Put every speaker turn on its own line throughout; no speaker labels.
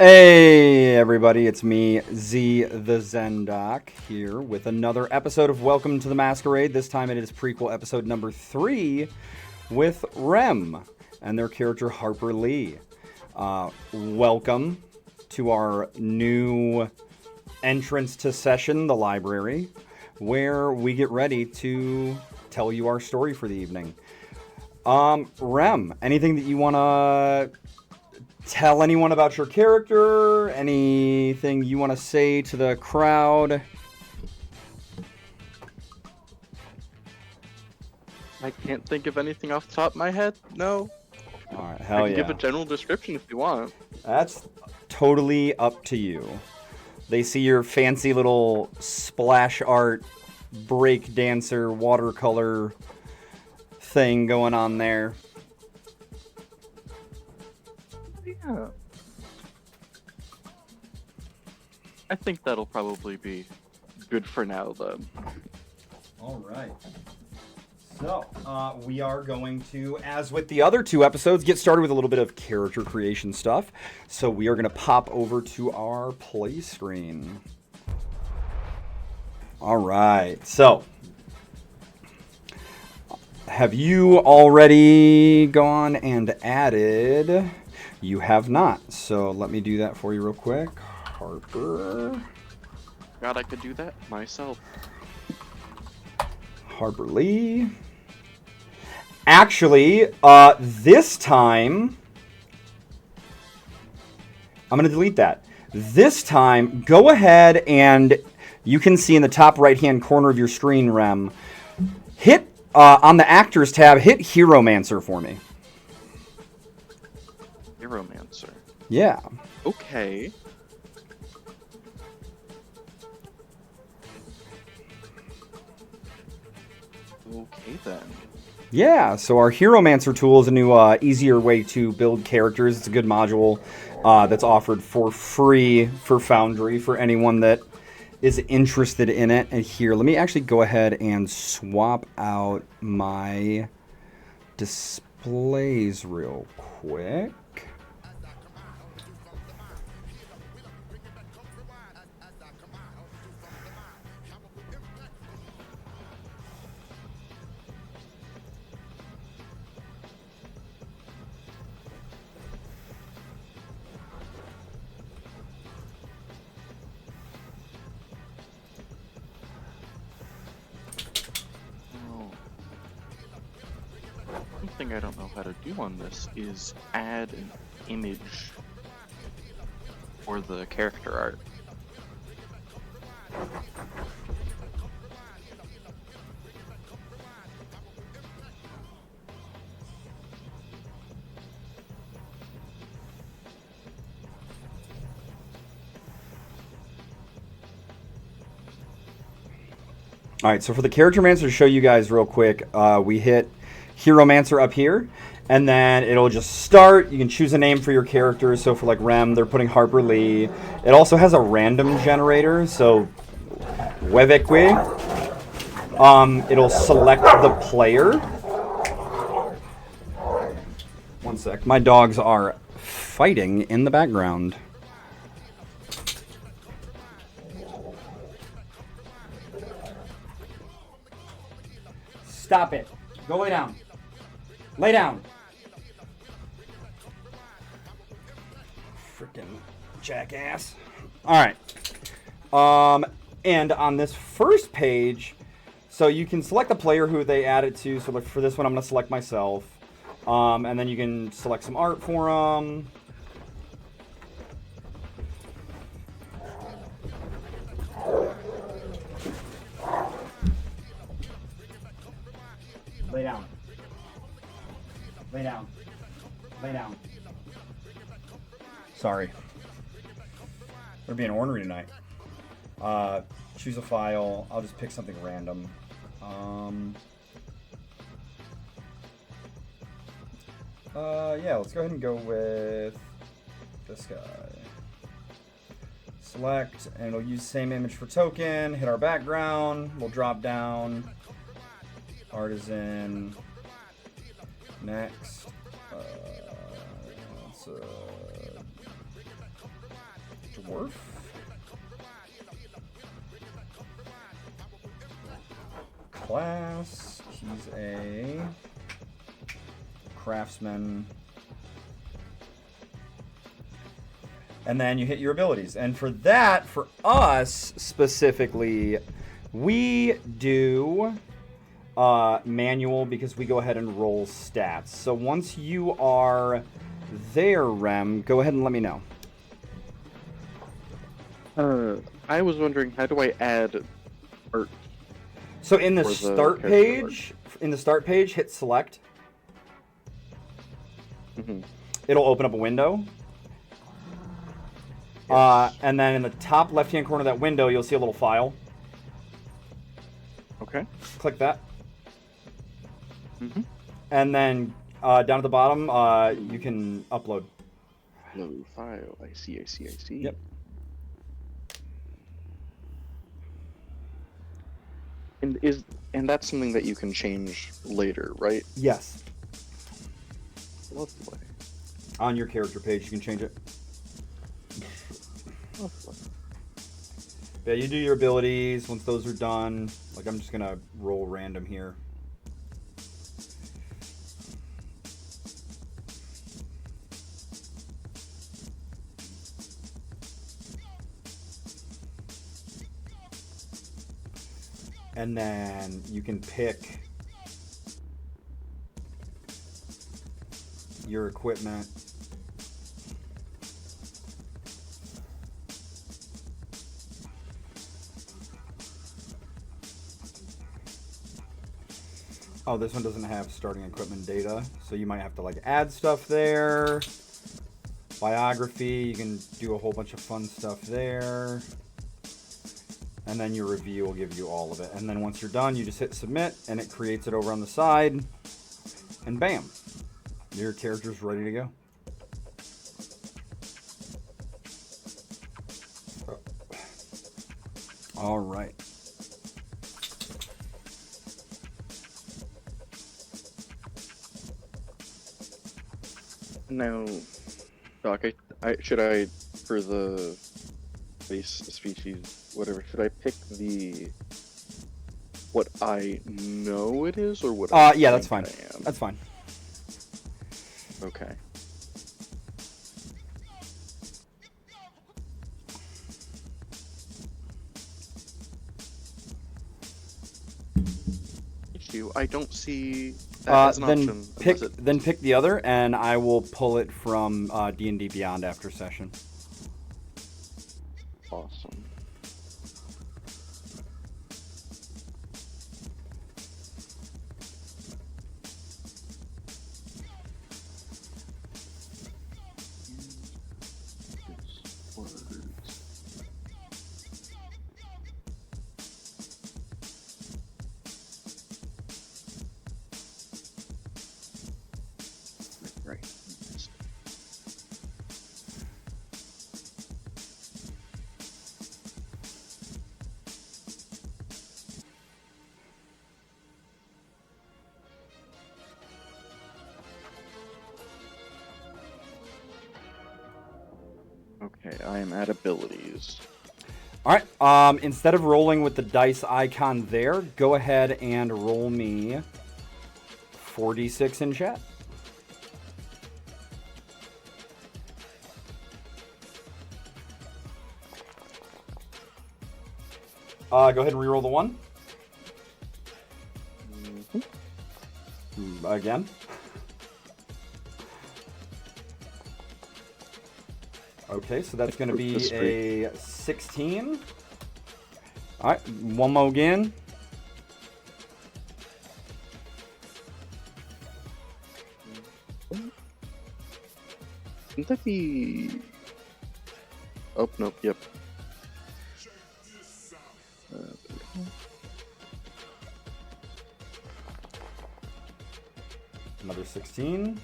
Hey everybody, it's me, Z the Zendoc, here with another episode of Welcome to the Masquerade. This time it is prequel episode number 3 with Rem and their character Harper Lee. Welcome to our new entrance to session, the library, where we get ready to tell you our story for the evening. Rem, anything that you want to tell anyone about your character? Anything you want to say to the crowd?
I can't think of anything off the top of my head. No.
Alright, hell
I can
yeah.
give a general description if you want.
That's totally up to you. They see your fancy little splash art, break dancer, watercolor thing going on there.
Yeah. I think that'll probably be good for now, though.
Alright. So, we are going to, as with the other two episodes, get started with a little bit of character creation stuff. So we are going to pop over to our play screen. Alright, so have you already gone and added? You have not, so let me do that for you real quick. Harper.
God, I could do that myself.
Harper Lee. Actually, this time, I'm going to delete that. This time, go ahead and you can see in the top right-hand corner of your screen, Rem, hit, on the Actors tab, hit Heromancer for me.
Heromancer.
Yeah.
Okay. Okay, then.
Yeah, so our Heromancer tool is a new, easier way to build characters. It's a good module that's offered for free for Foundry for anyone that is interested in it. And here, let me actually go ahead and swap out my displays real quick.
Something I don't know how to do on this is add an image for the character art.
Alright, so for the Charactermancer, to show you guys real quick, we hit Heromancer up here, and then it'll just start. You can choose a name for your character. So for like Rem, they're putting Harper Lee. It also has a random generator, so Wevekwe. It'll select the player. One sec. My dogs are fighting in the background. Stop it. Go lay down. Lay down. Freaking jackass. Alright. And on this first page, so you can select the player who they added to. So like for this one, I'm going to select myself. And then you can select some art for them. Lay down. Lay down. Lay down. Sorry. We're being ornery tonight. Choose a file. I'll just pick something random. Yeah, let's go ahead and go with this guy. Select, and it'll use the same image for token. Hit our background. We'll drop down. Artisan. Next. dwarf. Class, he's a craftsman. And then you hit your abilities. And for that, for us specifically, we do manual because we go ahead and roll stats. So once you are there, Rem, go ahead and let me know.
I was wondering, how do I add art?
So in the
For the
start page, hit select.
Mm-hmm.
It'll open up a window.
Yes.
And then in the top left-hand corner of that window, you'll see a little file.
Okay.
Click that.
Mm-hmm.
And then down at the bottom, you can upload.
Load file. I see.
Yep.
And that's something that you can change later, right?
Yes.
Lovely.
On your character page, you can change it.
Lovely.
Yeah, you do your abilities. Once those are done, like I'm just gonna roll random here. And then you can pick your equipment. Oh, this one doesn't have starting equipment data, so you might have to like add stuff there. Biography, you can do a whole bunch of fun stuff there. And then your review will give you all of it. And then once you're done, you just hit submit, and it creates it over on the side. And bam, your character's ready to go. All right.
Now, Doc, should I, for the base species, whatever, should I pick what I know it is, or what I
yeah, that's
think
fine.
I am?
That's fine.
Okay. Issue, I don't see that as an option.
Then pick the other, and I will pull it from D&D Beyond after session.
Awesome. Right. Okay, I am at abilities.
All right. Instead of rolling with the dice icon there, go ahead and roll me 4d6 in chat. Go ahead and reroll the 1.
Mm-hmm.
Again. Okay, so that's going to be a 16. All right, one more again.
Wouldn't that be... Oh, nope, yep.
Another 16.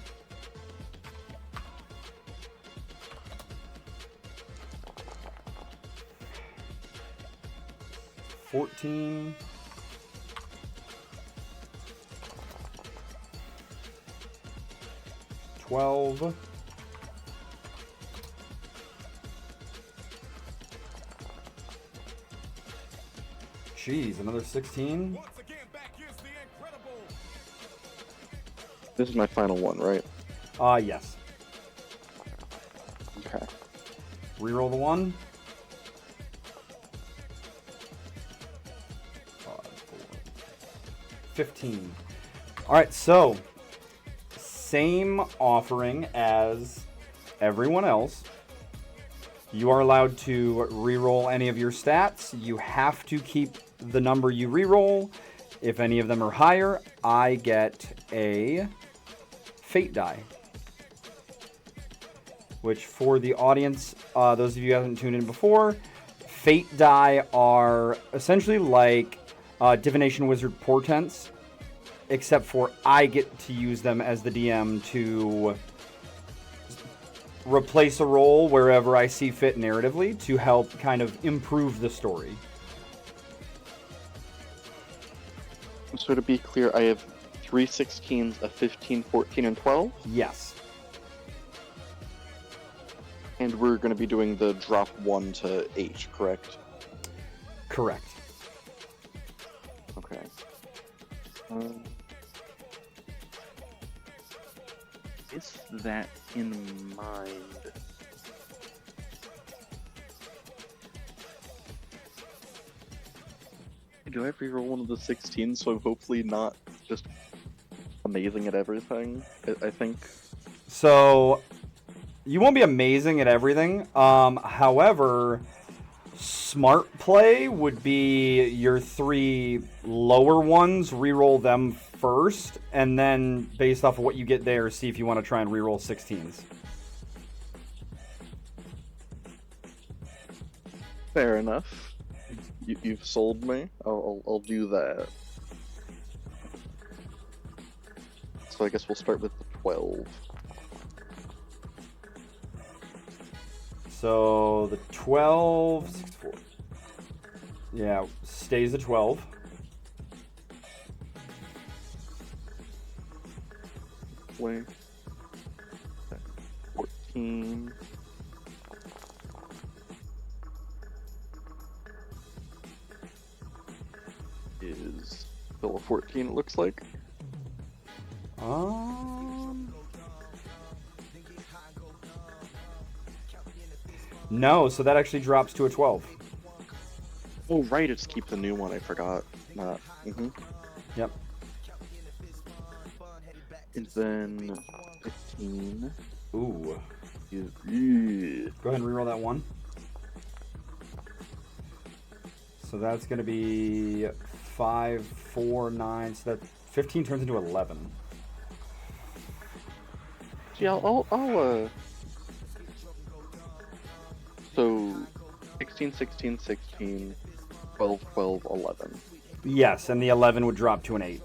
$14. 12. Jeez, another 16?
This is my final one, right?
Yes.
Okay.
Reroll the 1. 5, 4, 15. Alright, so same offering as everyone else. You are allowed to reroll any of your stats. You have to keep the number you reroll. If any of them are higher, I get a fate die. Which for the audience, those of you who haven't tuned in before, fate die are essentially like divination wizard portents, except for I get to use them as the DM to replace a roll wherever I see fit narratively to help kind of improve the story.
So to be clear, I have 3 16s, a 15, 14, and 12?
Yes.
And we're going to be doing the drop 1 to 8, correct?
Correct.
Okay. With that in mind, do I reroll one of the 16s so I'm hopefully not just amazing at everything? I think.
So you won't be amazing at everything. However, smart play would be your 3 lower ones, reroll them first, and then based off of what you get there, see if you want to try and reroll 16s.
Fair enough. You've sold me. I'll do that. So I guess we'll start with the 12.
So the 12, 6, 4. Yeah, stays at 12.
Wait. 14. Is still a 14, it looks like.
No, so that actually drops to a 12.
Oh, right, it's keep the new one, I forgot. Not.
Yep.
And then 15.
Ooh.
Is,
Go ahead and reroll that 1. So that's going to be 5, 4, 9. So that 15 turns into 11.
Yeah, I'll so 16, 16, 16, 12, 12, 11.
Yes, and the 11 would drop to an 8.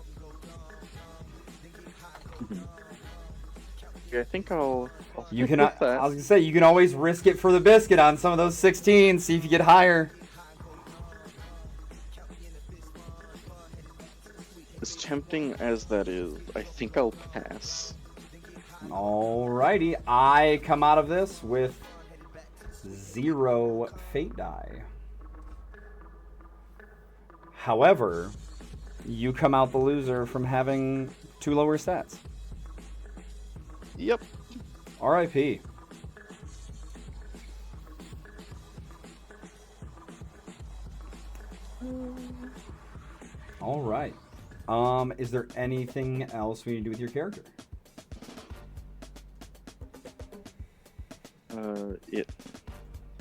Yeah, I think I'll
You
stick
can.
with that.
I was gonna say you can always risk it for the biscuit on some of those 16s. See if you get higher.
As tempting as that is, I think I'll pass.
Alrighty, I come out of this with 0 fate die. However, you come out the loser from having 2 lower stats.
Yep.
R.I.P. All right. Is there anything else we need to do with your character?
It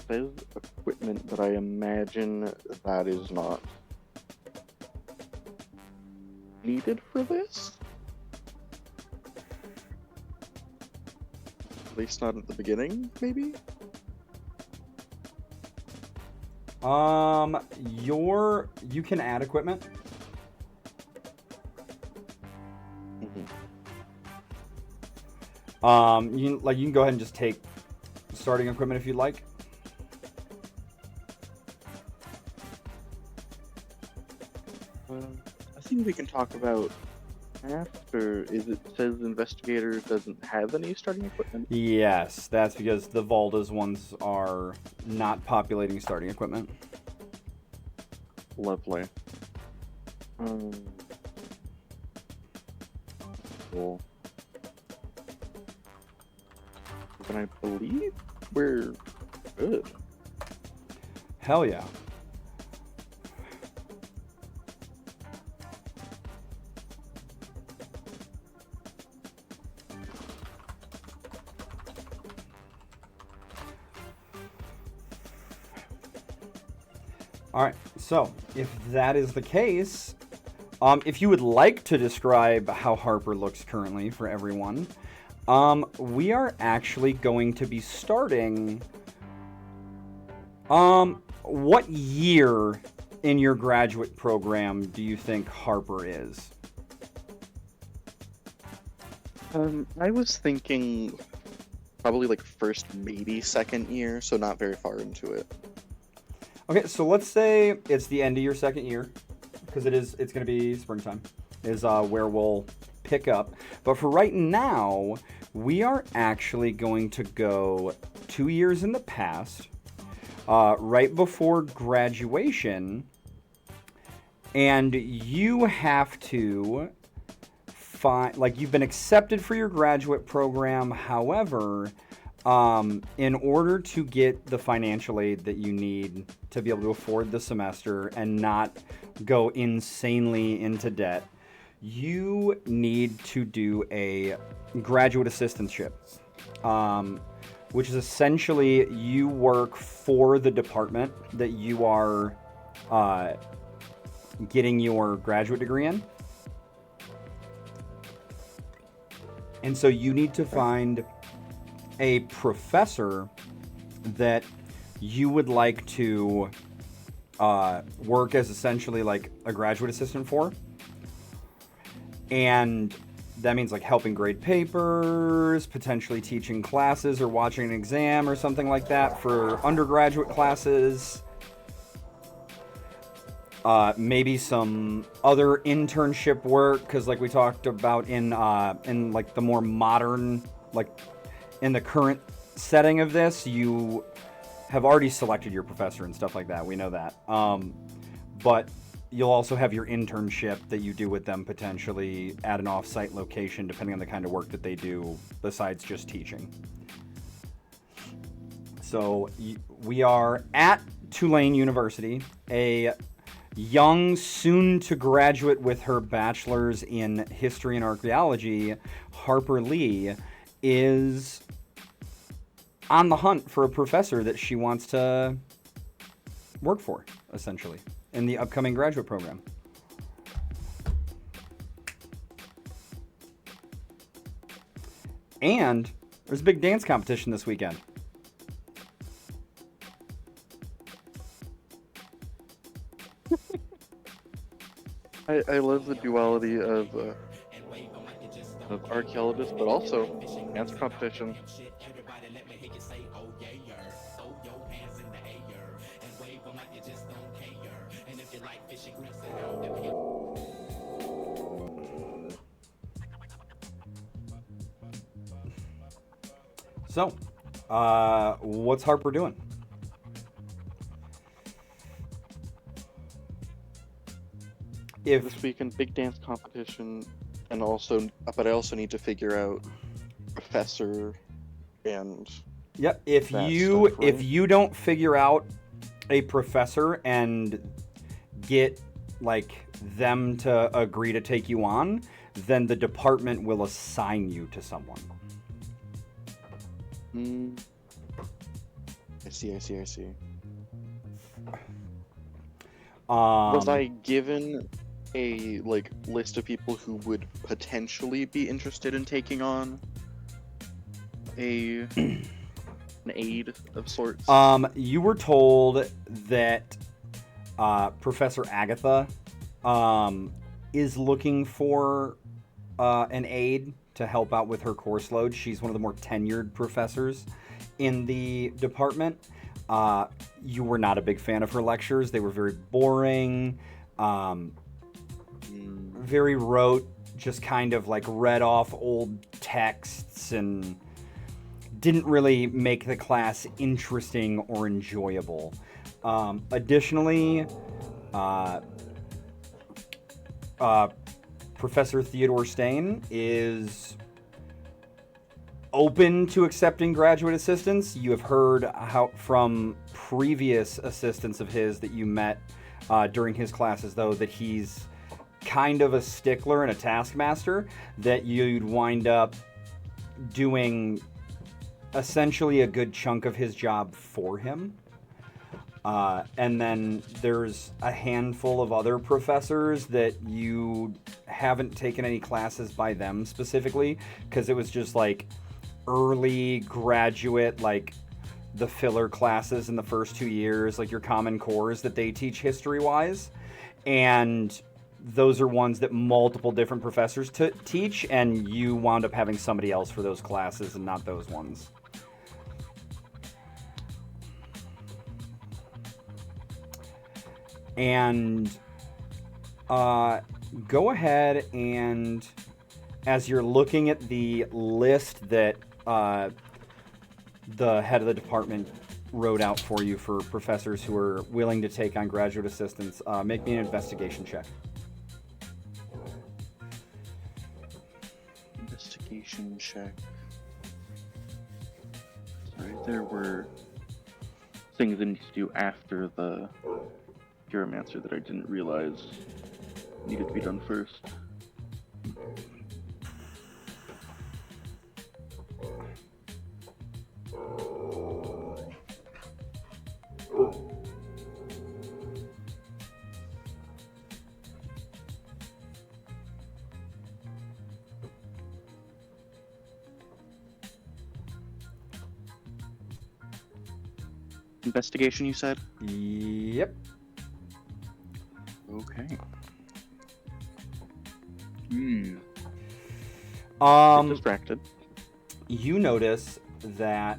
says equipment, but I imagine that is not needed for this. At least not at the beginning, maybe?
You can add equipment. You can go ahead and just take starting equipment if you'd like.
I think we can talk about after. It says investigator doesn't have any starting equipment?
Yes, that's because the Valda's ones are not populating starting equipment.
Lovely. Cool. And I believe we're good.
Hell yeah. All right, so if that is the case, if you would like to describe how Harper looks currently for everyone, we are actually going to be starting. What year in your graduate program do you think Harper is?
I was thinking probably like first, maybe second year, so not very far into it.
Okay, so let's say it's the end of your second year, because it's going to be springtime, is where we'll pick up. But for right now, we are actually going to go 2 years in the past, right before graduation, and you have to find, like, you've been accepted for your graduate program. However, in order to get the financial aid that you need to be able to afford the semester and not go insanely into debt, you need to do a graduate assistantship, which is essentially you work for the department that you are getting your graduate degree in. And so you need to find a professor that you would like to work as essentially like a graduate assistant for. And that means like helping grade papers, potentially teaching classes or watching an exam or something like that for undergraduate classes. Maybe some other internship work, because like we talked about in like the more modern, like in the current setting of this, you have already selected your professor and stuff like that. We know that. But you'll also have your internship that you do with them potentially at an off-site location, depending on the kind of work that they do, besides just teaching. So we are at Tulane University. A young, soon-to-graduate with her bachelor's in history and archaeology, Harper Lee, is on the hunt for a professor that she wants to work for, essentially, in the upcoming graduate program. And there's a big dance competition this weekend.
I love the duality of archaeologists, but also dance competition.
So, what's Harper doing?
This weekend, big dance competition, and also, but I also need to figure out professor and.
Yep. If you don't figure out a professor and get like them to agree to take you on, then the department will assign you to someone.
I see. Was I given a like list of people who would potentially be interested in taking on an aide of sorts?
You were told that Professor Agatha is looking for an aide to help out with her course load. She's one of the more tenured professors in the department. You were not a big fan of her lectures. They were very boring, very rote, just kind of like read off old texts and didn't really make the class interesting or enjoyable. Additionally, Uh, Professor Theodore Stain is open to accepting graduate assistants. You have heard how from previous assistants of his that you met during his classes, though, that he's kind of a stickler and a taskmaster, that you'd wind up doing essentially a good chunk of his job for him. And then there's a handful of other professors that you haven't taken any classes by them specifically, because it was just like early graduate, like the filler classes in the first 2 years, like your common cores that they teach history-wise. And those are ones that multiple different professors teach, and you wound up having somebody else for those classes and not those ones. And go ahead and, as you're looking at the list that the head of the department wrote out for you for professors who are willing to take on graduate assistants, make me an investigation check.
Investigation check. Sorry, there were things I need to do after the Pyromancer that I didn't realize needed to be done first. Investigation, you said?
Yep.
Okay. Get distracted.
You notice that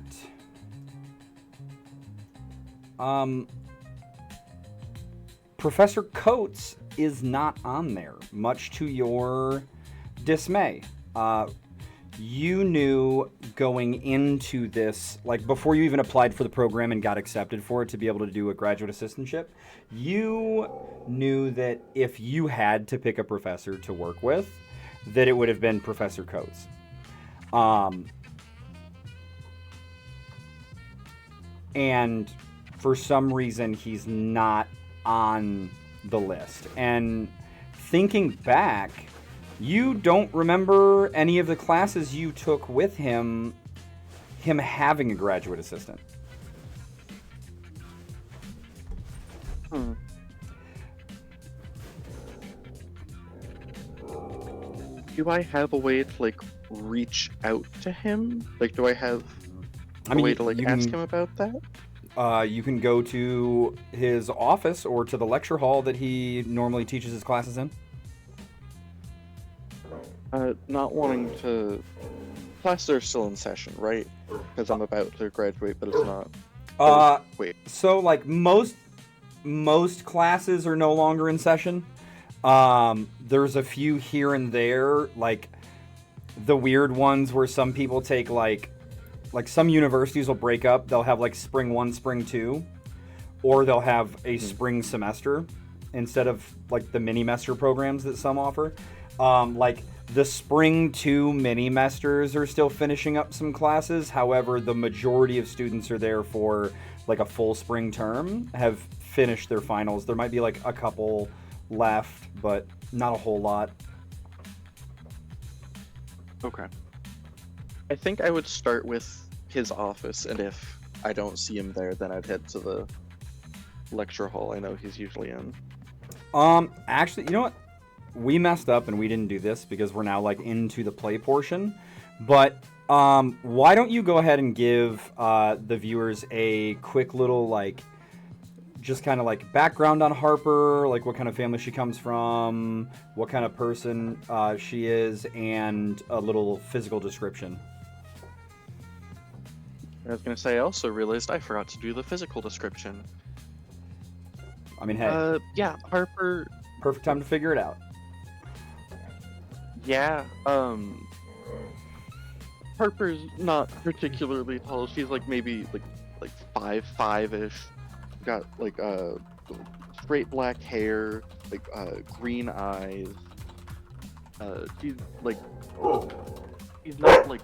Professor Coates is not on there, much to your dismay. You knew going into this, like before you even applied for the program and got accepted for it to be able to do a graduate assistantship, you knew that if you had to pick a professor to work with, that it would have been Professor Coates. And for some reason, he's not on the list. And thinking back, you don't remember any of the classes you took with him having a graduate assistant.
Do I have a way to, like, reach out to him? Like, do I have a way to, like, ask him about that?
You can go to his office or to the lecture hall that he normally teaches his classes in.
Not wanting to... Classes are still in session, right? Because I'm about to graduate, but it's not. Wait.
So, like, most classes are no longer in session. There's a few here and there, like the weird ones where some people take, like some universities will break up. They'll have, like, spring 1, spring 2, or they'll have a spring semester instead of, like, the mini-mester programs that some offer. Like, the spring 2 mini-mesters are still finishing up some classes. However, the majority of students are there for, like, a full spring term, have finished their finals. There might be, like, a couple left, but not a whole lot.
Okay. I think I would start with his office, and if I don't see him there, then I'd head to the lecture hall I know he's usually in.
Actually, you know what? We messed up and we didn't do this because we're now, like, into the play portion. But why don't you go ahead and give the viewers a quick little, like, just kind of, like, background on Harper, like what kind of family she comes from, what kind of person she is, and a little physical description.
I was going to say, I also realized I forgot to do the physical description.
I mean, hey.
Yeah, Harper...
Perfect time to figure it out.
Yeah, Harper's not particularly tall. She's, like, maybe, like 5'5"-ish. Got, like, straight black hair, like green eyes. She's like she's not like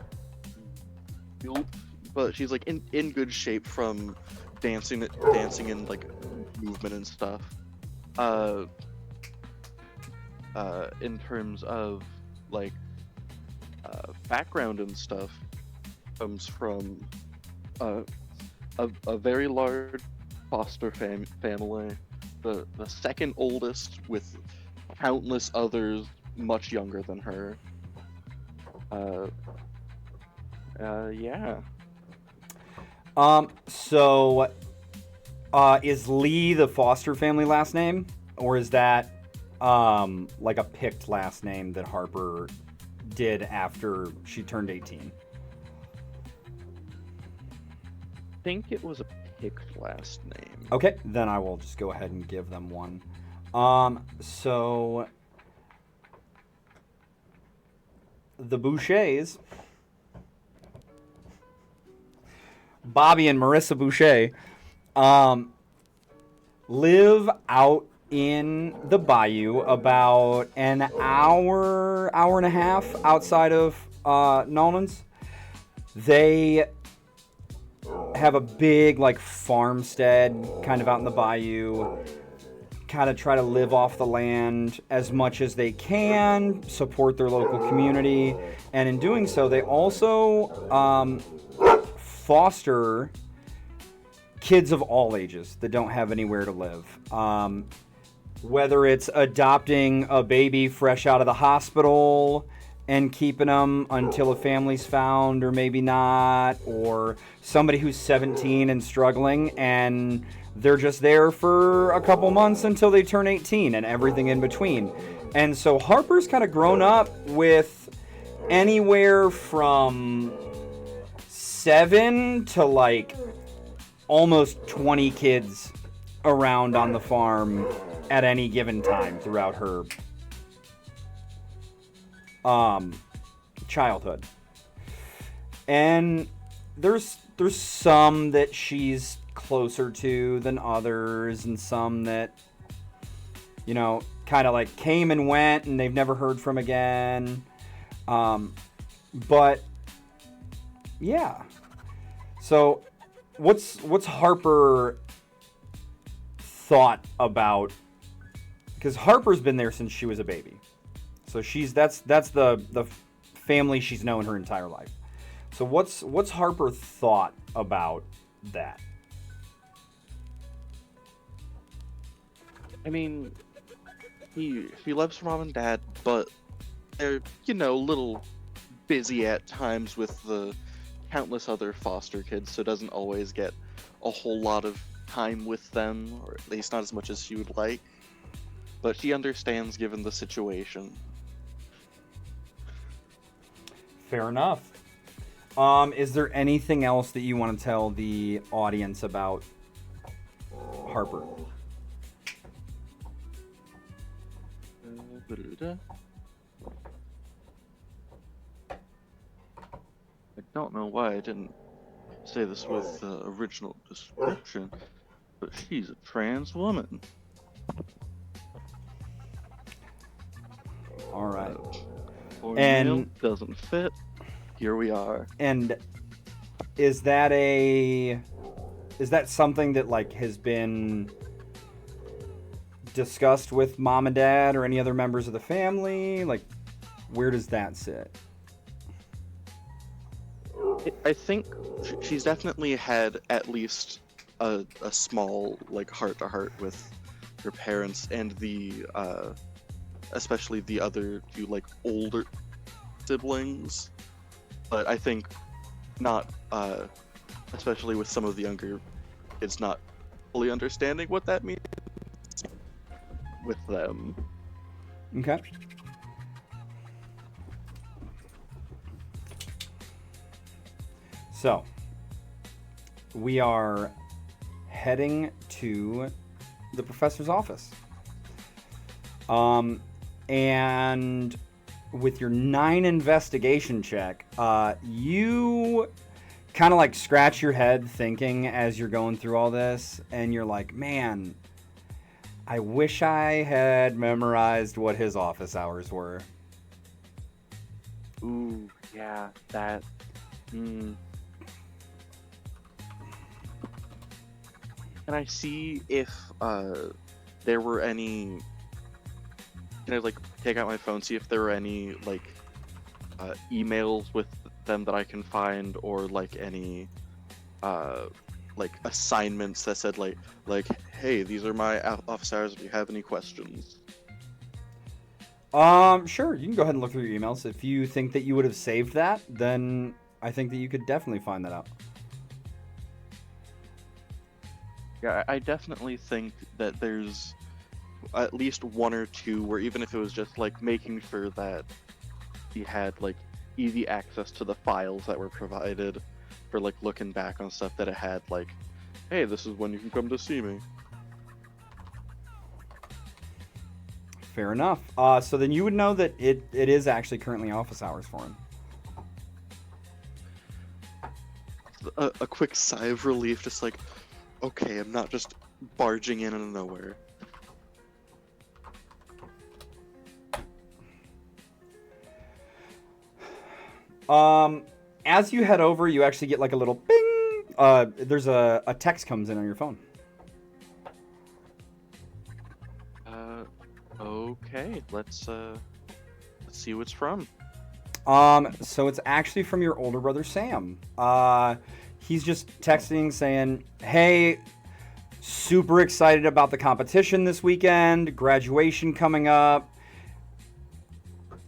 built, but she's like in good shape from dancing and like movement and stuff. In terms of like background and stuff, comes from a very large foster family, the second oldest, with countless others much younger than her. Yeah.
So, is Lee the foster family last name, or is that like a picked last name that Harper did after she turned 18?
I think it was a picked last name.
Okay, then I will just go ahead and give them one. So the Bouchers, Bobby and Marissa Boucher, live out in the bayou about an hour and a half outside of Nolans. They have a big like farmstead kind of out in the bayou, kind of try to live off the land as much as they can, support their local community, and in doing so they also foster kids of all ages that don't have anywhere to live. Whether it's adopting a baby fresh out of the hospital and keeping them until a family's found, or maybe not, or somebody who's 17 and struggling and they're just there for a couple months until they turn 18, and everything in between. And so Harper's kind of grown up with anywhere from 7 to like almost 20 kids around on the farm at any given time throughout her childhood. And there's some that she's closer to than others, and some that, you know, kind of like came and went and they've never heard from again. But yeah. So what's Harper thought about, because Harper's been there since she was a baby. So that's the family she's known her entire life. So what's Harper thought about that?
I mean, she loves her mom and dad, but they're, you know, a little busy at times with the countless other foster kids, so doesn't always get a whole lot of time with them, or at least not as much as she would like. But she understands given the situation.
Fair enough. Is there anything else that you want to tell the audience about Harper?
I don't know why I didn't say this with the original description, but she's a trans woman.
All right.
And doesn't fit. Here we are.
And is that something that like has been discussed with mom and dad or any other members of the family? Like, where does that sit?
I think she's definitely had at least a small like heart-to-heart with her parents and the especially the other two like older siblings, but I think not especially with some of the younger kids not fully understanding what that means with them.
Okay. So, we are heading to the professor's office. And with your 9 investigation check, you kind of like scratch your head thinking as you're going through all this, and you're like, man, I wish I had memorized what his office hours were.
Ooh, yeah, that. Hmm. Can I see if there were any? Can I like take out my phone, see if there were any like emails with them that I can find, or like any like assignments that said like hey, these are my office hours if you have any questions.
Sure, you can go ahead and look through your emails. If you think that you would have saved that, then I think that you could definitely find that out.
Yeah, I definitely think that there's at least one or two where even if it was just like making sure that he had like easy access to the files that were provided for like looking back on stuff, that it had like, hey, this is when you can come to see me.
Fair enough. So then you would know that it is actually currently office hours for him.
A quick sigh of relief, just like, okay, I'm not just barging in out of nowhere.
As you head over, you actually get like a little bing. There's a text comes in on your phone.
Okay, let's see who it's from.
So it's actually from your older brother Sam. He's just texting saying, "Hey, super excited about the competition this weekend. Graduation coming up.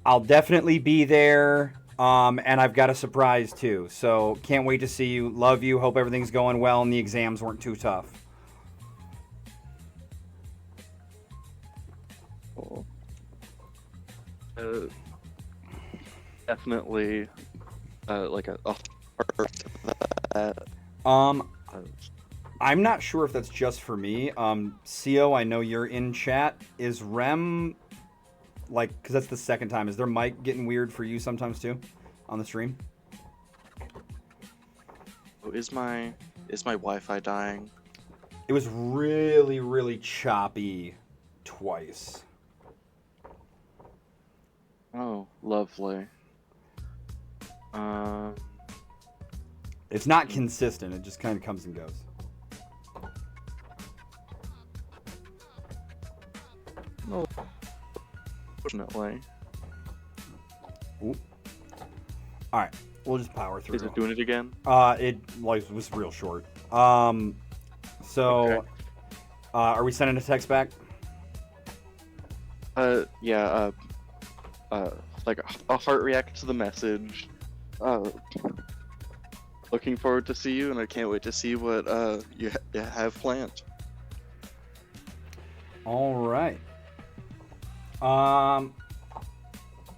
I'll definitely be there. And I've got a surprise too. So can't wait to see you. Love you. Hope everything's going well and the exams weren't too tough."
Oh. Definitely, like a heart to that.
I'm not sure if that's just for me. Co, I know you're in chat. Is Rem, like, because that's the second time, is their mic getting weird for you sometimes too on the stream?
Oh, is my Wi-Fi dying?
It was really, really choppy twice.
Oh, lovely.
It's not consistent. It just kind of comes and goes.
No. Fortunately.
Ooh. All right, we'll just power through.
Is it doing it again?
It like was real short. So,
Okay.
Are we sending a text back?
Yeah. Like a heart react to the message. Looking forward to see you, and I can't wait to see what you have planned.
All right.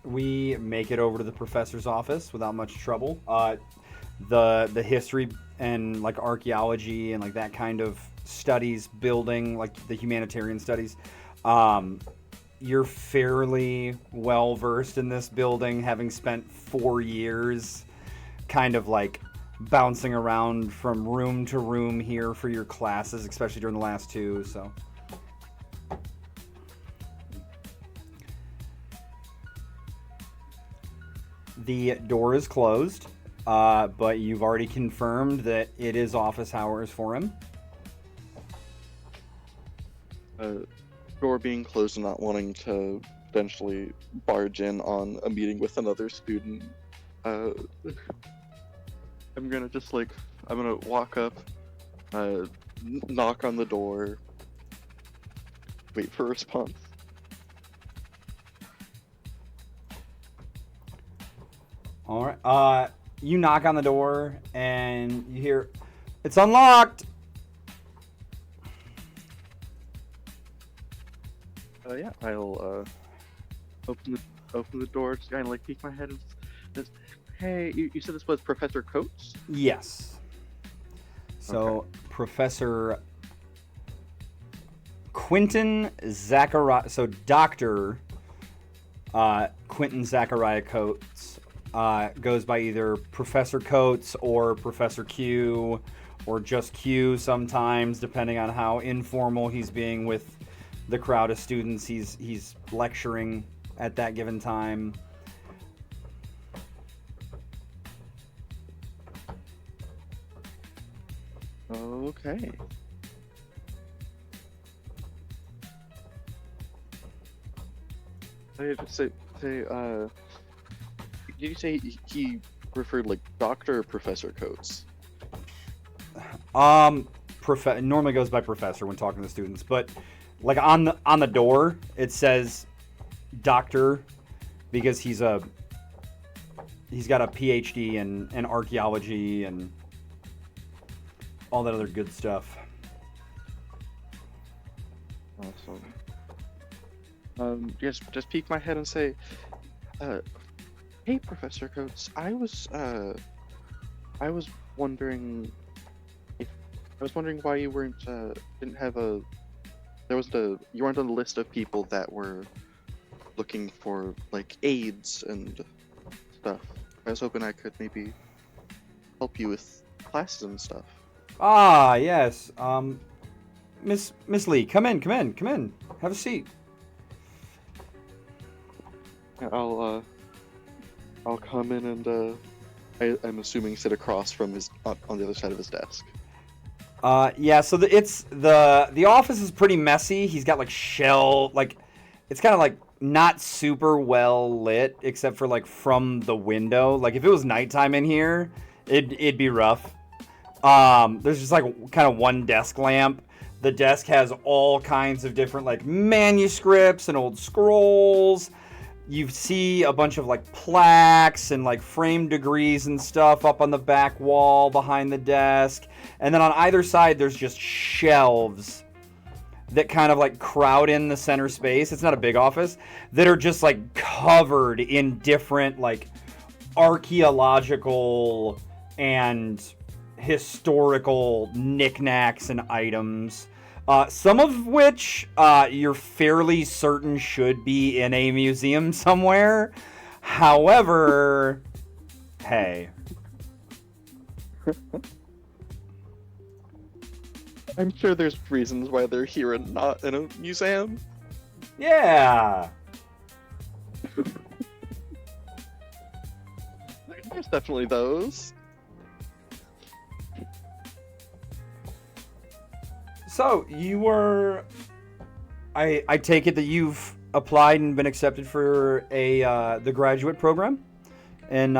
We make it over to the professor's office without much trouble. The history and like archaeology and like that kind of studies building, like the humanitarian studies. You're fairly well versed in this building, having spent 4 years kind of like bouncing around from room to room here for your classes, especially during the last 2, so. The door is closed, but you've already confirmed that it is office hours for him.
Door being closed and not wanting to potentially barge in on a meeting with another student. I'm gonna walk up, knock on the door, wait for a response.
All right. You knock on the door and you hear, "It's unlocked."
Yeah, I'll open the door, just kind of like peek my head and just, hey, you said this was Professor Coates?
Yes. So
Okay.
Professor Quentin Zachariah, so Dr. Quentin Zachariah Coates goes by either Professor Coates or Professor Q or just Q sometimes, depending on how informal he's being with the crowd of students he's lecturing at that given time.
Okay. Did you say he referred like Doctor or Professor Coates?
Normally goes by professor when talking to students, but like on the door it says doctor because he's got a PhD in archaeology and all that other good stuff.
Awesome. Just peek my head and say, hey, Professor Coates, I was wondering why you weren't you weren't on the list of people that were looking for like aides and stuff. I was hoping I could maybe help you with classes and stuff.
Ah, yes. Miss Lee, come in. Have a seat.
I'll come in and I'm assuming sit across from his on the other side of his desk.
Yeah. So the office is pretty messy. He's got like it's kind of like not super well lit except for like from the window. Like if it was nighttime in here, it'd be rough. There's just like kind of one desk lamp. The desk has all kinds of different like manuscripts and old scrolls. You see a bunch of like plaques and like framed degrees and stuff up on the back wall behind the desk. And then on either side, there's just shelves that kind of like crowd in the center space. It's not a big office, that are just like covered in different like archaeological and historical knickknacks and items. Some of which you're fairly certain should be in a museum somewhere. However, hey.
I'm sure there's reasons why they're here and not in a museum.
Yeah.
There's definitely those.
So, I take it that you've applied and been accepted for the graduate program, and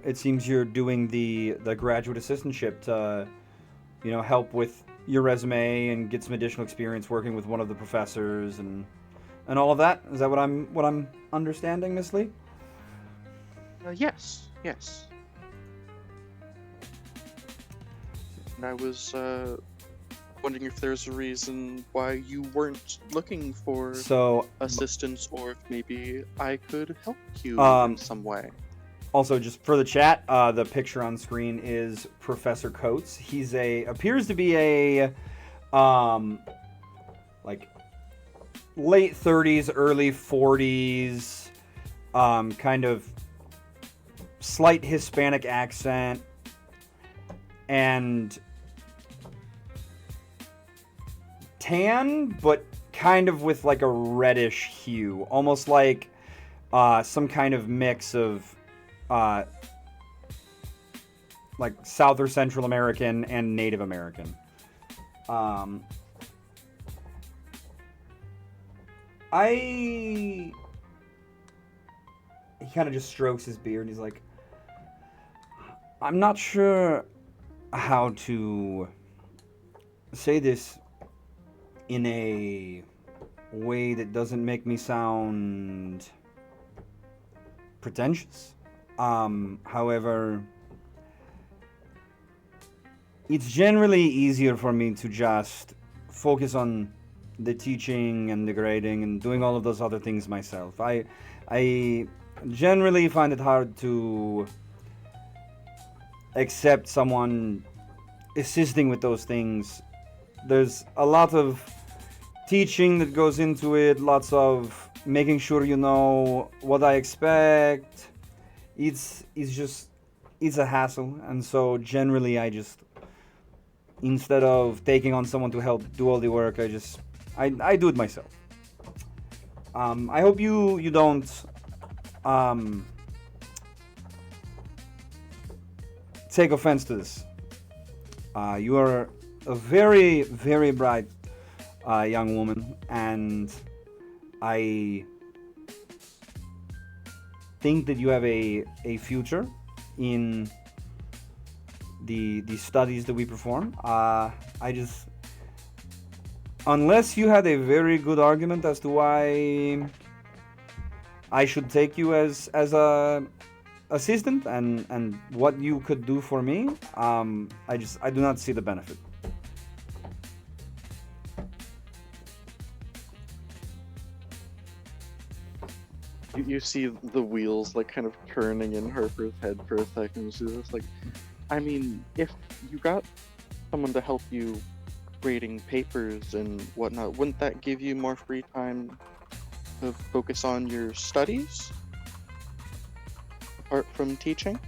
it seems you're doing the graduate assistantship to, help with your resume and get some additional experience working with one of the professors and all of that. Is that what I'm understanding, Miss Lee?
Yes. And I was wondering if there's a reason why you weren't looking for assistance, or if maybe I could help you in some way.
Also, just for the chat, the picture on screen is Professor Coates. He's appears to be a like late 30s, early 40s, kind of slight Hispanic accent, and tan, but kind of with like a reddish hue, almost like some kind of mix of like South or Central American and Native American. He kind of just strokes his beard and he's like, I'm not sure how to say this in a way that doesn't make me sound pretentious. However, it's generally easier for me to just focus on the teaching and the grading and doing all of those other things myself. I generally find it hard to accept someone assisting with those things. There's a lot of teaching that goes into it, lots of making sure you know what I expect. It's a hassle, and so generally I just, instead of taking on someone to help do all the work, I do it myself. I hope you don't take offense to this. You are a very, very bright young woman, and I think that you have a future in the studies that we perform. I just, unless you had a very good argument as to why I should take you as a assistant and what you could do for me, I do not see the benefit.
You see the wheels like kind of turning in Harper's head for a second. She's just like, I mean, if you got someone to help you grading papers and whatnot, wouldn't that give you more free time to focus on your studies apart from teaching?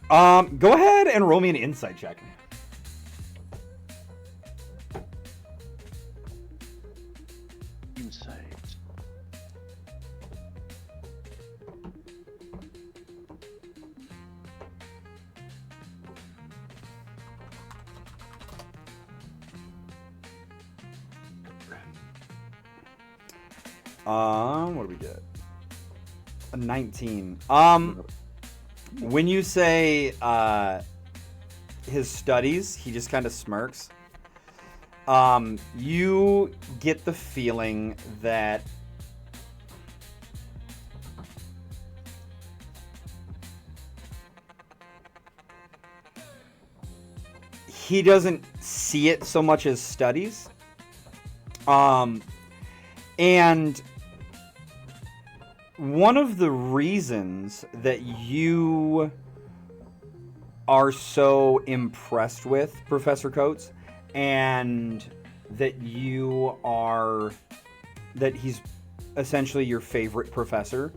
Go ahead and roll me an insight check.
Insight.
What do we get? A 19. When you say his studies, he just kind of smirks. You get the feeling that he doesn't see it so much as studies. And one of the reasons that you are so impressed with Professor Coates and that he's essentially your favorite professor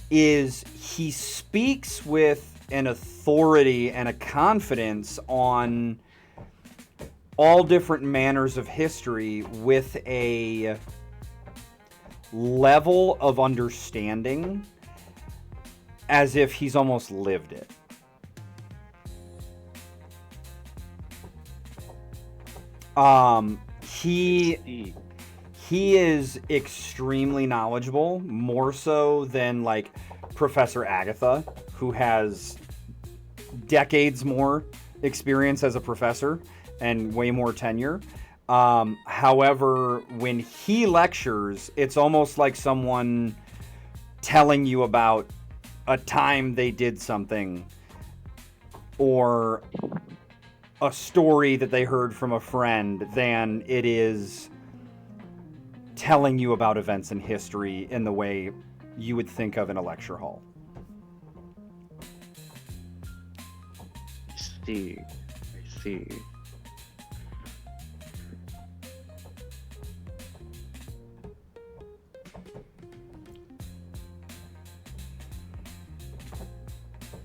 is he speaks with an authority and a confidence on all different manners of history with a level of understanding as if he's almost lived it. He is extremely knowledgeable, more so than like Professor Agatha, who has decades more experience as a professor and way more tenure. However, when he lectures, it's almost like someone telling you about a time they did something or a story that they heard from a friend than it is telling you about events in history in the way you would think of in a lecture hall.
I see.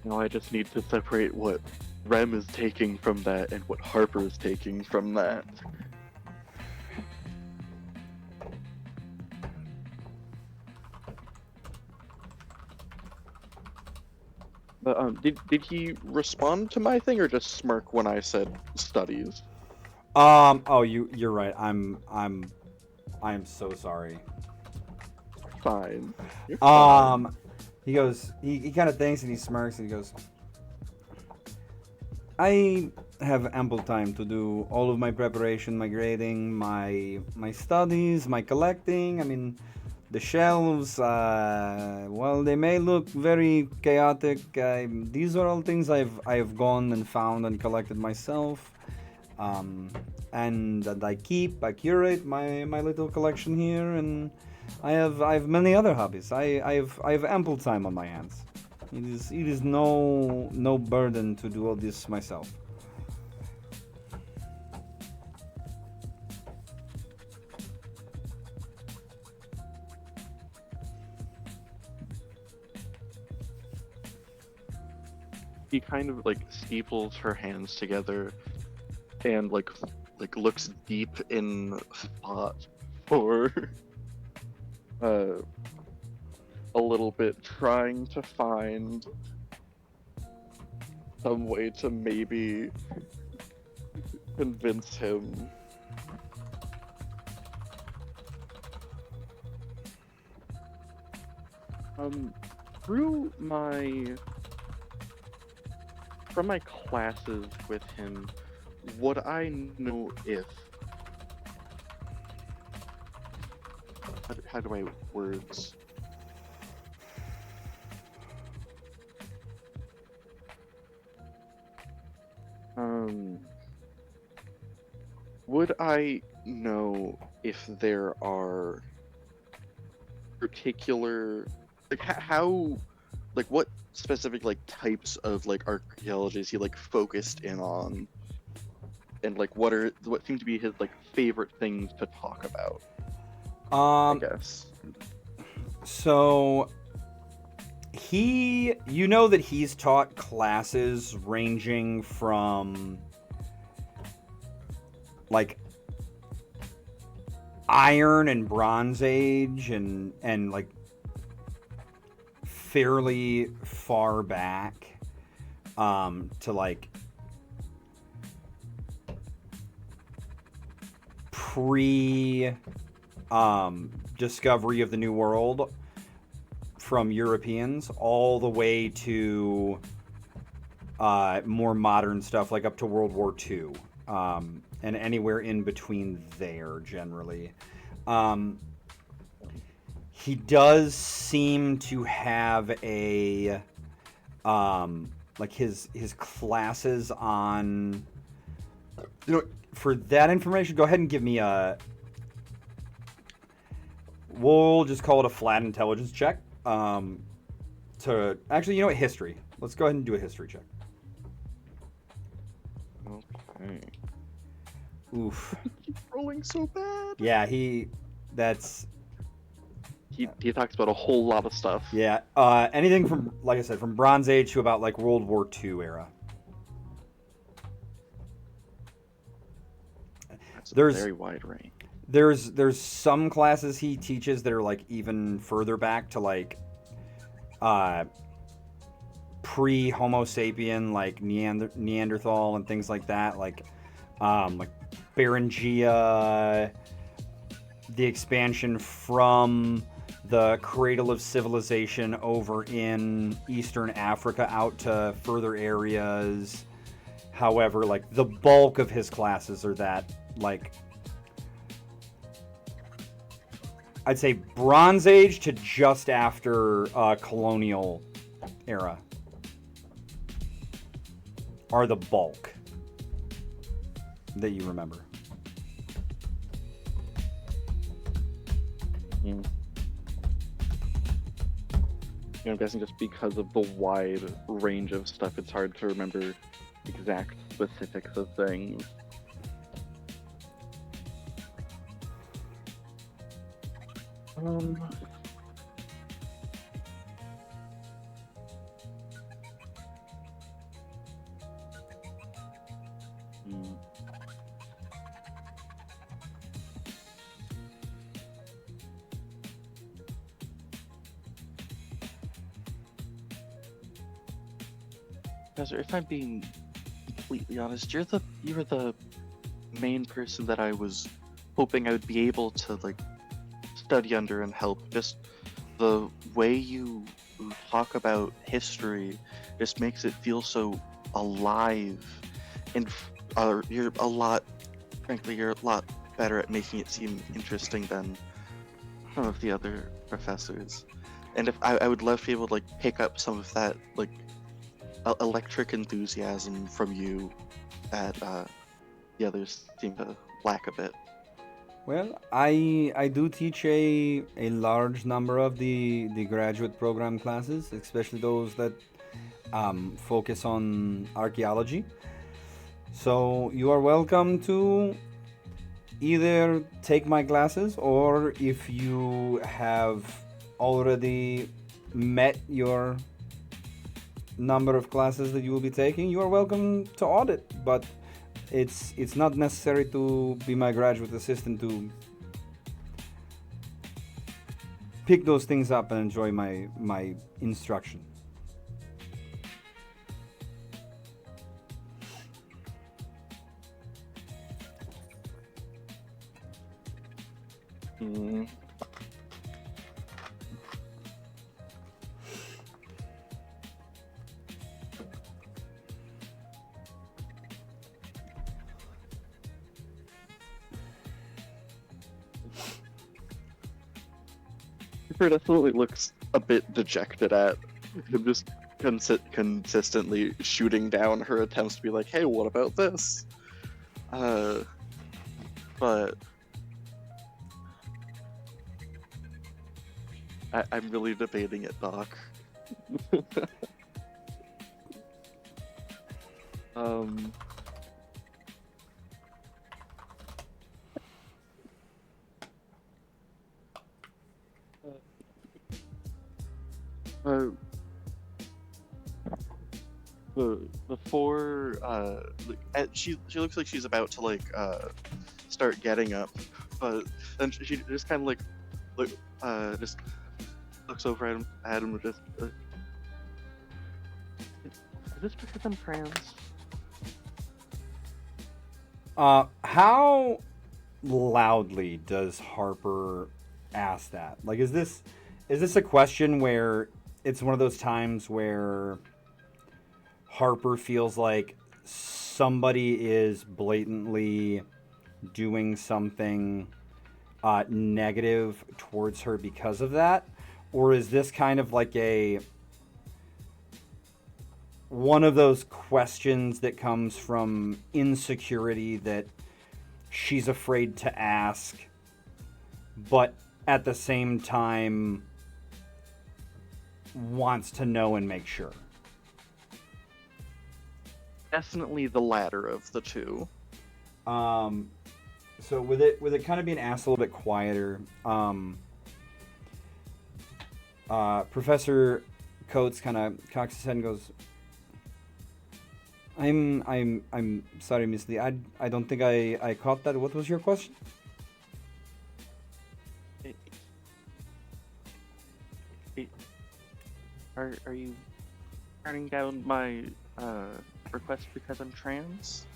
Now I just need to separate what Rem is taking from that and what Harper is taking from that. But did he respond to my thing or just smirk when I said studies?
Oh, you're right. I am so sorry.
Fine. You're fine.
He goes, he kind of thinks and he smirks and he goes, I have ample time to do all of my preparation, my grading, my studies, my collecting. I mean, the shelves, well, they may look very chaotic. These are all things I've gone and found and collected myself. And I curate my little collection here, and I have many other hobbies. I have ample time on my hands. It is no burden to do all this myself.
He kind of like steeples her hands together and like looks deep in thought for a little bit, trying to find some way to maybe convince him. Through from my classes with him, would I know if how do I words? Would I know if there are particular, like, how, like, what specific, like, types of, like, archaeology is he, like, focused in on, and, like, what seem to be his, like, favorite things to talk about, I guess.
So you know that he's taught classes ranging from like Iron and Bronze Age and like fairly far back to like pre discovery of the New World from Europeans all the way to more modern stuff like up to World War II. And anywhere in between there, generally. He does seem to have a like his classes on, you know, for that information, go ahead and give me we'll just call it a flat intelligence check. To actually, you know what, history. Let's go ahead and do a history check.
Okay.
Oof.
He's rolling so bad.
Yeah, he
talks about a whole lot of stuff.
Yeah, anything from, like I said, from Bronze Age to about like World War II era.
That's
There's
a very wide range.
There's some classes he teaches that are like even further back to like pre-Homo sapien, like Neanderthal and things like that, like Beringia, the expansion from the cradle of civilization over in Eastern Africa out to further areas. However, like the bulk of his classes are that, like, I'd say Bronze Age to just after colonial era are the bulk that you remember.
Mm. I'm guessing just because of the wide range of stuff, it's hard to remember exact specifics of things. Professor, if I'm being completely honest, you were the main person that I was hoping I would be able to like study under and help. Just the way you talk about history just makes it feel so alive, and you're a lot better at making it seem interesting than some of the other professors. And if I would love to be able to like pick up some of that like electric enthusiasm from you that the others seem to lack a bit.
Well, I do teach a large number of the graduate program classes, especially those that focus on archaeology. So you are welcome to either take my classes, or if you have already met your number of classes that you will be taking, you are welcome to audit. But it's not necessary to be my graduate assistant to pick those things up and enjoy my instruction.
Hmm. Cooper definitely looks a bit dejected at him just consistently shooting down her attempts to be like, hey, what about this? But I'm really debating it, Doc. um, uh, the four she looks like she's about to start getting up, but then she just kind of look just looks over at him with just is this because I'm trans?
How loudly does Harper ask that? Like, is this a question where it's one of those times where Harper feels like somebody is blatantly doing something negative towards her because of that? Or is this kind of like one of those questions that comes from insecurity that she's afraid to ask, but at the same time wants to know and make sure?
Definitely the latter of the two.
So with it kind of being asked a little bit quieter, Professor Coates kind of cocks his head and goes, I'm sorry, Miss Lee. I don't think I caught that. What was your question?
Are you turning down my request because I'm trans?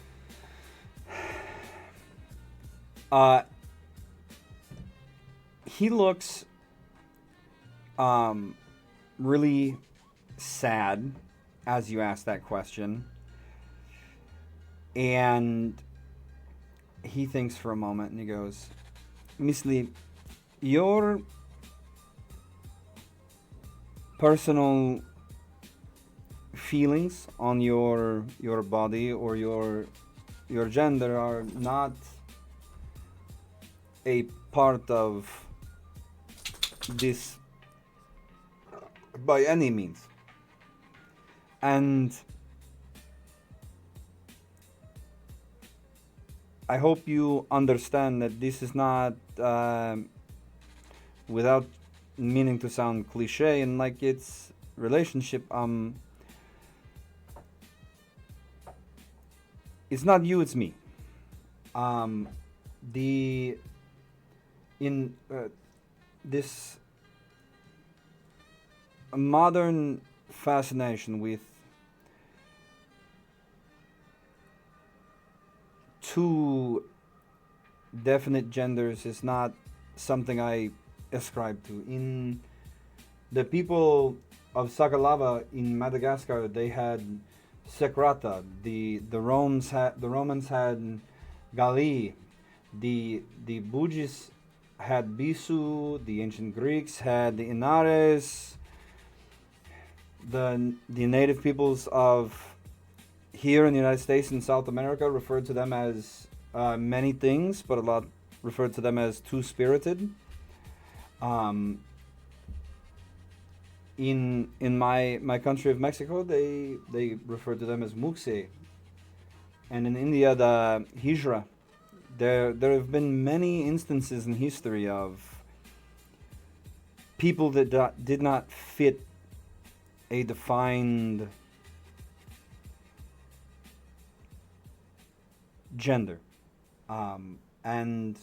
He looks really sad as you ask that question. And he thinks for a moment and he goes, Miss Lee, your personal feelings on your body or your gender are not a part of this by any means. And I hope you understand that this is not, without meaning to sound cliche and like it's relationship, it's not you, it's me. The in this modern fascination with two definite genders is not something I ascribe to. In the people of Sagalava in Madagascar, they had Secrata. The Romans had Gali. The Bugis had Bisu. The ancient Greeks had the Inares. The native peoples of here in the United States and South America referred to them as many things, but a lot referred to them as two-spirited. In my country of Mexico, they refer to them as Muxe, and in India, the Hijra. There have been many instances in history of people that did not fit a defined gender, and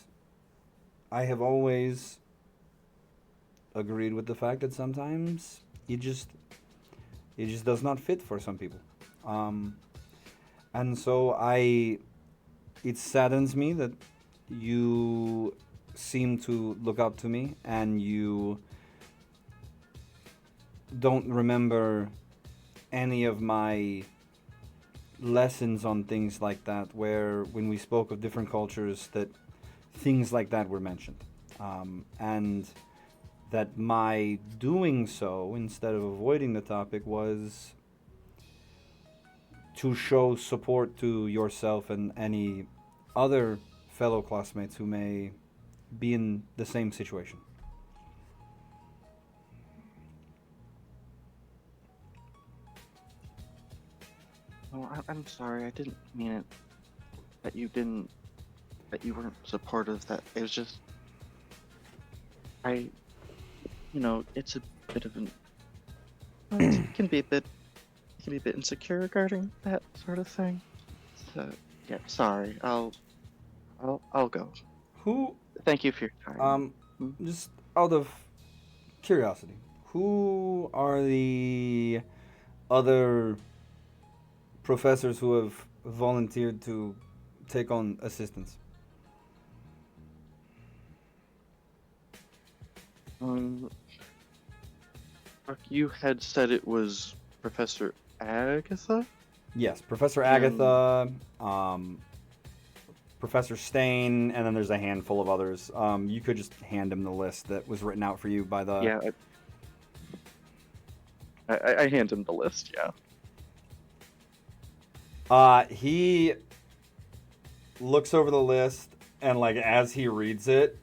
I have always agreed with the fact that sometimes it just does not fit for some people. Um, and so it saddens me that you seem to look up to me and you don't remember any of my lessons on things like that, where when we spoke of different cultures, that things like that were mentioned. And that my doing so, instead of avoiding the topic, was to show support to yourself and any other fellow classmates who may be in the same situation.
Oh, I'm sorry. I didn't mean it that that you weren't supportive. That it was just I, it's a bit of an it can be a bit insecure regarding that sort of thing. So yeah, sorry. I'll go.
Who,
Thank you for your time.
just out of curiosity, who are the other professors who have volunteered to take on assistance?
Um, you had said it was Professor Agatha?
Yes, Professor
And
Agatha, Professor Stain, and then there's a handful of others. You could just hand him the list that was written out for you by the.
yeah, I hand him the list, yeah.
He looks over the list, and like as he reads it,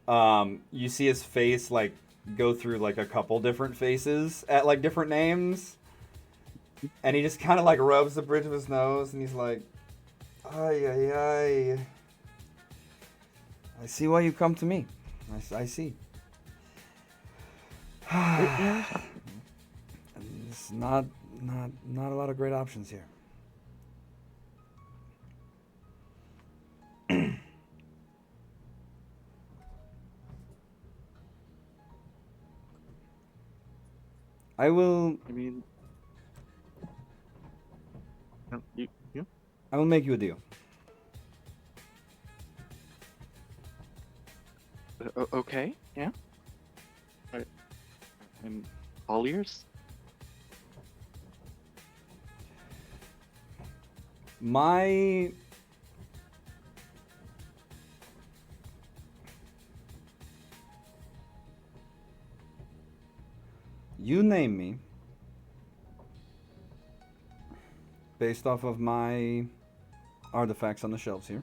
you see his face like go through like a couple different faces at like different names, and he just kind of like rubs the bridge of his nose, and he's like, "Ay ay ay, I see why you come to me. I see." It's not a lot of great options here. I will
I mean, you?
I will make you a deal.
Okay, yeah. I, I'm all ears.
My You name me based off of my artifacts on the shelves here.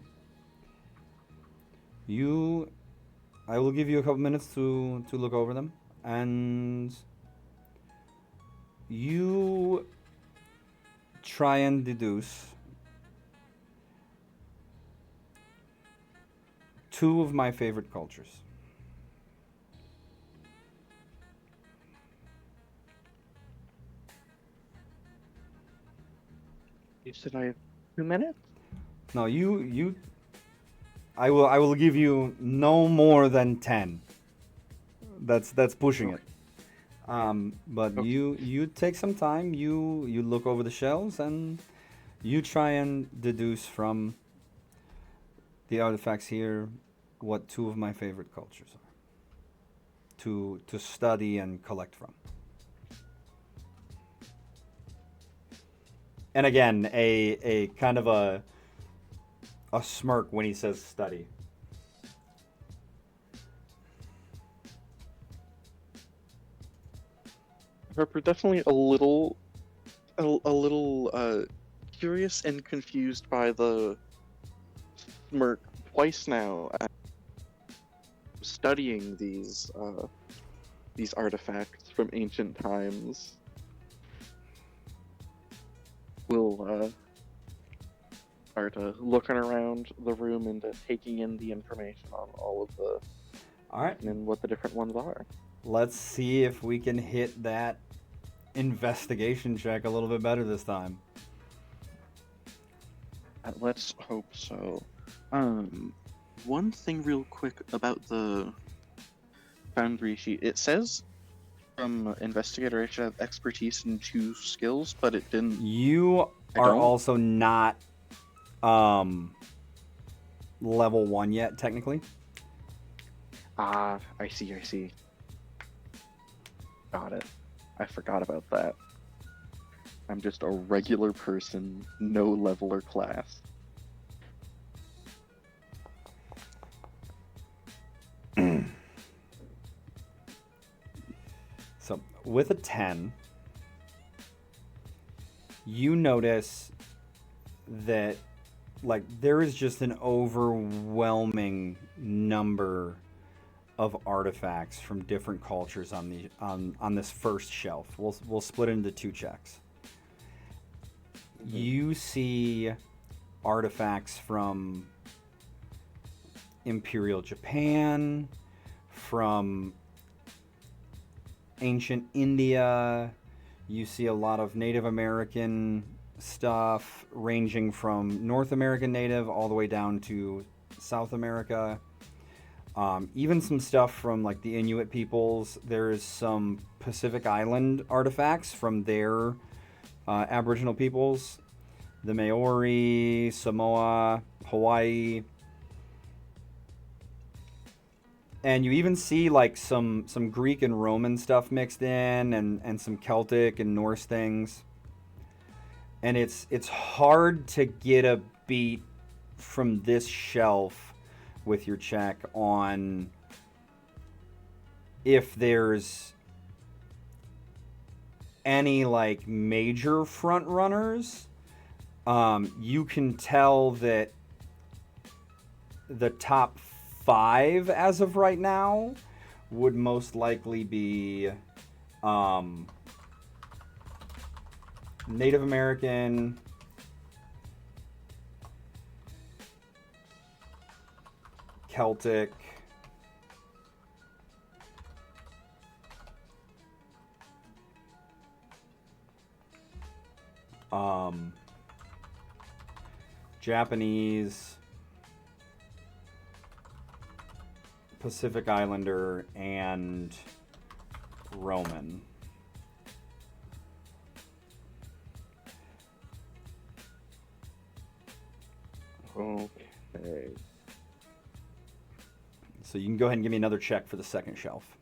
I will give you a couple minutes to look over them, and you try and deduce two of my favorite cultures.
You said I have 2 minutes?
No, I will give you no more than 10. That's pushing
Okay.
it. But
Okay.
you take some time. You look over the shelves and you try and deduce from the artifacts here what two of my favorite cultures are to study and collect from. And again, a kind of a smirk when he says study.
Harper, definitely a little curious and confused by the smirk twice now. Studying these artifacts from ancient times will start looking around the room and taking in the information on all of the
All right.
and what the different ones are.
Let's see if we can hit that investigation check a little bit better this time.
Let's hope so. One thing real quick about Foundry sheet. It says from investigator I should have expertise in 2 skills, but it didn't.
You
I
are
don't?
also not level 1 yet, technically.
Ah, I see. Got it. I forgot about that. I'm just a regular person, no level or class.
So with a 10, you notice that like there is just an overwhelming number of artifacts from different cultures on the on this first shelf. We'll split it into 2 checks. You see artifacts from Imperial Japan, from ancient India. You see a lot of Native American stuff ranging from North American Native all the way down to South America. Even some stuff from like the Inuit peoples. There's some Pacific Island artifacts from their Aboriginal peoples. The Maori, Samoa, Hawaii. And you even see like some Greek and Roman stuff mixed in, and some Celtic and Norse things. And it's hard to get a beat from this shelf with your check on if there's any like major front runners. You can tell that the top 5 as of right now would most likely be Native American, Celtic, Japanese, Pacific Islander, and Roman.
Okay.
So you can go ahead and give me another check for the second shelf.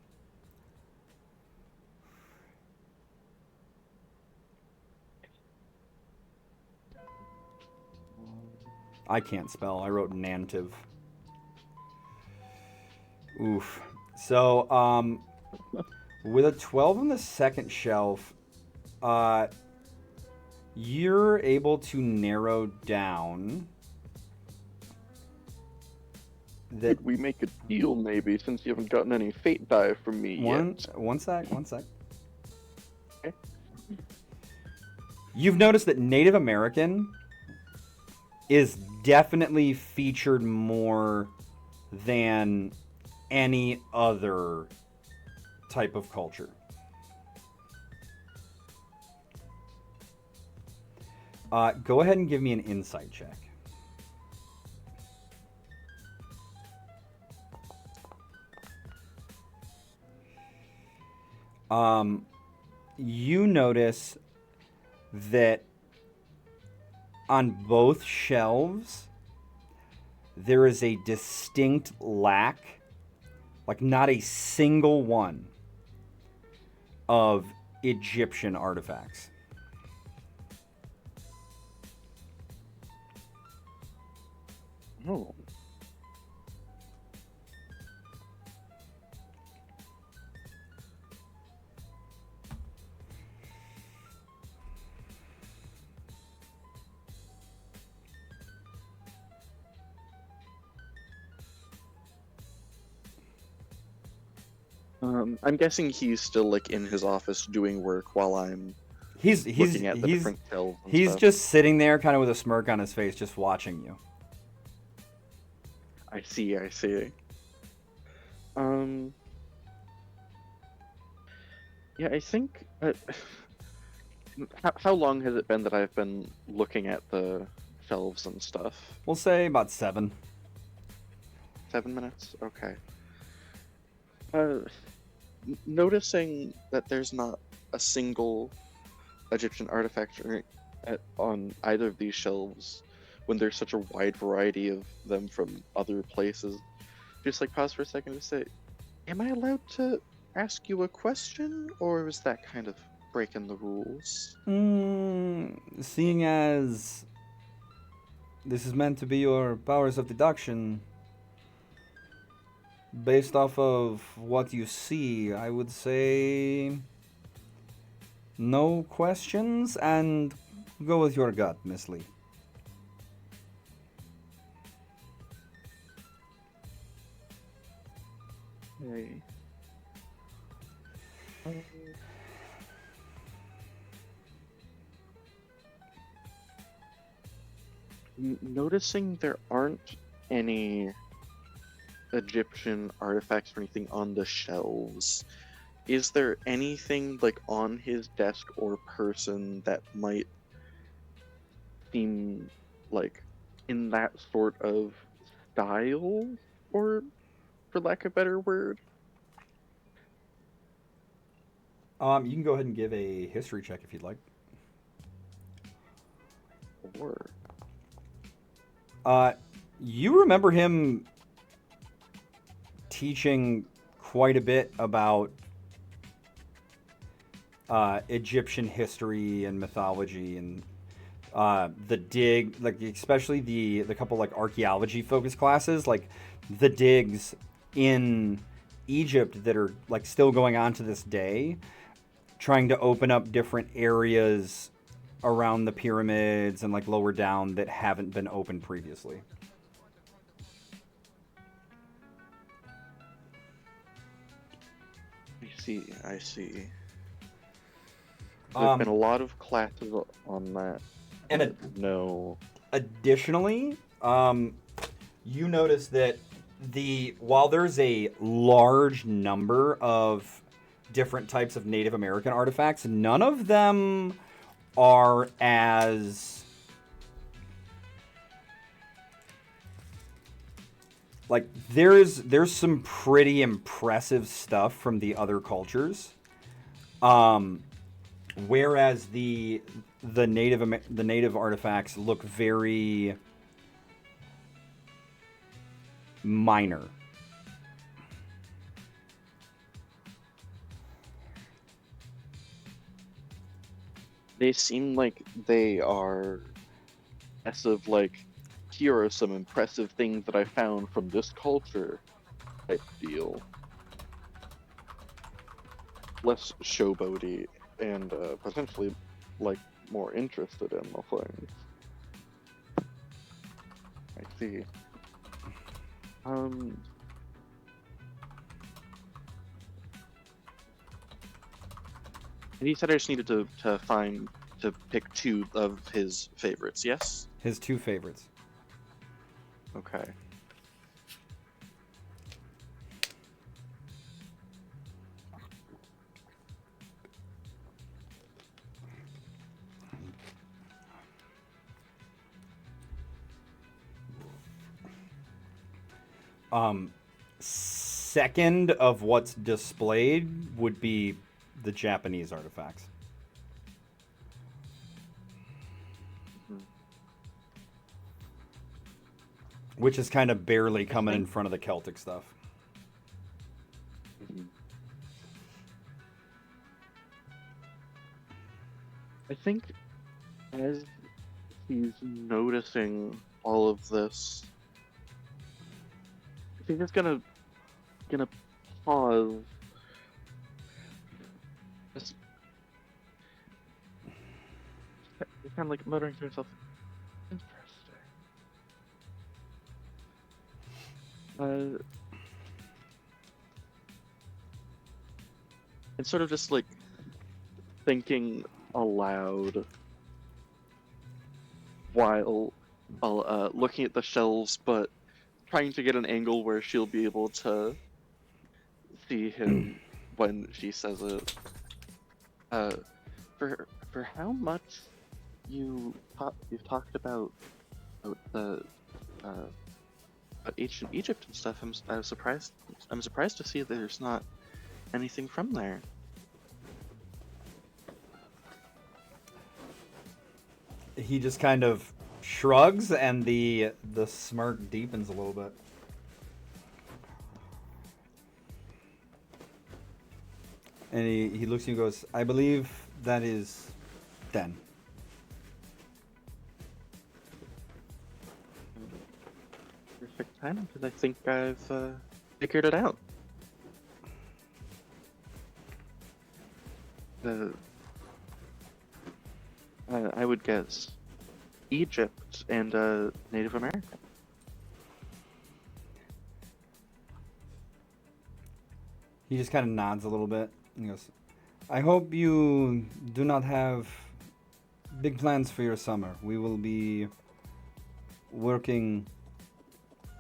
I can't spell. I wrote Nantiv. Oof. So, with a 12 on the second shelf, you're able to narrow down that.
Could we make a deal maybe, since you haven't gotten any fate die from me yet?
One sec.
Okay.
You've noticed that Native American is definitely featured more than any other type of culture. Go ahead and give me an insight check. You notice that on both shelves there is a distinct lack, like not a single one, of Egyptian artifacts.
Oh. I'm guessing he's still like in his office doing work while I'm looking at the different shelves and
he's
stuff.
just sitting there kind of with a smirk on his face, just watching you.
I see. Yeah, I think. How long has it been that I've been looking at the shelves and stuff?
We'll say about 7.
7 minutes? Okay. Uh, Noticing that there's not a single Egyptian artifact on either of these shelves, when there's such a wide variety of them from other places, just like pause for a second to say, "Am I allowed to ask you a question, or is that kind of breaking the rules?"
Seeing as this is meant to be your powers of deduction, based off of what you see, I would say no questions and go with your gut, Miss Lee.
Okay. Noticing there aren't any Egyptian artifacts or anything on the shelves, is there anything like on his desk or person that might seem like in that sort of style, or for lack of a better word?
You can go ahead and give a history check if you'd like.
Or
Uh, you remember him teaching quite a bit about Egyptian history and mythology and the dig, like especially the couple like archaeology focused classes, like the digs in Egypt that are like still going on to this day, trying to open up different areas around the pyramids and like lower down that haven't been opened previously.
I see. There's been a lot of classes on that.
And
No.
additionally, you notice that while there's a large number of different types of Native American artifacts, none of them are as like there's some pretty impressive stuff from the other cultures. Whereas the native artifacts look very minor.
They seem like they are less of like, here are some impressive things that I found from this culture type deal. Less showboaty and potentially like more interested in the things. I see. And he said I just needed to pick two of his favorites, yes?
His two favorites.
Okay.
Second of what's displayed would be the Japanese artifacts.
Mhm.
Which is kind of barely coming in front of the Celtic stuff.
Mhm. I think as he's noticing all of this, I think he's gonna pause. Just he's kind of like muttering to himself, "Interesting." And sort of just like thinking aloud while looking at the shelves, but trying to get an angle where she'll be able to see him when she says it. Uh, for how much you've talked about the uh, about ancient Egypt and stuff, I was surprised. I'm surprised to see that there's not anything from there.
He just kind of shrugs, and the smirk deepens a little bit. And he looks at you and goes, I believe that is Den.
Perfect time, because I think I've figured it out. I would guess Egypt and Native America.
He just kind of nods a little bit and goes, I hope you do not have big plans for your summer. We will be working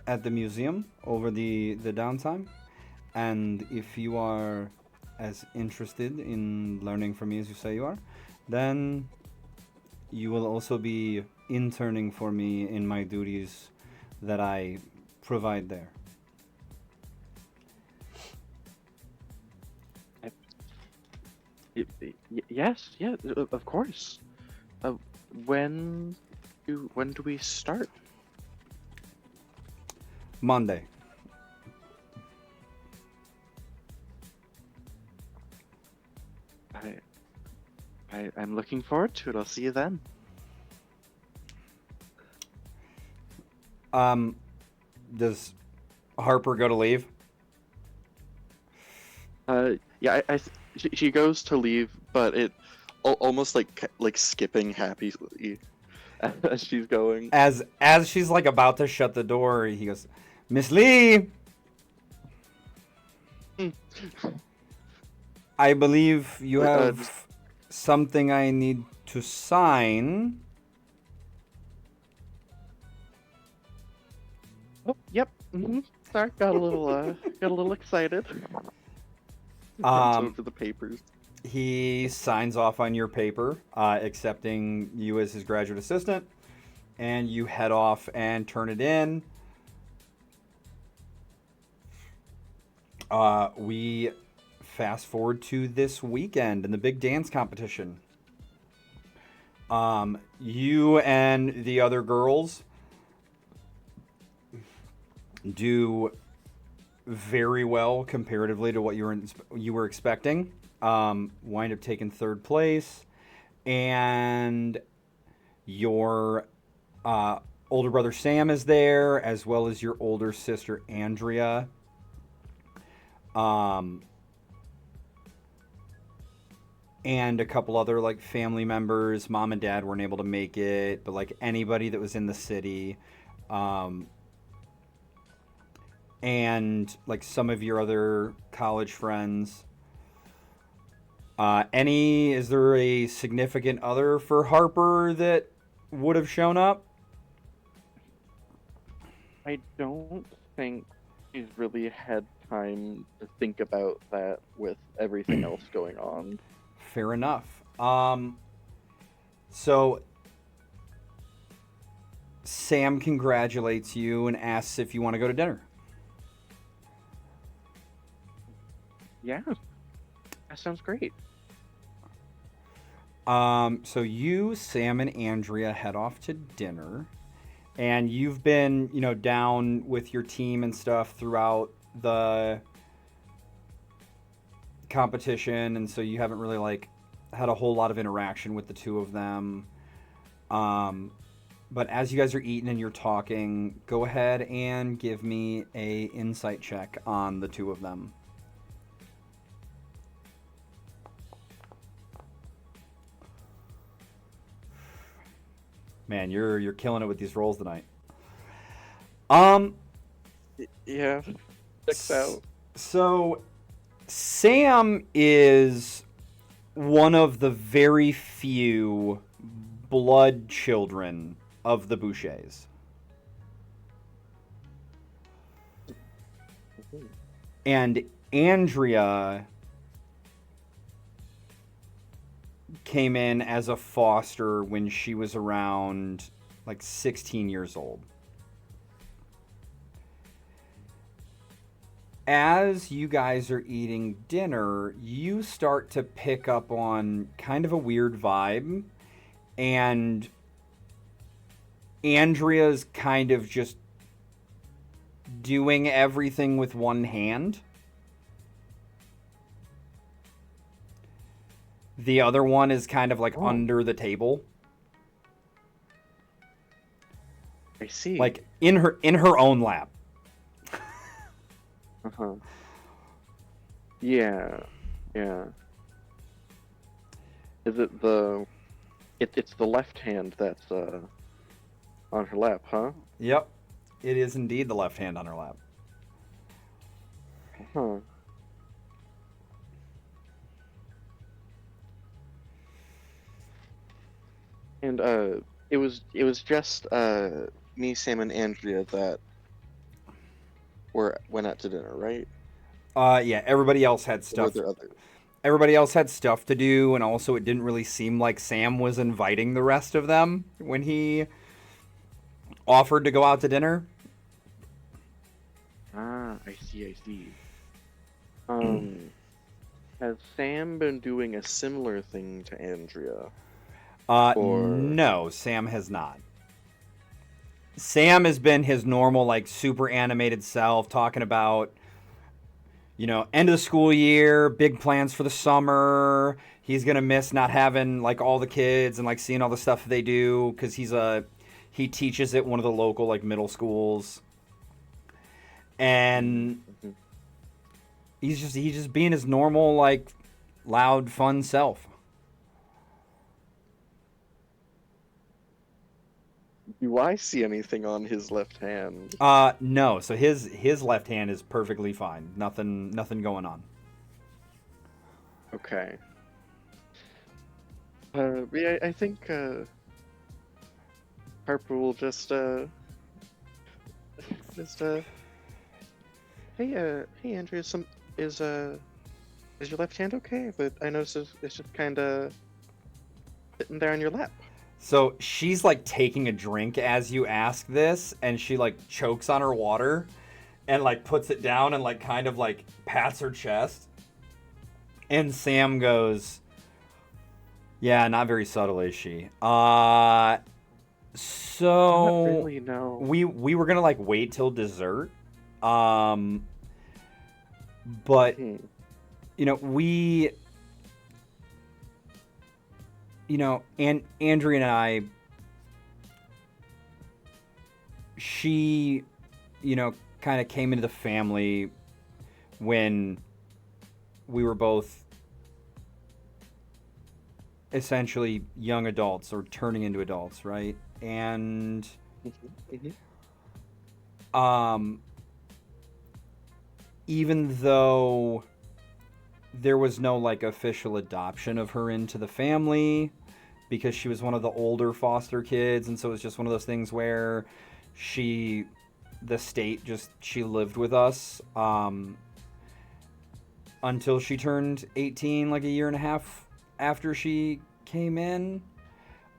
at the museum over the downtime. And if you are as interested in learning from me as you say you are, then you will also be interning for me in my duties that I provide there.
Yes, yeah, of course. When do we start?
Monday.
I'm looking forward to it. I'll see you then.
Does Harper go to leave?
Yeah, she goes to leave, but it almost like skipping happily as she's going.
As she's like about to shut the door, he goes, Miss Lee, I believe you have something I need to sign.
Oh, yep. Sorry, got a little excited. Over the papers.
He signs off on your paper, accepting you as his graduate assistant, and you head off and turn it in. We fast forward to this weekend in the big dance competition. You and the other girls do very well comparatively to what you were expecting. Wind up taking third place, and your older brother Sam is there, as well as your older sister Andrea. And a couple other like family members. Mom and dad weren't able to make it, but like anybody that was in the city. And like some of your other college friends. Is there a significant other for Harper that would have shown up?
I don't think she's really had time to think about that with everything else going on.
Fair enough. So Sam congratulates you and asks if you want to go to dinner.
Yeah, that sounds great.
So you, Sam, and Andrea head off to dinner, and you've been, down with your team and stuff throughout the competition, and so you haven't really like had a whole lot of interaction with the two of them. But as you guys are eating and you're talking, go ahead and give me a insight check on the two of them. Man, you're killing it with these rolls tonight.
Yeah, checks out.
So Sam is one of the very few blood children of the Bouchers. And Andrea came in as a foster when she was around like 16 years old. as you guys are eating dinner, you start to pick up on kind of a weird vibe, and Andrea's kind of just doing everything with one hand. The other one is kind of like under the table.
I see.
Like in her own lap.
Uh-huh. Yeah. Yeah. Is it the... It's the left hand that's on her lap, huh?
Yep. It is indeed the left hand on her lap.
Huh. And it was just me, Sam, and Andrea that went out to dinner, right?
Yeah, everybody else had
Or were
stuff.
there others?
Everybody else had stuff to do, and also it didn't really seem like Sam was inviting the rest of them when he offered to go out to dinner.
Ah, I see. Has Sam been doing a similar thing to Andrea? Or...
No, Sam has not. Sam has been his normal, like, super animated self, talking about, you know, end of the school year, big plans for the summer. He's gonna miss not having, like, all the kids and, like, seeing all the stuff they do, because he teaches at one of the local, like, middle schools. And he's just being his normal, like, loud, fun self.
Do I see anything on his left hand?
No. So his left hand is perfectly fine. Nothing going on.
Okay. Yeah, I think Harper will just hey Andrea, is your left hand okay? But I noticed it's just kind of sitting there on your lap.
So she's like taking a drink as you ask this, and she like chokes on her water and like puts it down and like kind of like pats her chest. And Sam goes, "Yeah, not very subtle, is she?" So
Not really, no.
we were gonna like wait till dessert. But you know, and Andrea and I, she, you know, kind of came into the family when we were both essentially young adults or turning into adults, right? And even though there was no like official adoption of her into the family, because she was one of the older foster kids, and so it was just one of those things where she lived with us until she turned 18, like a year and a half after she came in.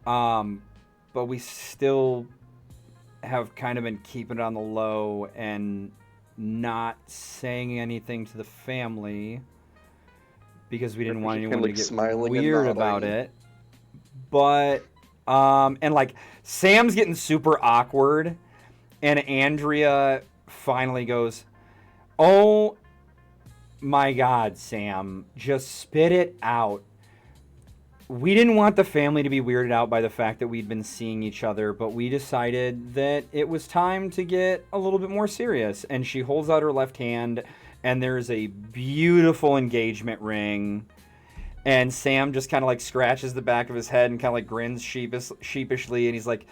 But we still have kind of been keeping it on the low and not saying anything to the family because we didn't want anyone to get weird about it. But and like Sam's getting super awkward, and Andrea finally goes, "Oh my God, Sam, just spit it out. We didn't want the family to be weirded out by the fact that we'd been seeing each other, but we decided that it was time to get a little bit more serious." And she holds out her left hand, and there's a beautiful engagement ring. And Sam just kind of like scratches the back of his head and kind of like grins sheepishly, and he's like,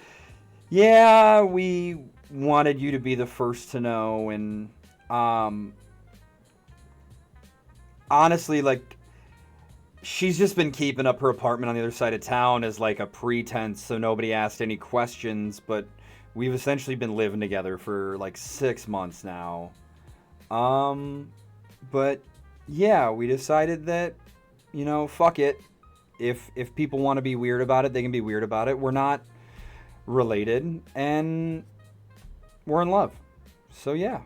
"Yeah, we wanted you to be the first to know." And honestly, like, she's just been keeping up her apartment on the other side of town as like a pretense so nobody asked any questions, but we've essentially been living together for like 6 months now. But yeah, we decided that, you know, fuck it. If people want to be weird about it, they can be weird about it. We're not related, and we're in love. So yeah.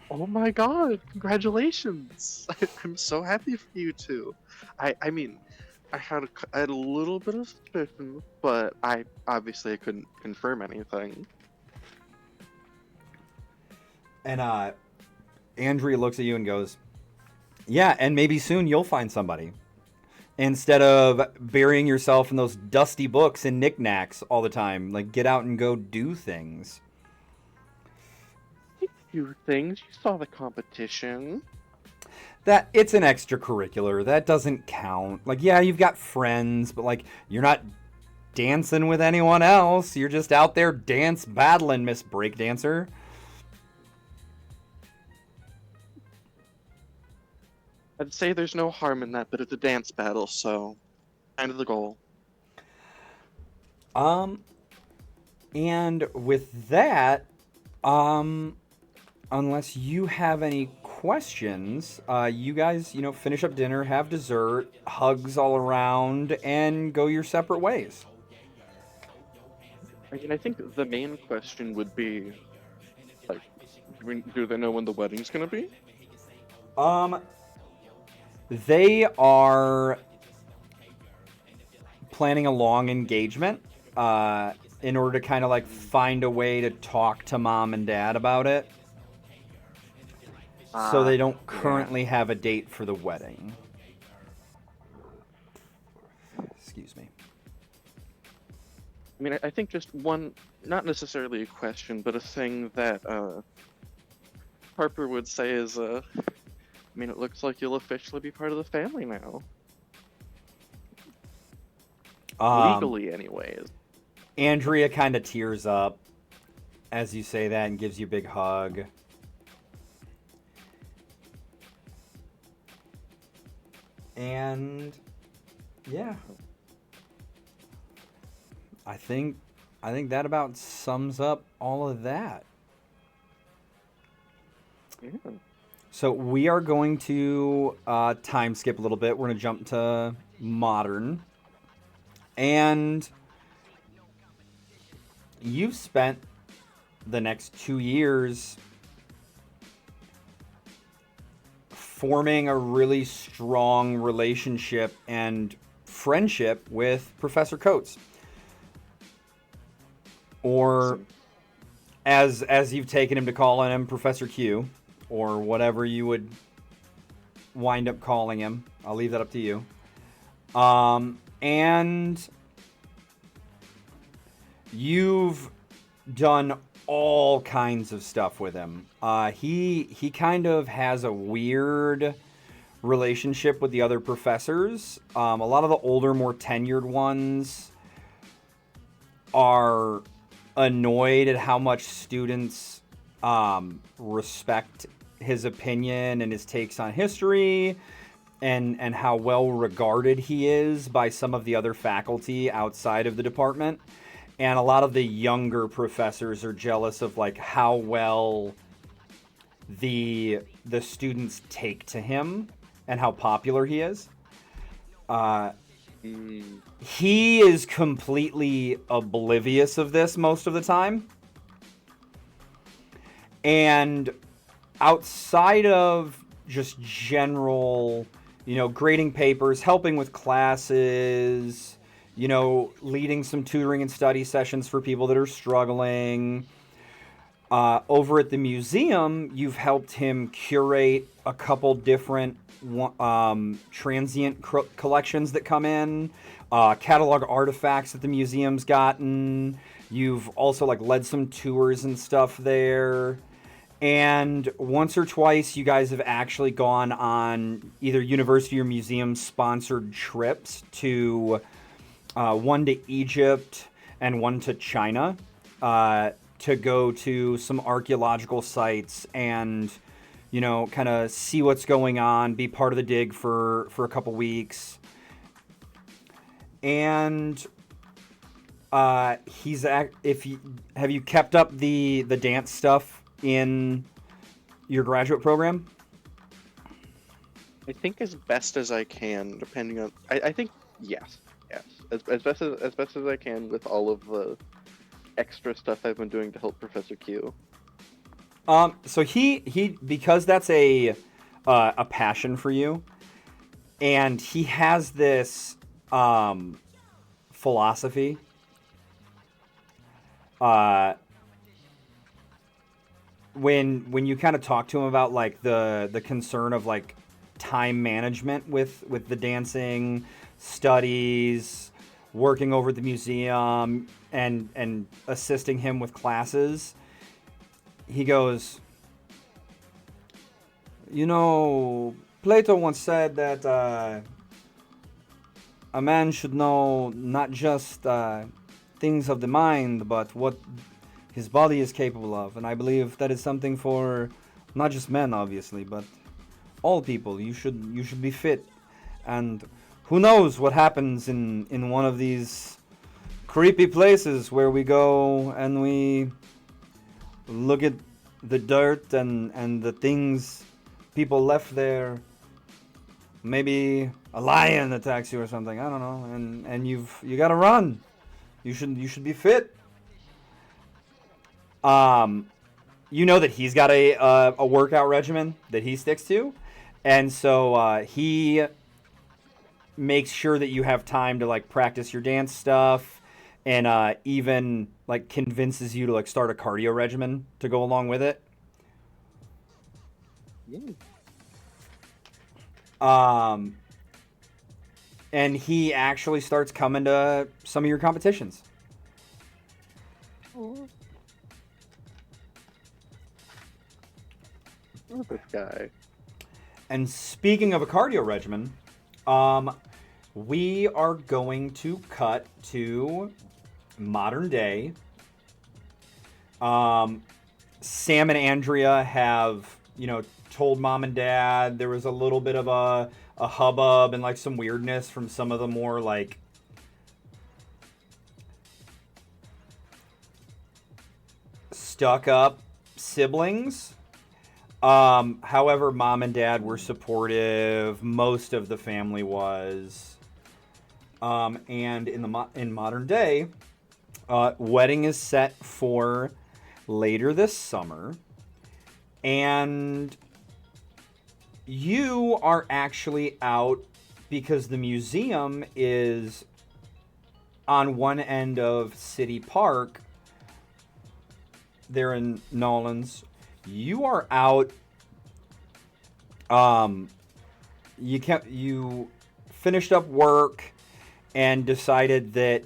Oh my god, congratulations! I'm so happy for you two. I mean, I had a little bit of suspicion, but I couldn't confirm anything.
And Andrea looks at you and goes, "Yeah, and maybe soon you'll find somebody. Instead of burying yourself in those dusty books and knickknacks all the time, like get out and go do things."
Few things. You saw the competition.
That it's an extracurricular. That doesn't count. Like, yeah, you've got friends, but like you're not dancing with anyone else. You're just out there dance battling, Miss Breakdancer.
I'd say there's no harm in that, but it's a dance battle, so kind of the goal.
And with that, unless you have any questions, you guys, finish up dinner, have dessert, hugs all around, and go your separate ways.
I mean, I think the main question would be, like, do they know when the wedding's gonna be?
They are planning a long engagement, in order to kind of like find a way to talk to mom and dad about it. So they don't currently have a date for the wedding. Excuse me.
I mean, I think just one, not necessarily a question, but a thing that Harper would say is, I mean, it looks like you'll officially be part of the family now. Legally, anyways.
Andrea kind of tears up as you say that and gives you a big hug. And yeah, I think that about sums up all of that.
Yeah.
So we are going to time skip a little bit. We're going to jump to modern. And you've spent the next 2 years forming a really strong relationship and friendship with Professor Coates. Or as you've taken him to calling him, Professor Q, or whatever you would wind up calling him. I'll leave that up to you. And you've done all kinds of stuff with him. He kind of has a weird relationship with the other professors. A lot of the older, more tenured ones are annoyed at how much students respect his opinion and his takes on history, and how well regarded he is by some of the other faculty outside of the department. And a lot of the younger professors are jealous of like how well the students take to him and how popular he is. He is completely oblivious of this most of the time. And outside of just general, grading papers, helping with classes, leading some tutoring and study sessions for people that are struggling. Over at the museum, you've helped him curate a couple different transient collections that come in, catalog artifacts that the museum's gotten. You've also led some tours and stuff there. And once or twice, you guys have actually gone on either university or museum sponsored trips to one to Egypt and one to China, to go to some archaeological sites and, kind of see what's going on, be part of the dig for a couple weeks. And have you kept up the dance stuff in your graduate program?
I think as best as I can, depending on. I think yes, as best as I can with all of the extra stuff I've been doing to help Professor Q.
So he because that's a passion for you, and he has this philosophy. Uh, when you kind of talk to him about like the concern of like time management with the dancing, studies, working over at the museum, and assisting him with classes, he goes, you know, Plato once said that a man should know not just things of the mind, but what his body is capable of. And I believe that is something for not just men, obviously, but all people. You should be fit. And who knows what happens in one of these creepy places where we go and we look at the dirt and the things people left there. Maybe a lion attacks you or something. I don't know. And you got to run. You should be fit. You know that he's got a workout regimen that he sticks to, and so he makes sure that you have time to like practice your dance stuff, and even like convinces you to like start a cardio regimen to go along with it.
Yeah.
Um, and he actually starts coming to some of your competitions.
Oh, love this guy.
And speaking of a cardio regimen, we are going to cut to modern day. Sam and Andrea have, told mom and dad. There was a little bit of a hubbub and like some weirdness from some of the more like stuck up siblings. However, mom and dad were supportive. Most of the family was. And in modern day, wedding is set for later this summer, and you are actually out because the museum is on one end of City Park. There in Nolans. You are out. You finished up work and decided that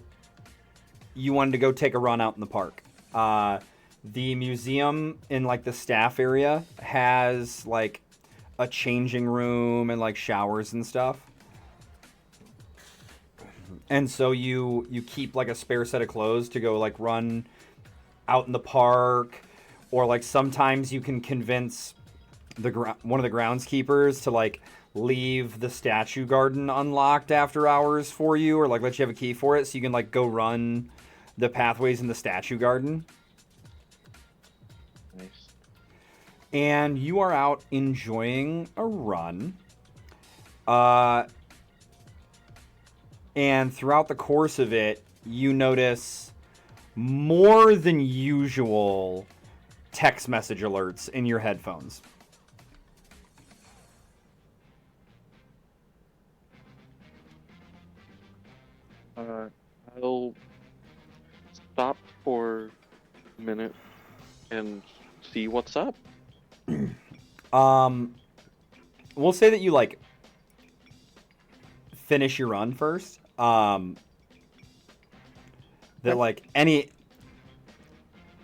you wanted to go take a run out in the park. The museum in like the staff area has like a changing room and like showers and stuff. And so you keep like a spare set of clothes to go like run out in the park, or like sometimes you can convince one of the groundskeepers to like leave the statue garden unlocked after hours for you, or like let you have a key for it so you can like go run the pathways in the statue garden.
Nice.
And you are out enjoying a run. And throughout the course of it, you notice more than usual text message alerts in your headphones.
I'll stop for a minute and see what's up.
We'll say that you like finish your run first. That like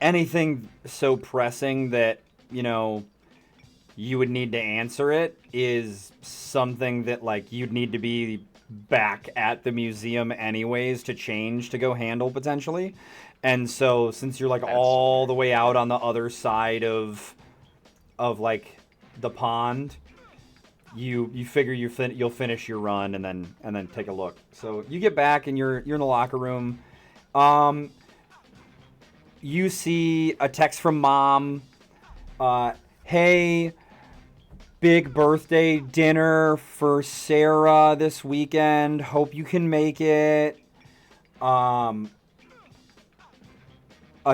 anything so pressing that you would need to answer it is something that like you'd need to be back at the museum anyways to change to go handle potentially. And so since you're like all the way out on the other side of like the pond, you figure you'll finish your run and then take a look. So you get back and you're in the locker room. You see a text from mom. Hey, big birthday dinner for Sarah this weekend. Hope you can make it. A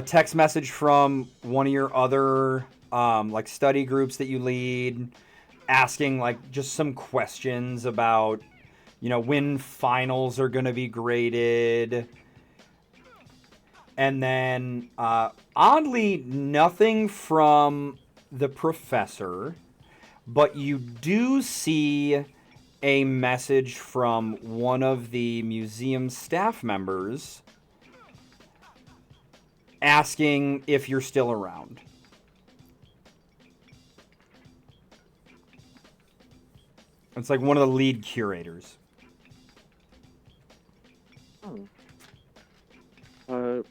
text message from one of your other like study groups that you lead, asking like just some questions about, when finals are going to be graded. And then, oddly, nothing from the professor, but you do see a message from one of the museum staff members asking if you're still around. It's like one of the lead curators.
Oh.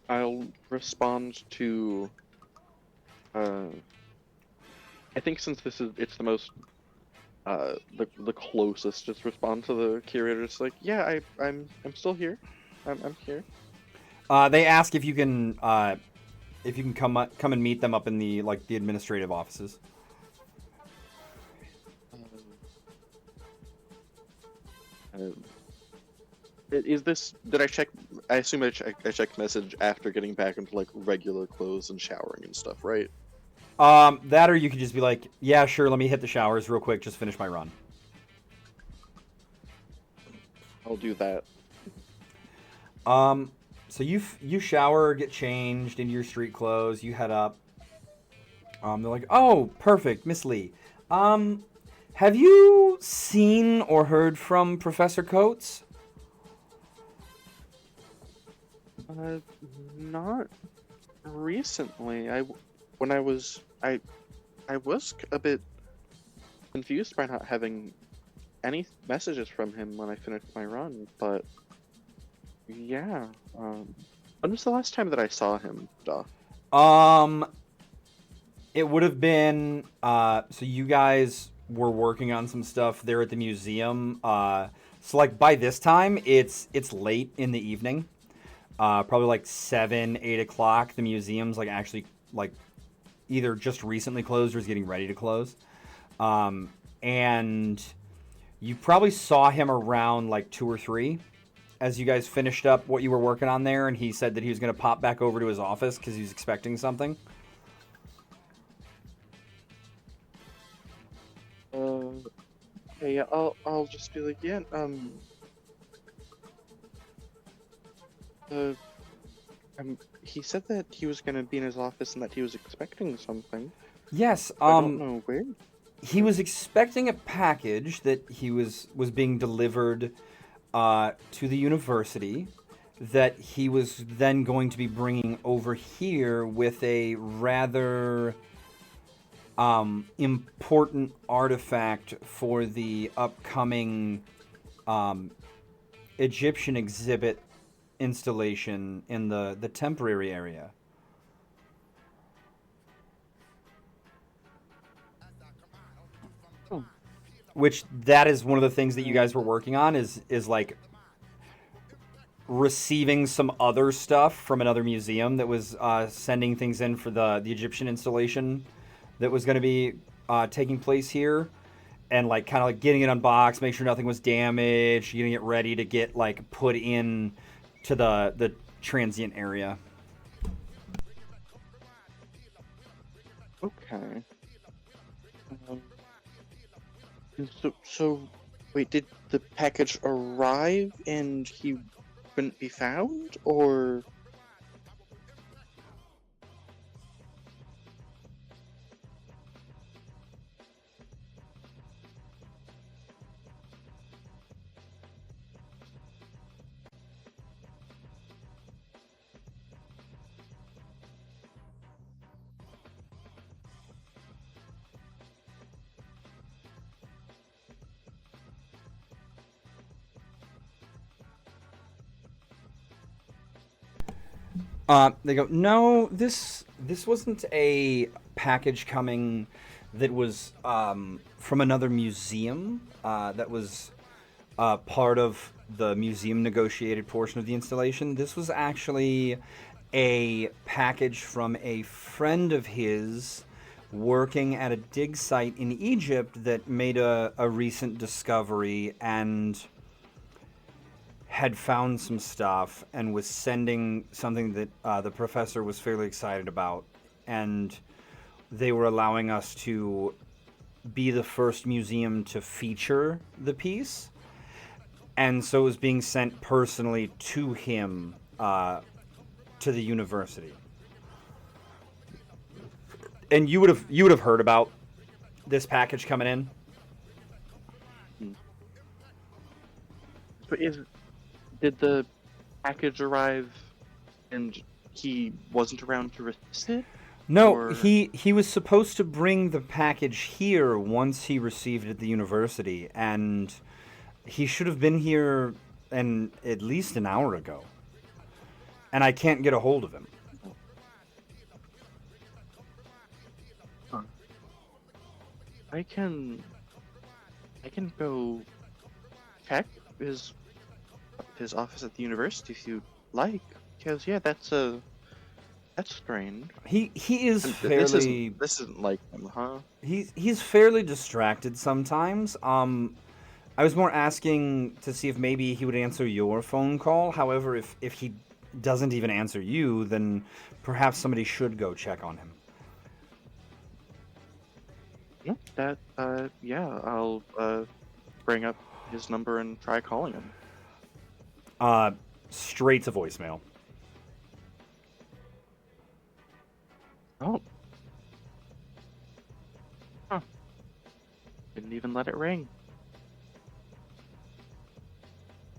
I'll respond to. I think since it's the most the closest, just respond to the curator. It's like, yeah, I'm still here. I'm here.
They ask if you can come and meet them up in the the administrative offices.
Uh, is this? Did I check? I assume I checked message after getting back into like regular clothes and showering and stuff, right?
That or you could just be like, yeah, sure, let me hit the showers real quick, just finish my run.
I'll do that.
So you shower, get changed into your street clothes, you head up. They're like, oh, perfect, Miss Lee. Have you seen or heard from Professor Coates?
Not recently. When I was I was a bit confused by not having any messages from him when I finished my run, but yeah. When was the last time that I saw him, Doc?
It would have been so you guys were working on some stuff there at the museum. So like by this time it's late in the evening. Probably like 7, 8 o'clock. The museum's like actually like either just recently closed or is getting ready to close. And you probably saw him around like 2 or 3 as you guys finished up what you were working on there, and he said that he was going to pop back over to his office because he was expecting something.
Okay, yeah, I'll just be like, yeah, he said that he was gonna be in his office and that he was expecting something.
Yes,
I don't know where.
he was expecting a package that he was being delivered to the university that he was then going to be bringing over here with a rather important artifact for the upcoming Egyptian exhibit installation in the temporary area.
Oh.
Which that is one of the things that you guys were working on is like receiving some other stuff from another museum that was sending things in for the Egyptian installation that was going to be taking place here, and like kind of like getting it unboxed, make sure nothing was damaged, getting it ready to get like put in to the transient area.
Okay. So, wait, did the package arrive and he couldn't be found, or?
They go, no, this wasn't a package coming that was from another museum that was part of the museum negotiated portion of the installation. This was actually a package from a friend of his working at a dig site in Egypt that made a recent discovery and had found some stuff and was sending something that the professor was fairly excited about. And they were allowing us to be the first museum to feature the piece, and so it was being sent personally to him, to the university. And you would have heard about this package coming in.
But did the package arrive and he wasn't around to receive it?
No,
Or...
he was supposed to bring the package here once he received it at the university, and he should have been here at least an hour ago. And I can't get a hold of him.
Huh. I can go check his office at the university if you like, because yeah, that's strange.
He is
And
fairly
this isn't like him, huh?
he's fairly distracted sometimes. I was more asking to see if maybe he would answer your phone call. However, if he doesn't even answer you, then perhaps somebody should go check on him.
Yeah, I'll bring up his number and try calling him.
Straight to voicemail.
Oh. Huh. Didn't even let it ring.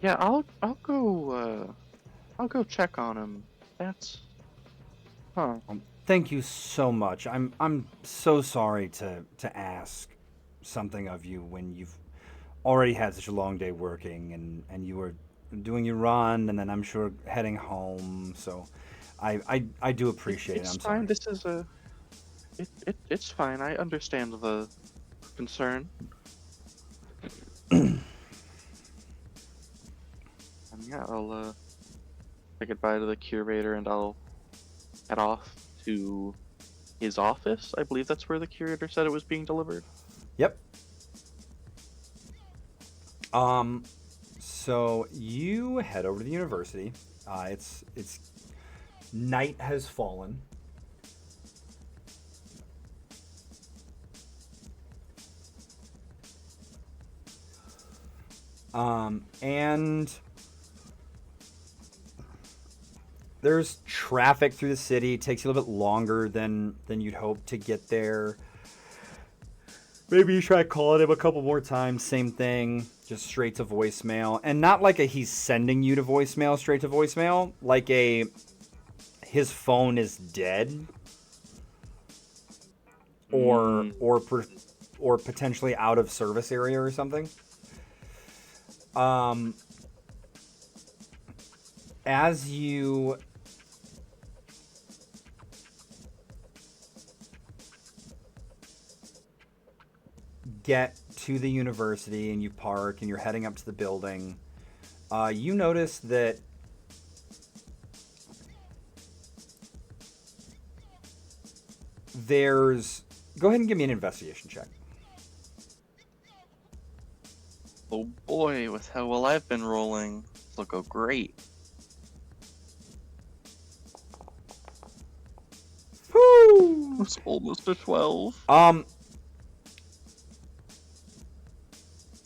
Yeah, I'll go check on him. That's... Huh.
Thank you so much. I'm so sorry to ask something of you when you've already had such a long day working and you were doing your run and then I'm sure heading home. So I do appreciate it. I'm
fine.
sorry.
This is it's fine. I understand the concern. Yeah, I'll say goodbye to the curator and I'll head off to his office. I believe that's where the curator said it was being delivered.
Yep. So you head over to the university. It's night has fallen. And there's traffic through the city. It takes you a little bit longer than you'd hope to get there. Maybe you try calling him a couple more times. Same thing, just straight to voicemail. And not like he's sending you to voicemail, straight to voicemail. Like his phone is dead. Or potentially out of service area or something. As you get to the university and you park and you're heading up to the building, you notice that there's... Go ahead and give me an investigation check.
Oh boy, with how well I've been rolling, this'll go great.
Woo!
It's almost a 12.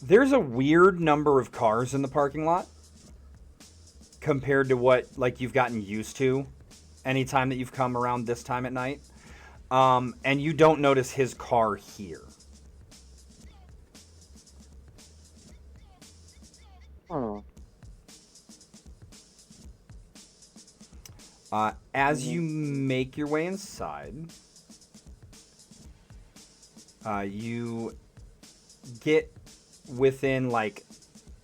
There's a weird number of cars in the parking lot compared to what you've gotten used to anytime that you've come around this time at night. And you don't notice his car here.
Oh.
As you make your way inside, you get within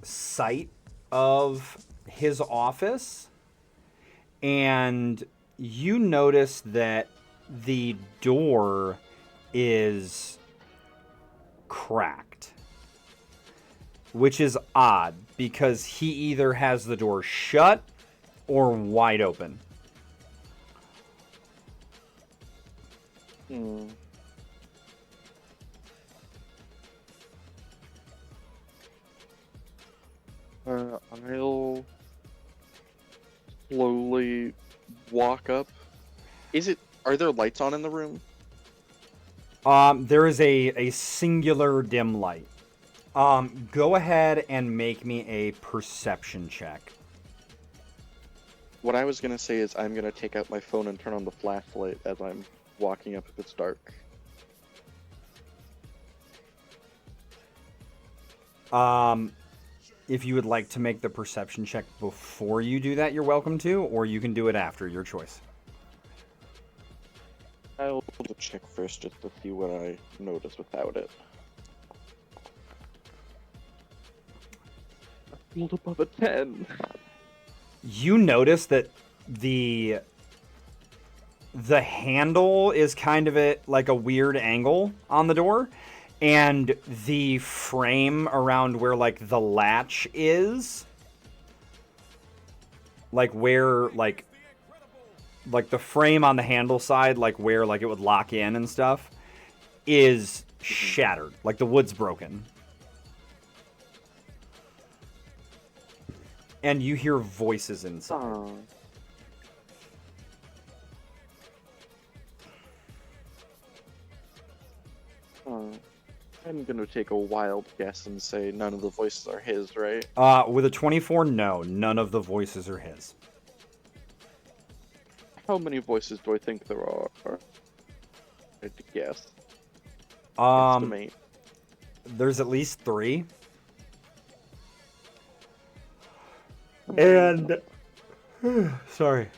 sight of his office, and you notice that the door is cracked, which is odd because he either has the door shut or wide open.
I'll slowly walk up. Are there lights on in the room?
There is a singular dim light. Go ahead and make me a perception check.
What I was gonna say is I'm gonna take out my phone and turn on the flashlight as I'm walking up if it's dark.
If you would like to make the perception check before you do that, you're welcome to, or you can do it after, your choice.
I'll check first just to see what I notice without it. I rolled above a 10.
You notice that the handle is kind of at like a weird angle on the door, and the frame around where like the latch is, like where like the frame on the handle side, like where like it would lock in and stuff, is shattered. Like the wood's broken. And you hear voices inside.
I'm gonna take a wild guess and say none of the voices are his, right?
With a 24, no, none of the voices are his.
How many voices do I think there are? I had to guess.
Estimate. There's at least 3. And sorry.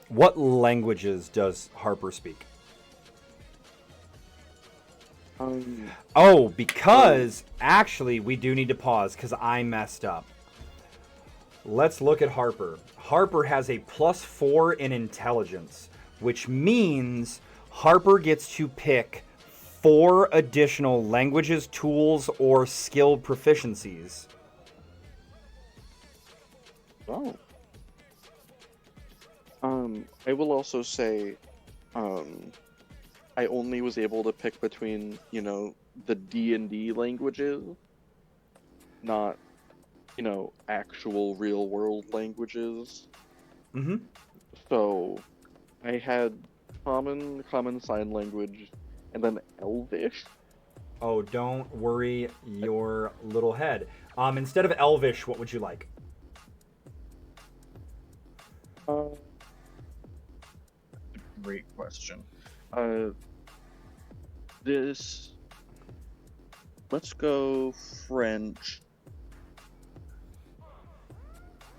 What languages does Harper speak? Because actually we do need to pause because I messed up. Let's look at Harper. Harper has a +4 in intelligence, which means Harper gets to pick 4 additional languages, tools, or skill proficiencies.
Oh. I will also say, I only was able to pick between, the D&D languages, not, actual real-world languages.
Mm-hmm.
So, I had common sign language, and then Elvish.
Oh, don't worry your little head. Instead of Elvish, what would you like?
Great question. Let's go French.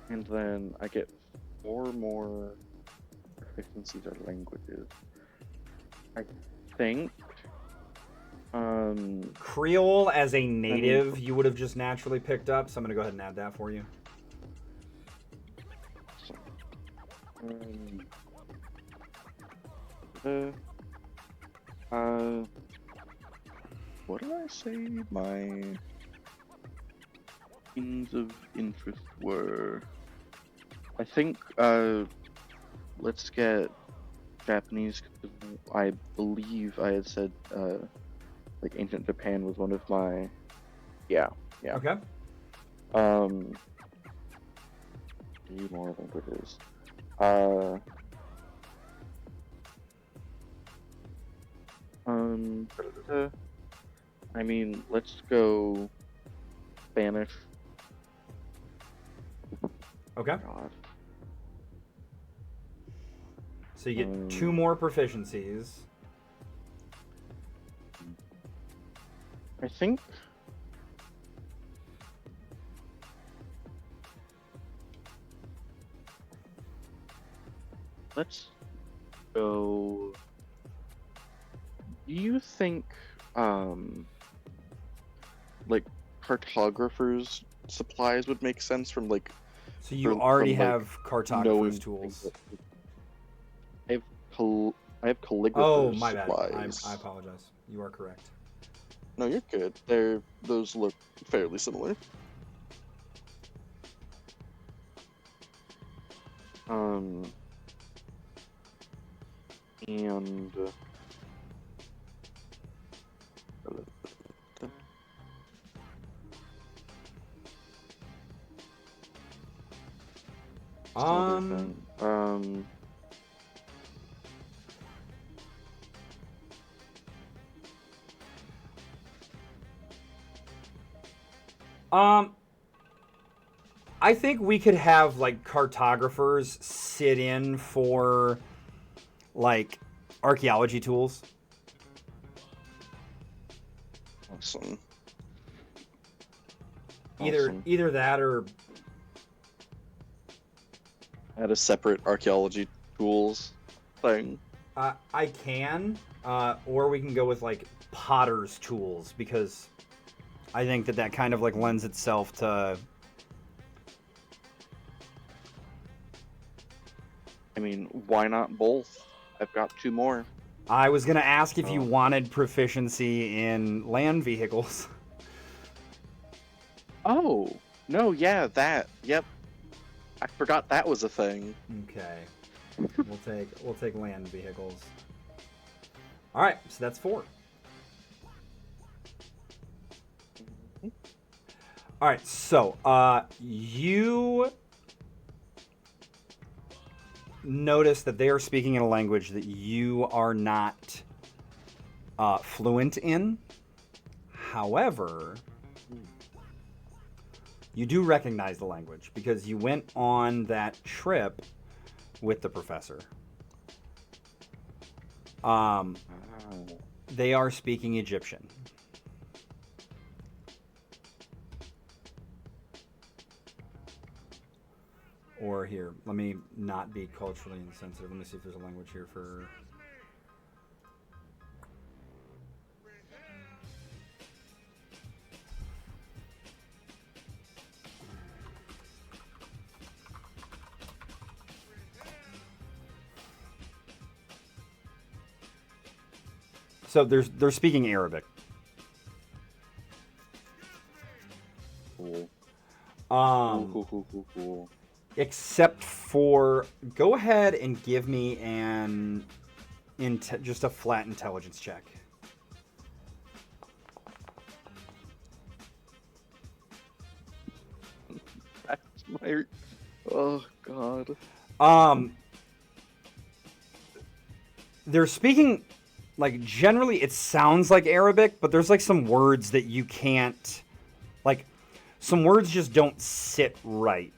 And then I get 4 more proficiencies or languages. I think.
Creole as a native, you would have just naturally picked up, so I'm going to go ahead and add that for you.
What did I say my things of interest were? I think, let's get Japanese, because I believe I had said, ancient Japan was one of my, yeah.
Okay.
3 more languages. I mean, let's go Spanish.
Okay.
God.
So you get 2 more proficiencies.
I think. Let's go. Do you think, cartographers' supplies would make sense from,
So you already have cartographer's tools.
I have calligrapher's
Oh, my
supplies.
bad. I apologize. You are correct.
No, you're good. Those look fairly similar. And
Um, I think we could have like cartographers sit in for like archaeology tools.
Awesome.
Either
Awesome.
either that or
Add a separate archaeology tools thing.
I can, or we can go with like potter's tools because I think that kind of like lends itself to.
I mean, why not both? I've got two more.
I was gonna ask if you
Oh.
wanted proficiency in land vehicles.
Oh, no, yeah, that. Yep. I forgot that was a thing.
Okay, we'll take land vehicles. All right, so that's 4. All right, so you notice that they are speaking in a language that you are not fluent in. However, you do recognize the language because you went on that trip with the professor. They are speaking Egyptian. Or here, let me not be culturally insensitive. Let me see if there's a language here for. So they're speaking Arabic.
Cool. Cool.
Except for, go ahead and give me just a flat intelligence check.
That's my. Oh God.
They're speaking, like, generally it sounds like Arabic, but there's like some words that you can't, like, some words just don't sit right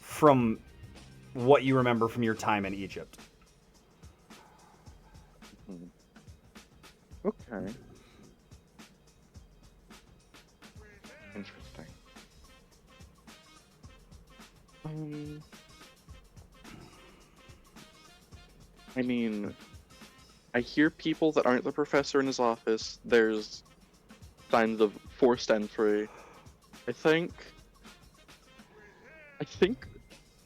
from what you remember from your time in Egypt.
Okay. Interesting. I mean, I hear people that aren't the professor in his office. There's signs of forced entry. I think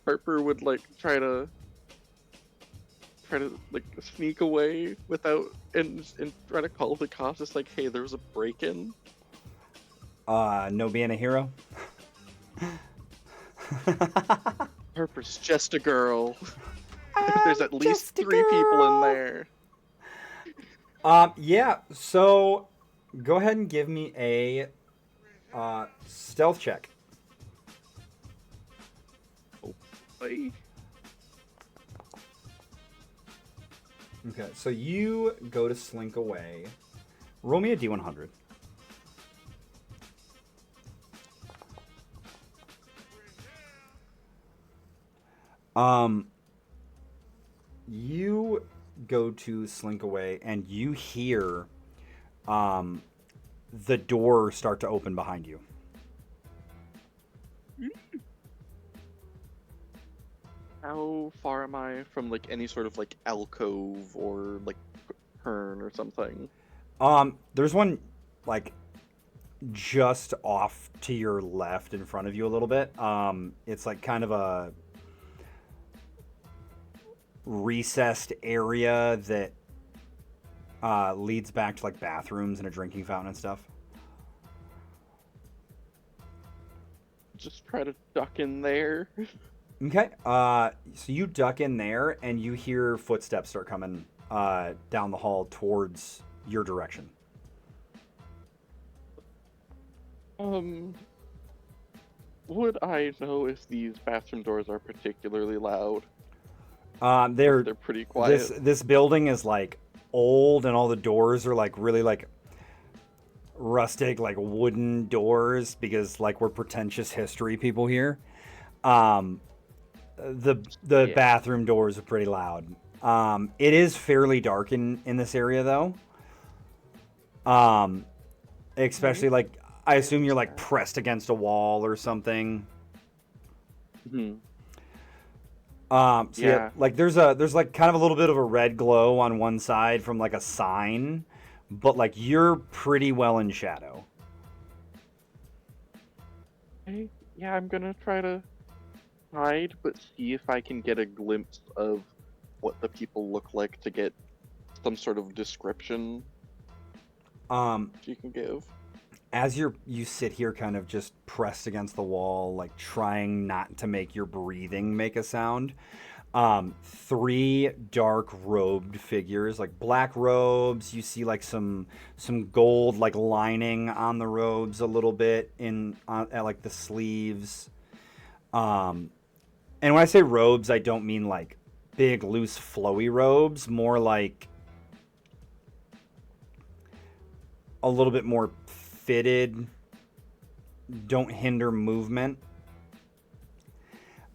Harper would like try to like sneak away without and try to call the cops. It's like, hey, there was a break-in.
No being a hero.
Harper's just a girl. There's at least 3 people in there.
Yeah, so go ahead and give me a stealth check.
Hey.
Okay, so you go to slink away. Roll me a D100. You go to slink away and you hear the door start to open behind you.
How far am I from like any sort of like alcove or like turn or something?
There's one like just off to your left in front of you a little bit. It's like kind of a recessed area that leads back to like bathrooms and a drinking fountain and stuff.
Just try to duck in there.
Okay. So you duck in there and you hear footsteps start coming down the hall towards your direction.
Would I know if these bathroom doors are particularly loud?
They're
pretty quiet.
This building is like old and all the doors are like really like rustic, like wooden doors because like we're pretentious history people here. Um, the
Yeah.
bathroom doors are pretty loud. It is fairly dark in this area though. Um,
Okay.
especially like I assume you're like
Understand.
pressed against a wall or something.
Hmm.
So yeah,
Yeah.
like there's like kind of a little bit of a red glow on one side from like a sign, but like you're pretty well in shadow.
Okay. Yeah, I'm gonna try to hide, but see if I can get a glimpse of what the people look like to get some sort of description
Um,
she can give.
as you sit here kind of just pressed against the wall, like trying not to make your breathing make a sound. Three dark robed figures, like black robes. You see like some gold like lining on the robes a little bit at like the sleeves. Um, and when I say robes, I don't mean like big loose flowy robes, more like a little bit more fitted, don't hinder movement.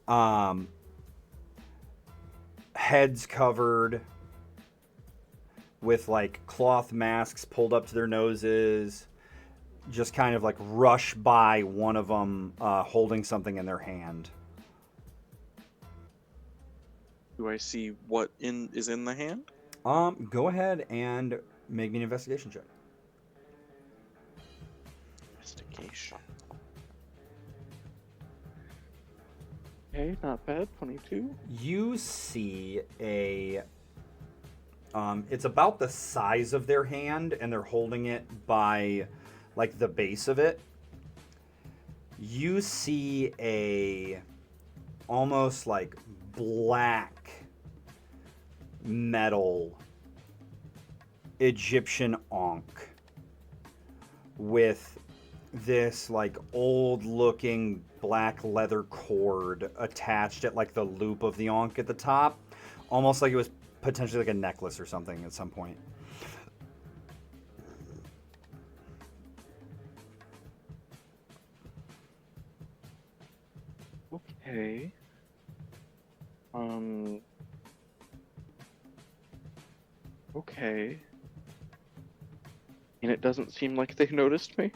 Um, heads covered with like cloth masks pulled up to their noses, just kind of like rush by one of them holding something in their hand.
Do I see what is in the hand?
Go ahead and make me an investigation check.
Investigation.
Okay, not bad. 22.
You see a it's about the size of their hand, and they're holding it by like the base of it. You see a almost like black metal Egyptian ankh with this like old looking black leather cord attached at like the loop of the ankh at the top, almost like it was potentially like a necklace or something at some point.
Okay. Um. Okay. And it doesn't seem like they noticed me.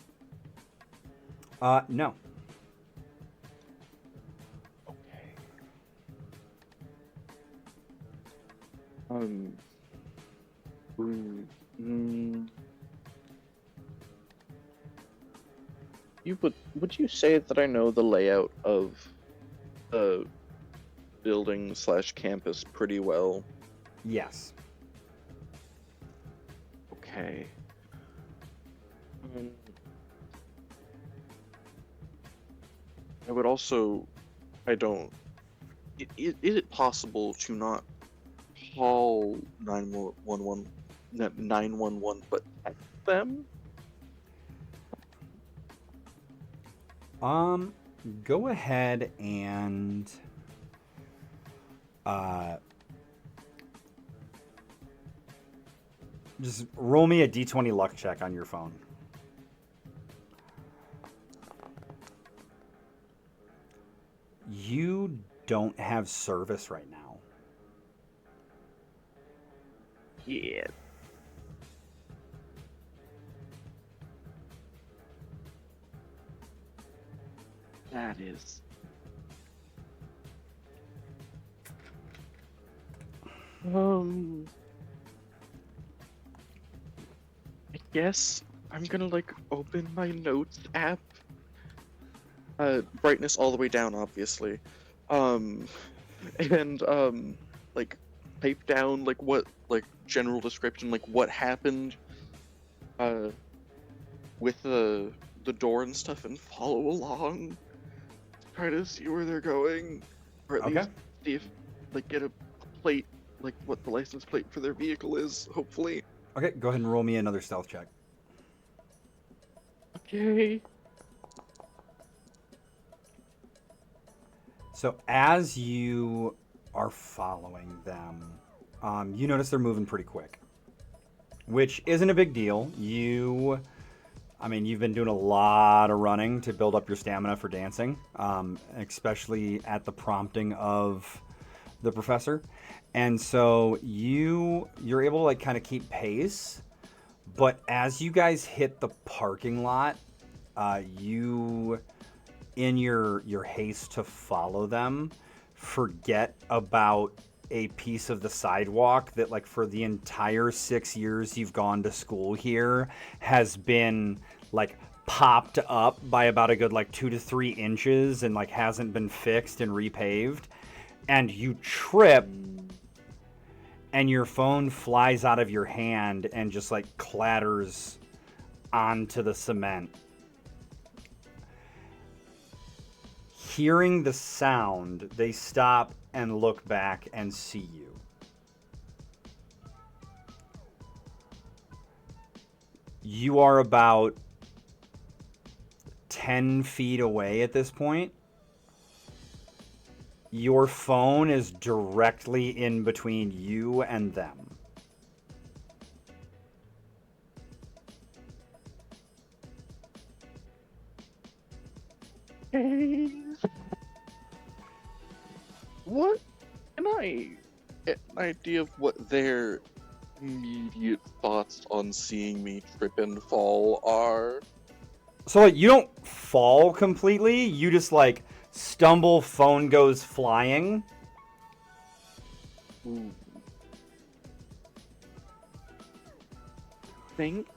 No.
Okay. Um. Mm, would you say that I know the layout of the building slash campus pretty well?
Yes.
Okay. Um, I would also. I don't. Is it possible to not call 911, 911, but text them?
Um, Go ahead and uh, just roll me a d20 luck check on your phone. You don't have service right now.
Yeah. That is. Um. I guess I'm gonna like open my notes app. Brightness all the way down, obviously. Um, and like type down like what like general description like what happened uh with the door and stuff and follow along. Try to see where they're going, or at
Okay.
least see if like get a plate like what the license plate for their vehicle is. Hopefully.
Okay, go ahead and roll me another stealth check.
Okay.
So as you are following them, you notice they're moving pretty quick, which isn't a big deal. You I mean, you've been doing a lot of running to build up your stamina for dancing, especially at the prompting of the professor. And so you're able to like kind of keep pace, but as you guys hit the parking lot, you in your haste to follow them forget about a piece of the sidewalk that like for the entire 6 years you've gone to school here has been like popped up by about a good like 2 to 3 inches and like hasn't been fixed and repaved, and you trip and your phone flies out of your hand and just like clatters onto the cement. Hearing the sound, they stop and look back and see you. You are about 10 feet away at this point. Your phone is directly in between you and them.
Hey, what can I get an idea of what their immediate thoughts on seeing me trip and fall are?
So like, you don't fall completely, you just like stumble, phone goes flying.
Ooh. Think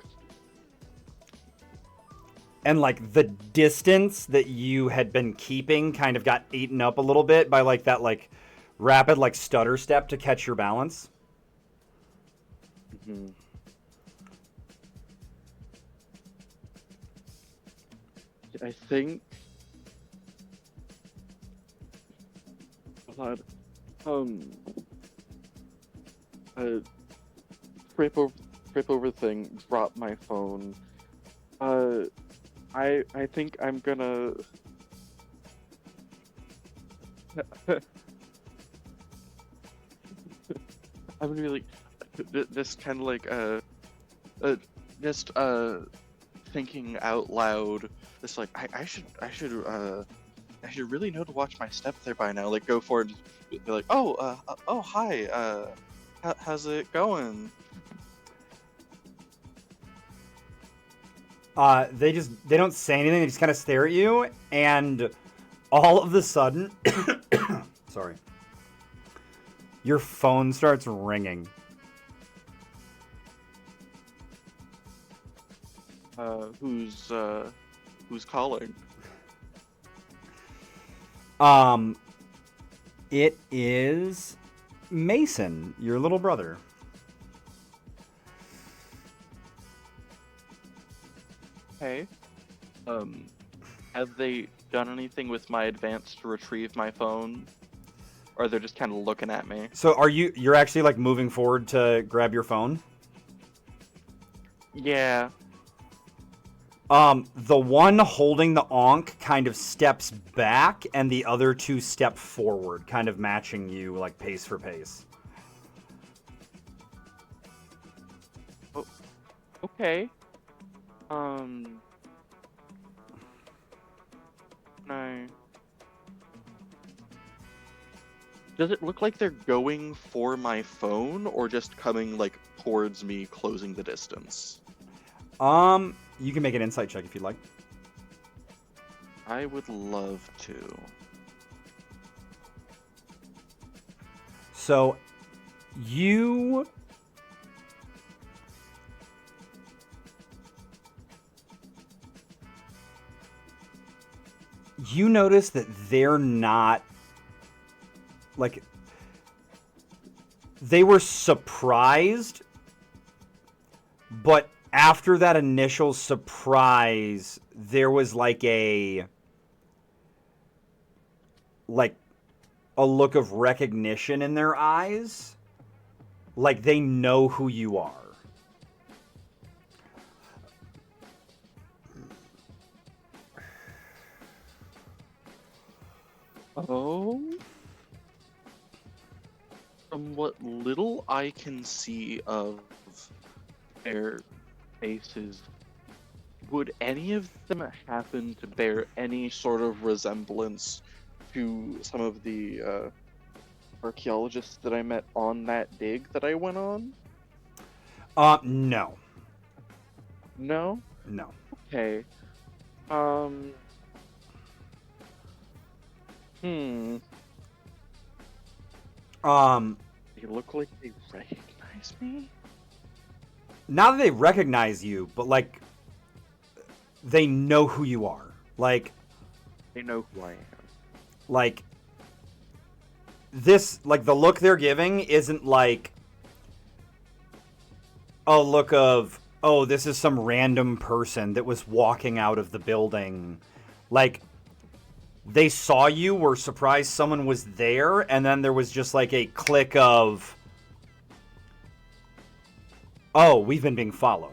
And like the distance that you had been keeping kind of got eaten up a little bit by like that like rapid like stutter step to catch your balance.
mm-hmm. I think God, trip over thing, drop my phone. I think I'm gonna I'm gonna be like just kind of like just thinking out loud. Just like I should really know to watch my step there by now. Like go forward, and be like, oh hi, how's it going?
They don't say anything, they just kind of stare at you, and all of a sudden sorry, your phone starts ringing.
Who's calling?
It is Mason, your little brother.
Hey, have they done anything with my advance to retrieve my phone? Or they're just kind of looking at me?
So you're actually like moving forward to grab your phone?
Yeah.
The one holding the onk kind of steps back, and the other two step forward, kind of matching you, like, pace for pace.
Oh, okay. No. Does it look like they're going for my phone, or just coming, like, towards me, closing the distance?
You can make an insight check if you'd like.
I would love to.
So, you notice that they're not, like, they were surprised, but after that initial surprise, there was like a look of recognition in their eyes, like they know who you are.
Oh? From what little I can see of their faces, would any of them happen to bear any sort of resemblance to some of the archaeologists that I met on that dig that I went on?
No.
No?
No.
Okay. Hmm. They look like they recognize me?
Not that they recognize you, but like they know who you are. Like
They know who I am.
like this, like the look they're giving isn't like a look of, oh, this is some random person that was walking out of the building. Like they saw you, were surprised someone was there, and then there was just like a click of, oh, we've been being followed.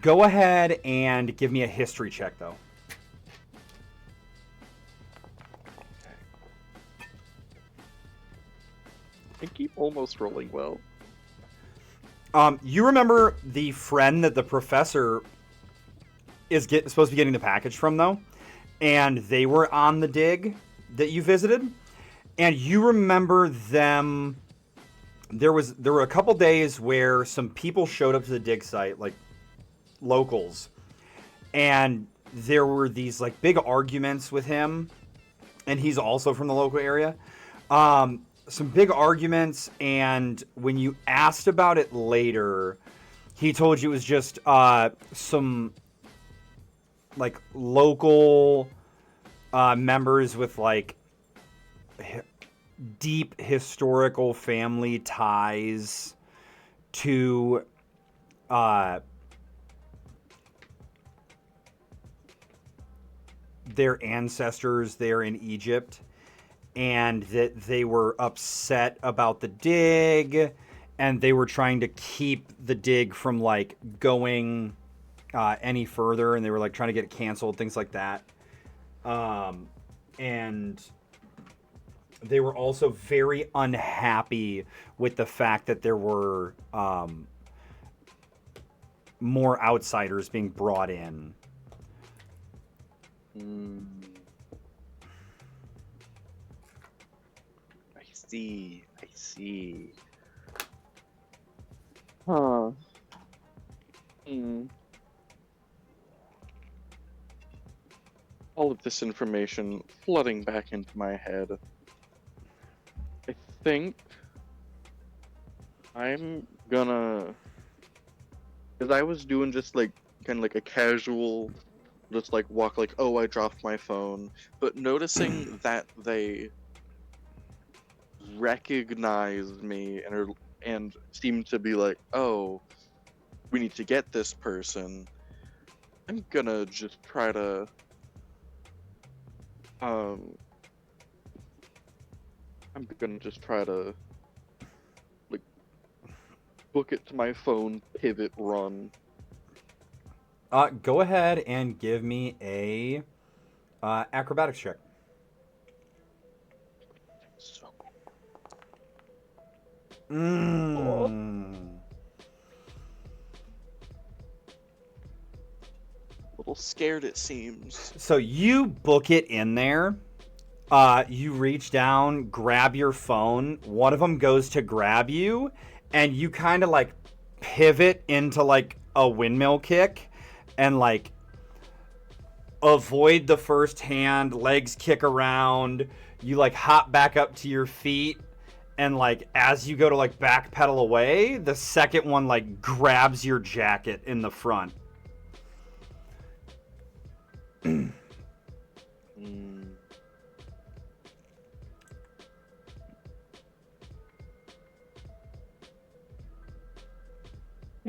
Go ahead and give me a history check, though.
I keep almost rolling well.
You remember the friend that the professor is supposed to be getting the package from, though? And they were on the dig that you visited? And you remember them... There were a couple days where some people showed up to the dig site, like locals, and there were these like big arguments with him, and he's also from the local area. Some big arguments, and when you asked about it later, he told you it was just some like local members with like deep historical family ties to their ancestors there in Egypt, and that they were upset about the dig, and they were trying to keep the dig from like going any further, and they were like trying to get it canceled, things like that. And they were also very unhappy with the fact that there were more outsiders being brought in.
I see. Huh. All of this information flooding back into my head. I think I'm gonna... Because I was doing just like, kind of like a casual, just like walk like, oh, I dropped my phone. But noticing that they recognized me and seemed to be like, oh, we need to get this person, I'm gonna just try to like book it to my phone, pivot, run.
Go ahead and give me a acrobatics check.
So a little scared, it seems.
So you book it in there. You reach down, grab your phone. One of them goes to grab you, and you kind of like pivot into like a windmill kick and like avoid the first hand, legs kick around. You like hop back up to your feet, and like as you go to like backpedal away, the second one like grabs your jacket in the front.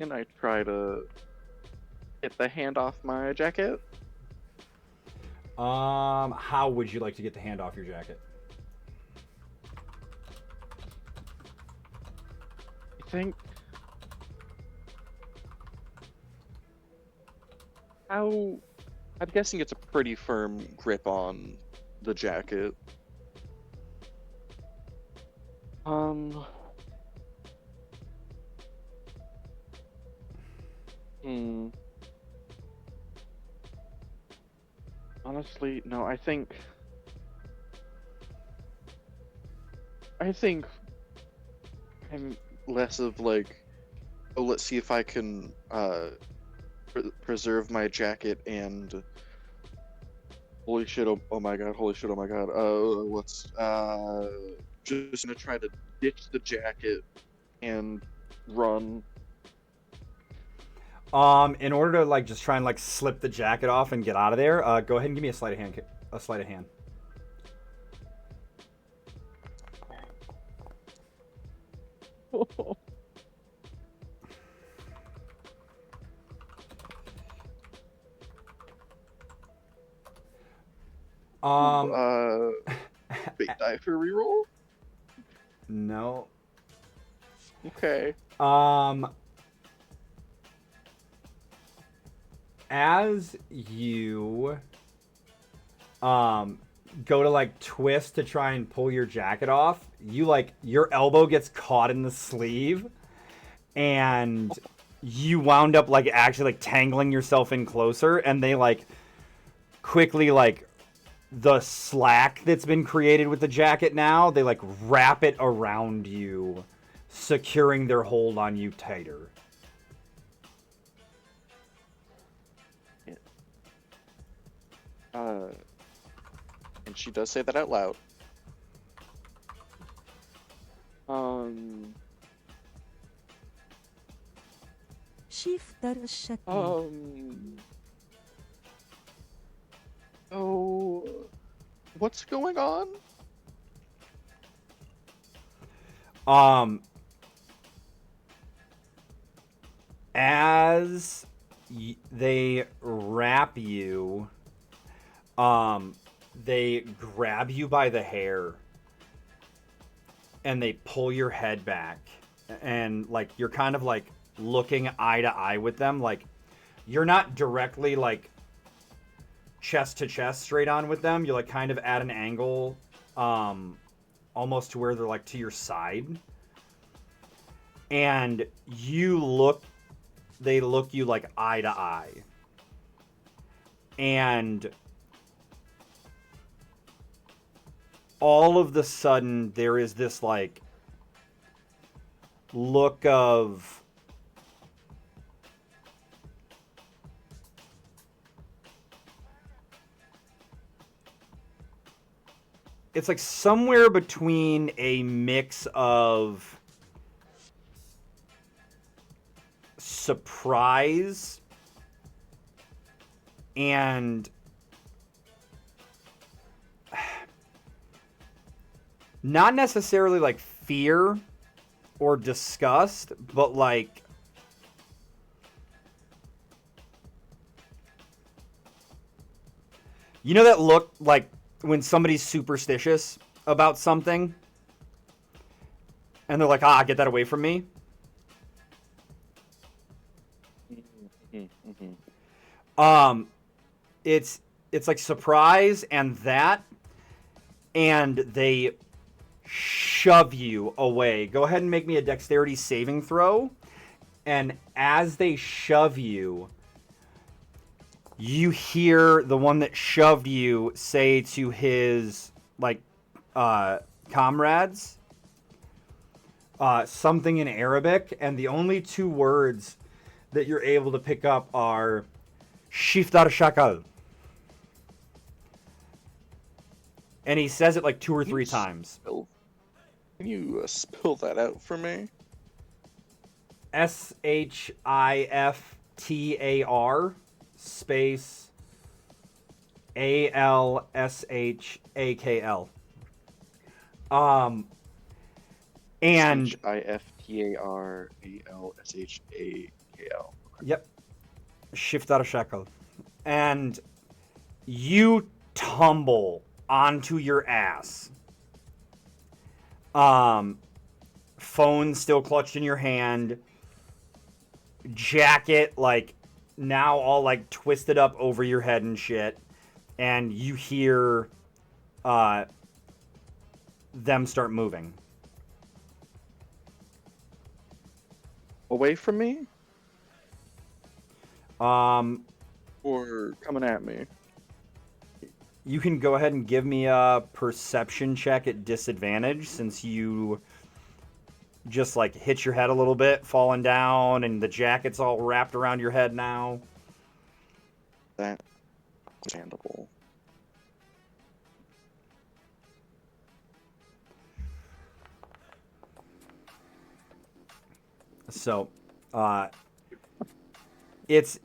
And I try to get the hand off my jacket.
How would you like to get the hand off your jacket?
I think... I'm guessing it's a pretty firm grip on the jacket. Hmm. Honestly, no. I think I'm less of like, oh, let's see if I can preserve my jacket and holy shit, oh my god, holy shit, oh my god. What's just gonna try to ditch the jacket and run.
In order to like just try and like slip the jacket off and get out of there, go ahead and give me a sleight of hand. A sleight of hand.
Ooh,
Um,
big die for reroll?
no.
Okay.
Um, as you go to like twist to try and pull your jacket off, you like your elbow gets caught in the sleeve and you wound up like actually like tangling yourself in closer, and they like quickly like the slack that's been created with the jacket now, they like wrap it around you, securing their hold on you tighter.
Uh, and she does say that out loud. Um,
شيفتر الشكل.
Oh, what's going on?
As they wrap you, they grab you by the hair and they pull your head back, and like you're kind of like looking eye to eye with them, like you're not directly like chest to chest straight on with them, you're like kind of at an angle, almost to where they're like to your side, and they look you like eye to eye, and all of the sudden there is this like look of it's like somewhere between a mix of surprise and not necessarily like fear or disgust, but like you know that look like when somebody's superstitious about something and they're like, get that away from me. It's like surprise and that, and they shove you away. Go ahead and make me a dexterity saving throw. And as they shove you, you hear the one that shoved you say to his like comrades something in Arabic, and the only two words that you're able to pick up are Shiftar Shakal. And he says it like 2 or 3 times.
Can you spill that out for me?
Shiftar space Alshakl. And
Shiftaralshakl.
Yep. Shiftar Shakal. And you tumble onto your ass. Phone still clutched in your hand. Jacket like now all like twisted up over your head and shit. And you hear them start moving.
Away from me? Or coming at me?
You can go ahead and give me a perception check at disadvantage since you just like hit your head a little bit, falling down, and the jacket's all wrapped around your head now.
That's understandable.
So, it's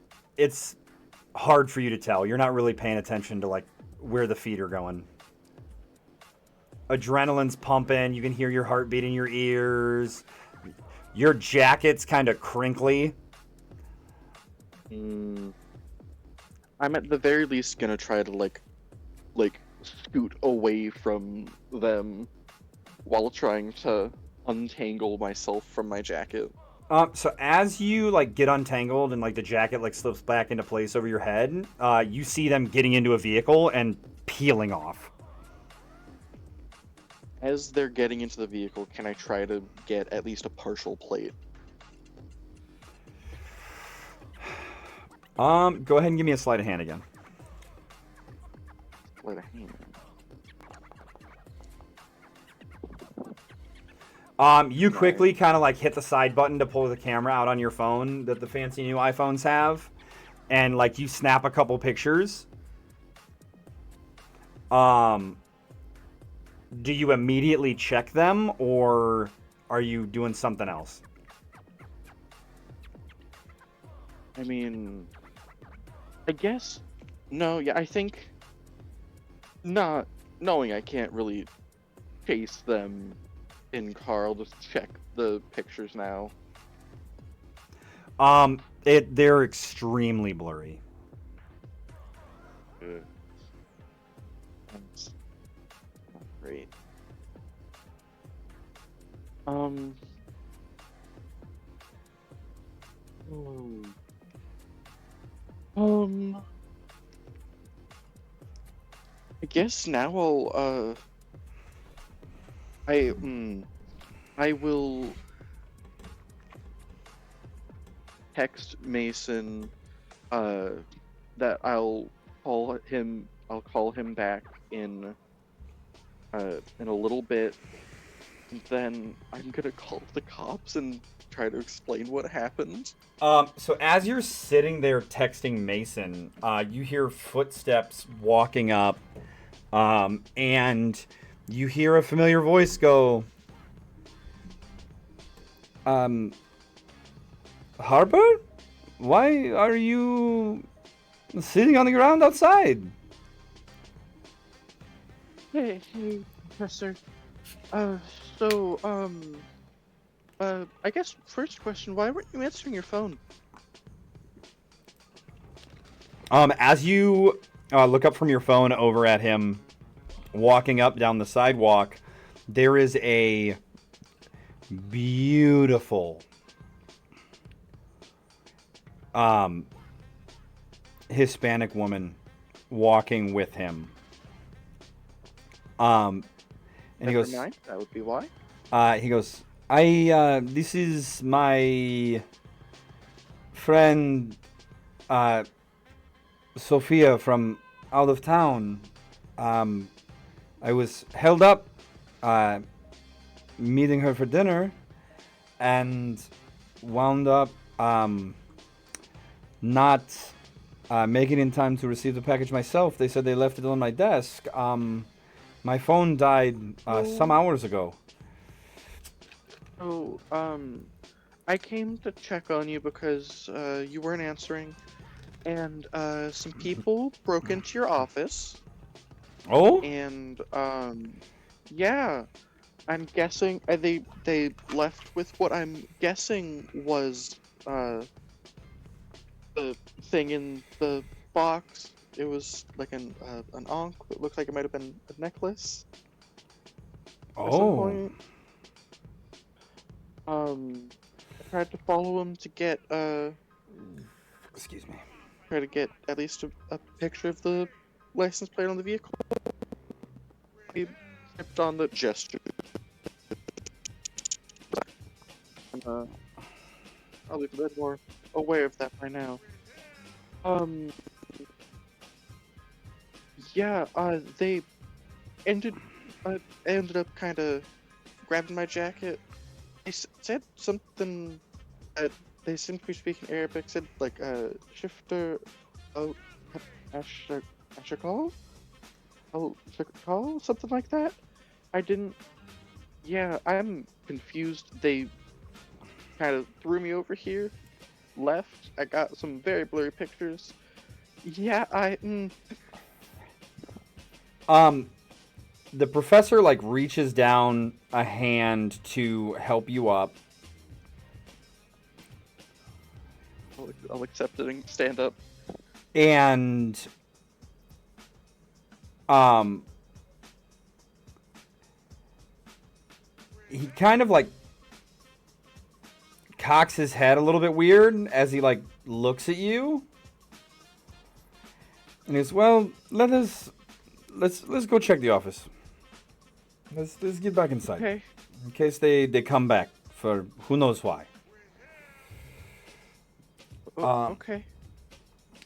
hard for you to tell. You're not really paying attention to like where the feet are going. Adrenaline's pumping. You can hear your heartbeat in your ears. Your jacket's kind of crinkly.
I'm at the very least gonna try to like scoot away from them while trying to untangle myself from my jacket.
So as you like get untangled and like the jacket like slips back into place over your head, you see them getting into a vehicle and peeling off.
As they're getting into the vehicle, can I try to get at least a partial plate?
Go ahead and give me a sleight of hand again.
Sleight of hand.
You quickly kind of like hit the side button to pull the camera out on your phone that the fancy new iPhones have, and like you snap a couple pictures. Do you immediately check them, or are you doing something else?
I mean, I guess no. Yeah, I think not knowing I can't really chase them in car. I'll just check the pictures now.
They're extremely blurry.
That's not great. I guess now I will text Mason that I'll call him back in a little bit, and then I'm gonna call the cops and try to explain what happened.
So as you're sitting there texting Mason, you hear footsteps walking up, and you hear a familiar voice go, Harper? Why are you sitting on the ground outside?
Hey, Professor. I guess first question, why weren't you answering your phone?
As you look up from your phone over at him, walking up down the sidewalk, there is a beautiful Hispanic woman walking with him. And he goes,
Never mind, that would be why.
he goes, this is my friend, Sophia from out of town. I was held up, meeting her for dinner, and wound up, not making it in time to receive the package myself. They said they left it on my desk. My phone died some hours ago.
So, I came to check on you because you weren't answering, and some people broke into your office.
Oh?
And yeah, I'm guessing they left with what I'm guessing was the thing in the box. It was like an ankh that looked like it might have been a necklace. At some
Oh.
point. I tried to follow him to get
Excuse me.
try to get at least a picture of the license plate on the vehicle. He kept on the gesture. I'm probably a bit more aware of that by now. Um, yeah, they ended, ended up kind of grabbing my jacket. They said something that they seemed to be speaking Arabic, said like, shifter, oh, ashakal? Oh, shakal? Something like that? I didn't, yeah, I'm confused. They kind of threw me over here, left. I got some very blurry pictures. Yeah,
The professor like reaches down a hand to help you up.
I'll accept it and stand up.
And he kind of like cocks his head a little bit weird as he like looks at you. And he's, well, let's go check the office. Let's get back inside.
Okay.
In case they come back for who knows why.
Okay.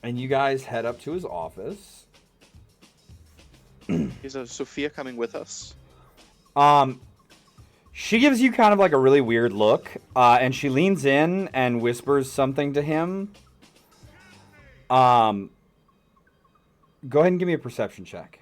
And you guys head up to his office.
Is Sophia coming with us?
She gives you kind of like a really weird look, and she leans in and whispers something to him. Go ahead and give me a perception check.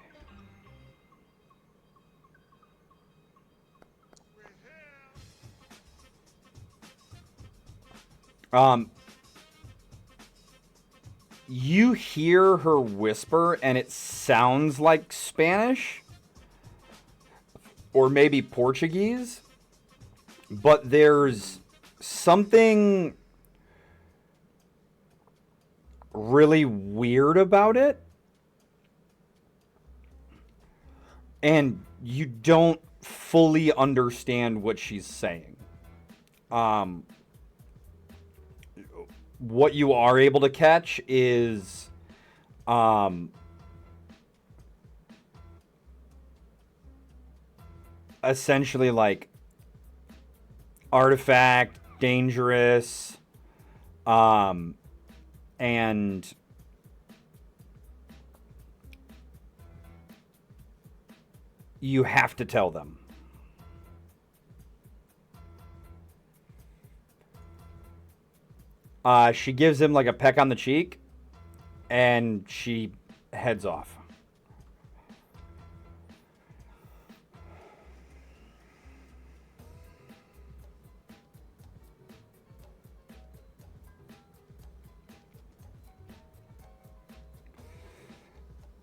You hear her whisper, and it sounds like Spanish or maybe Portuguese, but there's something really weird about it, and you don't fully understand what she's saying. What you are able to catch is essentially like artifact, dangerous, and you have to tell them. She gives him like a peck on the cheek, and she heads off.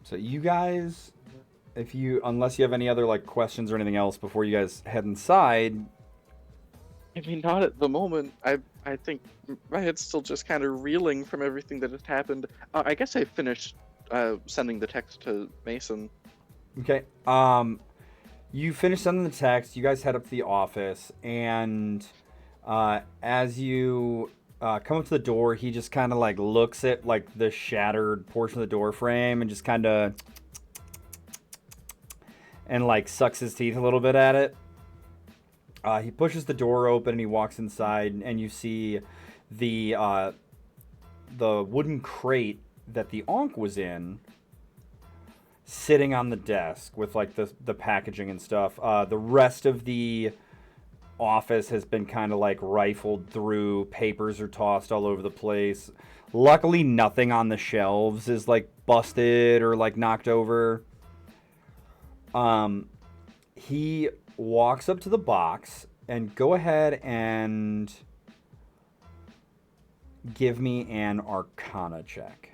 So you guys, unless you have any other like questions or anything else before you guys head inside.
I mean, not at the moment. I think my head's still just kind of reeling from everything that has happened. I guess I finished sending the text to Mason.
Okay. You finish sending the text. You guys head up to the office, and as you come up to the door, he just kind of like looks at like the shattered portion of the door frame and just kind of and like sucks his teeth a little bit at it. He pushes the door open and he walks inside, and you see the wooden crate that the Ankh was in sitting on the desk with like the packaging and stuff. The rest of the office has been kind of like rifled through. Papers are tossed all over the place. Luckily, nothing on the shelves is like busted or like knocked over. He walks up to the box, and go ahead and give me an Arcana check.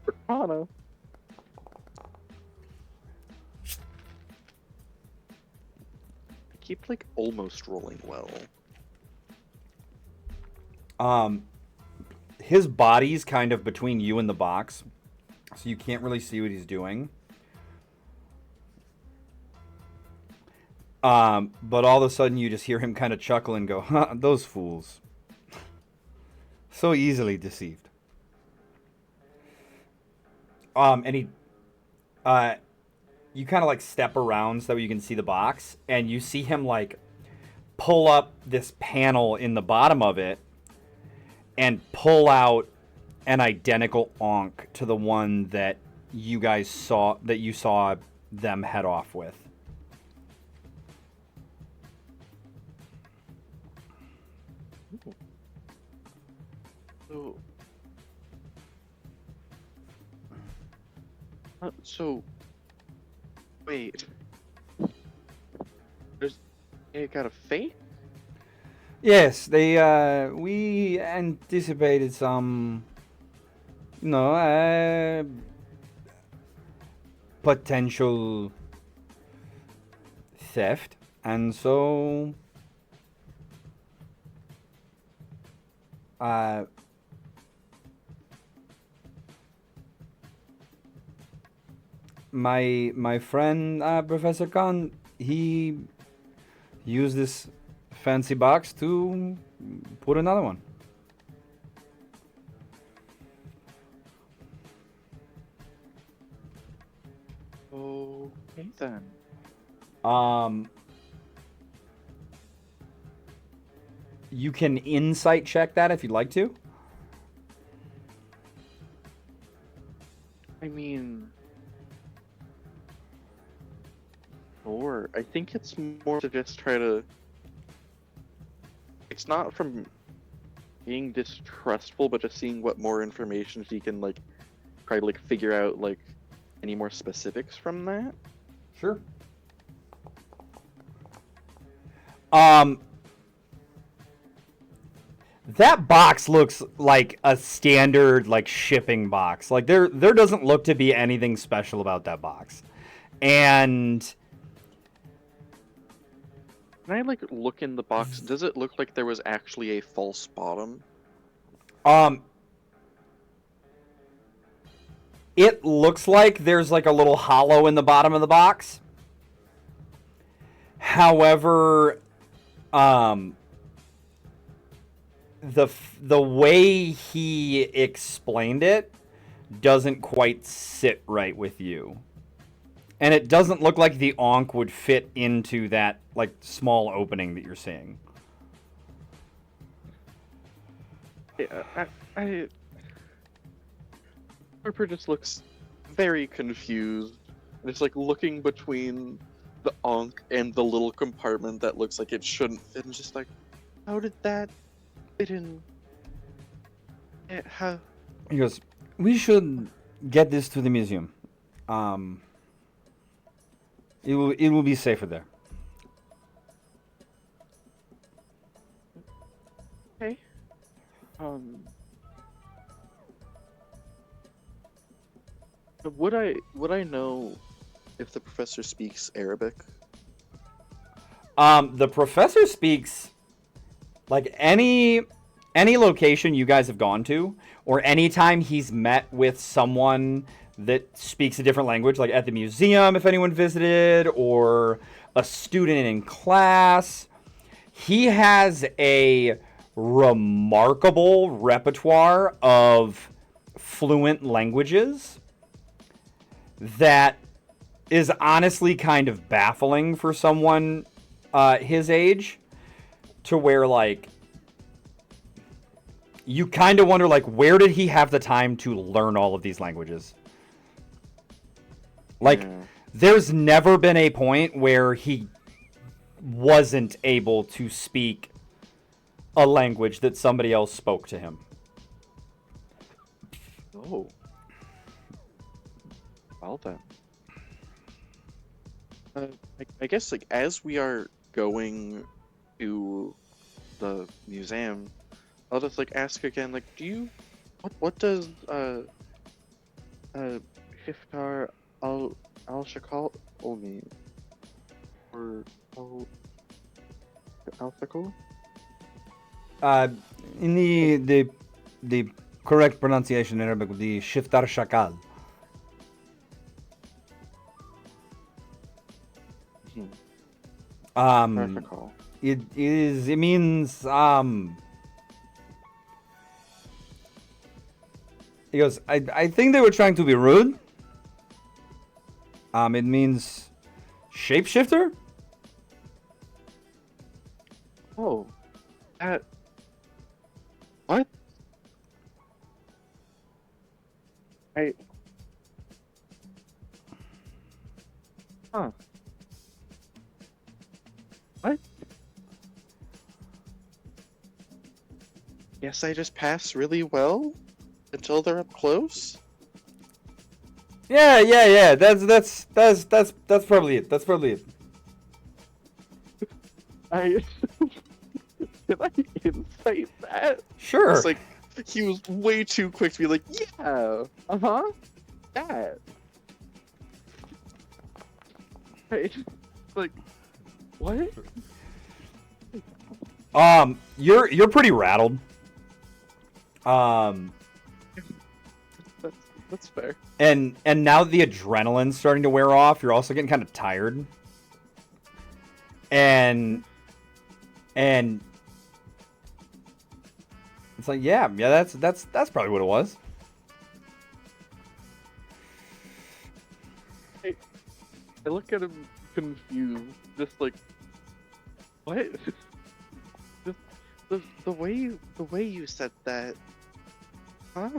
Arcana. I keep like almost rolling well.
His body's kind of between you and the box, so you can't really see what he's doing. But all of a sudden you just hear him kind of chuckle and go, huh, those fools. So easily deceived. And he, you kind of like step around so that you can see the box, and you see him like pull up this panel in the bottom of it, and pull out an identical Ankh to the one that you guys saw, that you saw them head off with.
So, wait. It got a fate?
Yes, we anticipated some, potential theft, and so my friend Professor Khan, he used this fancy box to put another one.
Okay then.
You can insight check that if you'd like to.
I mean, or I think it's more to just try to. It's not from being distrustful, but just seeing what more information he can try to figure out any more specifics from that.
Sure. That box looks like a standard shipping box. There doesn't look to be anything special about that box. And
Can I look in the box? Does it look like there was actually a false bottom?
it looks like there's a little hollow in the bottom of the box. However, the way he explained it doesn't quite sit right with you. And it doesn't look like the Ankh would fit into that small opening that you're seeing.
Yeah, Harper just looks very confused. It's looking between the Ankh and the little compartment that looks like it shouldn't fit, and just how did that fit in? How?
He goes, we should get this to the museum. It will be safer there.
Okay. Would I know if the professor speaks Arabic?
The professor speaks any location you guys have gone to, or anytime he's met with someone that speaks a different language, at the museum if anyone visited, or a student in class. He has a remarkable repertoire of fluent languages that is honestly kind of baffling for someone his age, to where you kind of wonder where did he have the time to learn all of these languages? There's never been a point where he wasn't able to speak a language that somebody else spoke to him.
Oh. Well then. I guess as we are going to the museum, I'll just ask again, do you what does Shiftar al-Shakal mean? Or al-Shakal?
In the correct pronunciation in Arabic would be Shiftar Shakal. It means he goes, I think they were trying to be rude. It means shapeshifter.
Oh, what? I. Huh. What? Guess I just pass really well until they're up close.
Yeah. That's probably it. That's probably it.
I. Did I insight that?
Sure.
It's like he was way too quick to be like, yeah, that. It's like, what?
You're pretty rattled.
That's fair.
And now that the adrenaline's starting to wear off, you're also getting kind of tired. And it's like, yeah, that's probably what it was.
I look at him confused, just like, what? Just the way you said that, huh?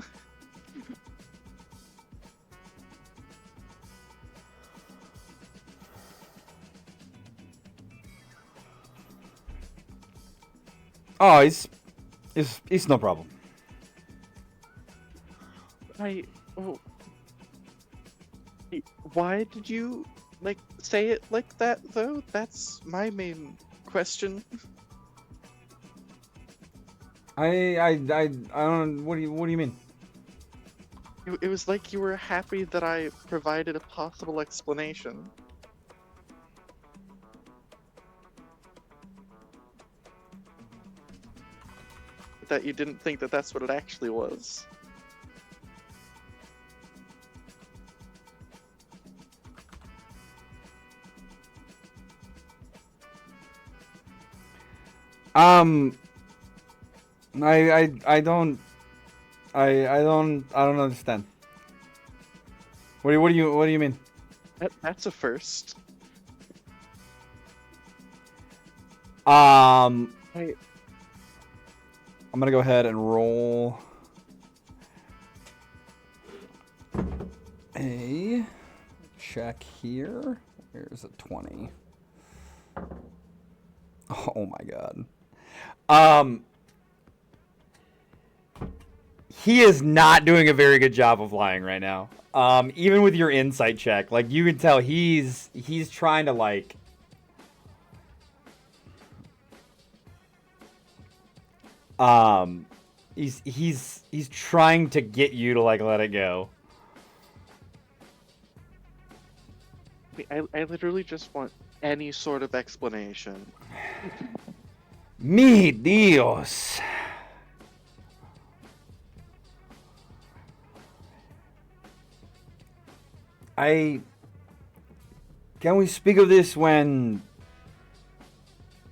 Oh, it's no problem.
Oh, why did you say it like that though? That's my main question.
I don't. What do you mean?
It was like you were happy that I provided a possible explanation. That you didn't think that that's what it actually was.
I don't understand. What do you mean?
That's a first.
I'm
I,
gonna go ahead and roll a check here. Here's a 20. Oh my god. He is not doing a very good job of lying right now. Even with your insight check, like you can tell he's trying to like he's trying to get you to like let it go.
I literally just want any sort of explanation.
Mi Dios. Can we speak of this when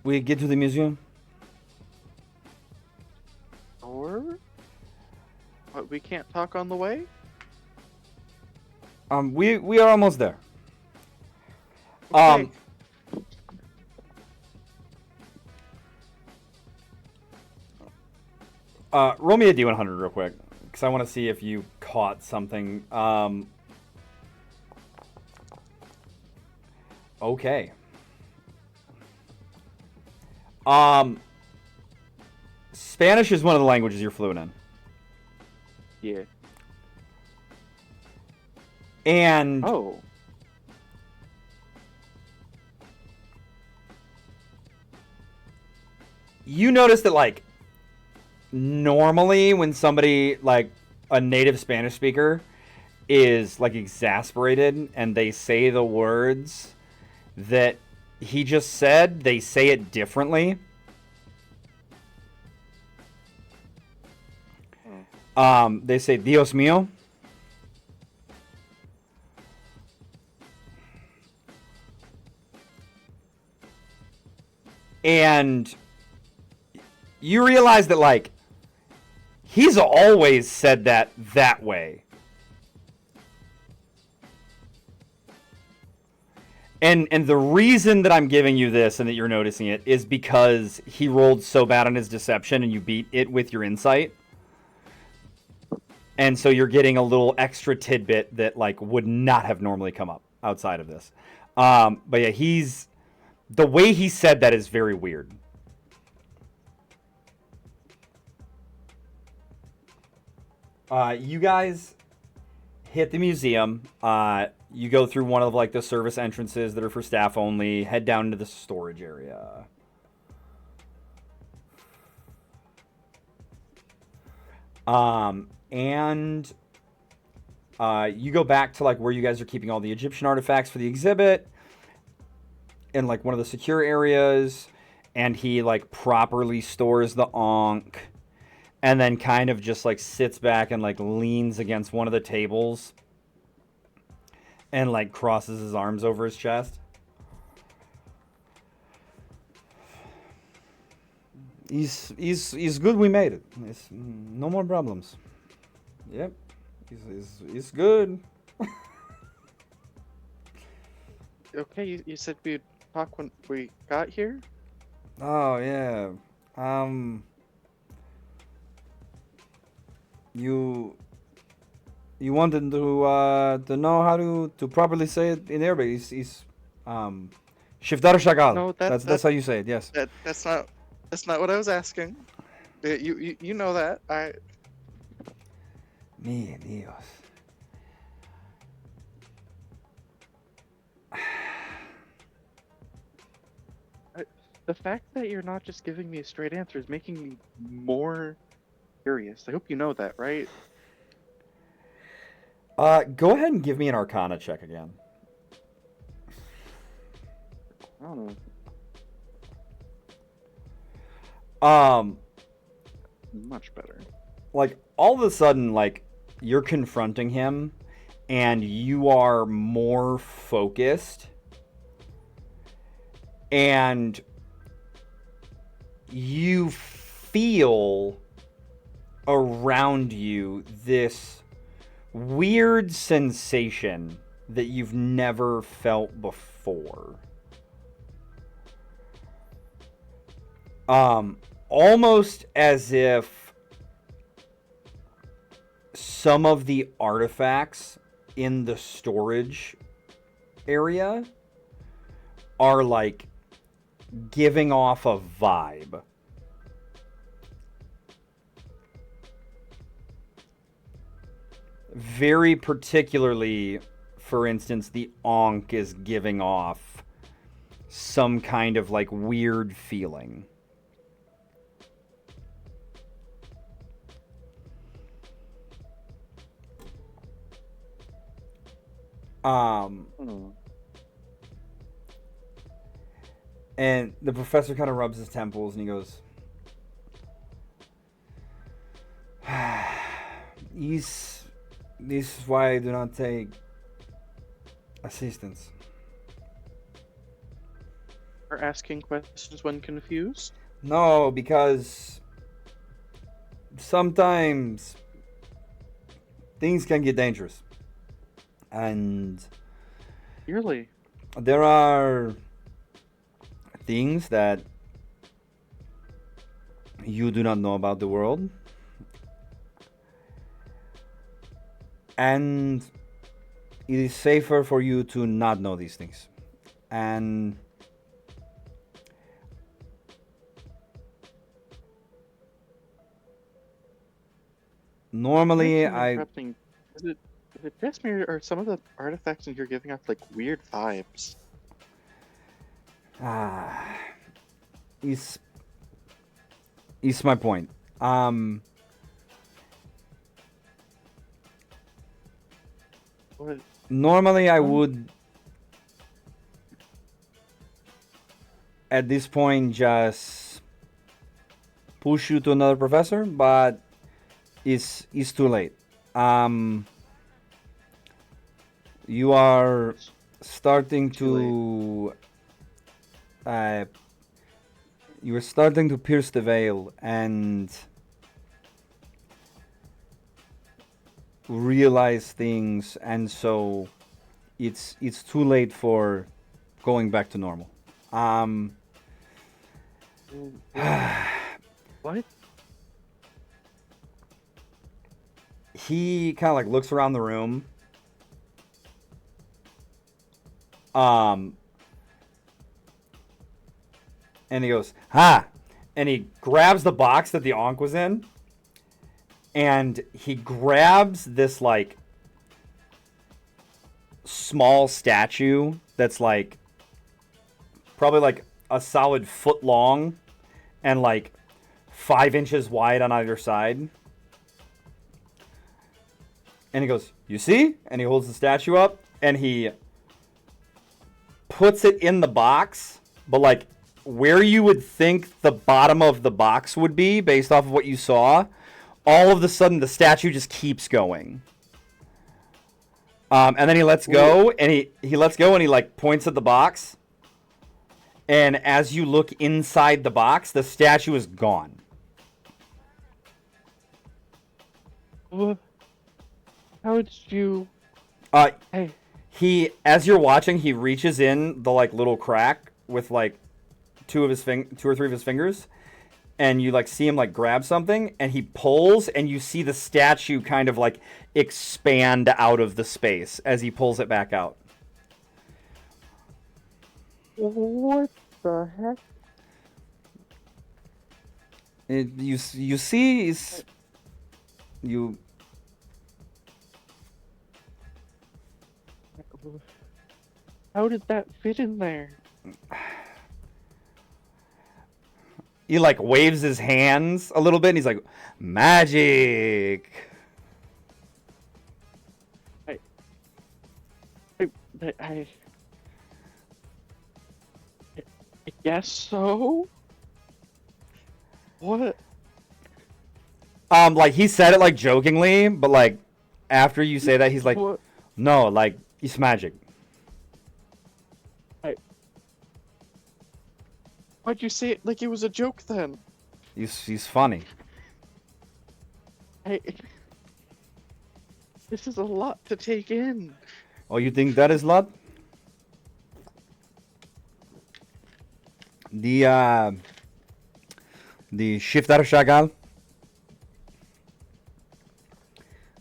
we get to the museum?
Or what, we can't talk on the way?
We are almost there.
Okay.
Roll me a D100 real quick, because I want to see if you caught something. Okay. Spanish is one of the languages you're fluent in.
Yeah.
And
Oh.
you notice that, like, normally when somebody, like, a native Spanish speaker is, like, exasperated and they say the words that he just said, they say it differently. They say, Dios mío. And you realize that, like, he's always said that way. And the reason that I'm giving you this and that you're noticing it is because he rolled so bad on his deception and you beat it with your insight. And so you're getting a little extra tidbit that like would not have normally come up outside of this. But yeah, the way he said that is very weird. You guys hit the museum. You go through one of like the service entrances that are for staff only. Head down into the storage area. And you go back to like where you guys are keeping all the Egyptian artifacts for the exhibit in like one of the secure areas, and he like properly stores the Ankh, and then kind of just like sits back and like leans against one of the tables and like crosses his arms over his chest. He's good. We made it. It's no more problems. Yep, he's good.
Okay, you said we'd talk when we got here?
Oh yeah. You wanted to know how to properly say it in Arabic. He's Shiftar Shagal.
No,
That's how you say it. Yes.
That's not what I was asking. You know that.
Mi Dios.
The fact that you're not just giving me a straight answer is making me more curious. I hope you know that, right?
Go ahead and give me an Arcana check again.
I don't know. Much better.
Like all of a sudden, like you're confronting him, and you are more focused, and you feel around you this weird sensation that you've never felt before. Almost as if some of the artifacts in the storage area are like giving off a vibe. Very particularly, for instance, the Ankh is giving off some kind of like weird feeling. And the professor kind of rubs his temples and he goes, This is why I do not take assistance.
Are asking questions when confused?
No, because sometimes things can get dangerous. And
Really?
there are things that you do not know about the world. And it is safer for you to not know these things. And normally
Interrupting. Is it just me, or are some of the artifacts in here giving off like weird vibes?
is my point.
What?
Normally I would at this point just push you to another professor, but it's too late. You are starting to you are starting to pierce the veil and realize things, and so it's too late for going back to normal.
What?
he kind of like looks around the room. And he goes, "Ha!" And he grabs the box that the Ankh was in. And he grabs this, like, small statue that's, like, probably, like, a solid foot long and, like, 5 inches wide on either side. And he goes, "You see?" And he holds the statue up, and he puts it in the box, but, like, where you would think the bottom of the box would be based off of what you saw, all of a sudden the statue just keeps going. And then he lets go, and he lets go, and he, like, points at the box. And as you look inside the box, the statue is gone.
How did you? Hey.
As you're watching, he reaches in the, like, little crack with, like, 2 or 3 of his fingers, and you, like, see him, like, grab something, and he pulls, and you see the statue kind of, like, expand out of the space as he pulls it back out.
What the heck?
You see, you.
How did that fit in there?
He, like, waves his hands a little bit, and he's like, "Magic!"
I guess so. What?
Like, he said it, like, jokingly, but, like, after you say that, he's like,
What?
"No, like, it's magic."
Why'd you say it like it was a joke then?
He's funny.
This is a lot to take in.
Oh, you think that is lot? The Shiftar Shagal.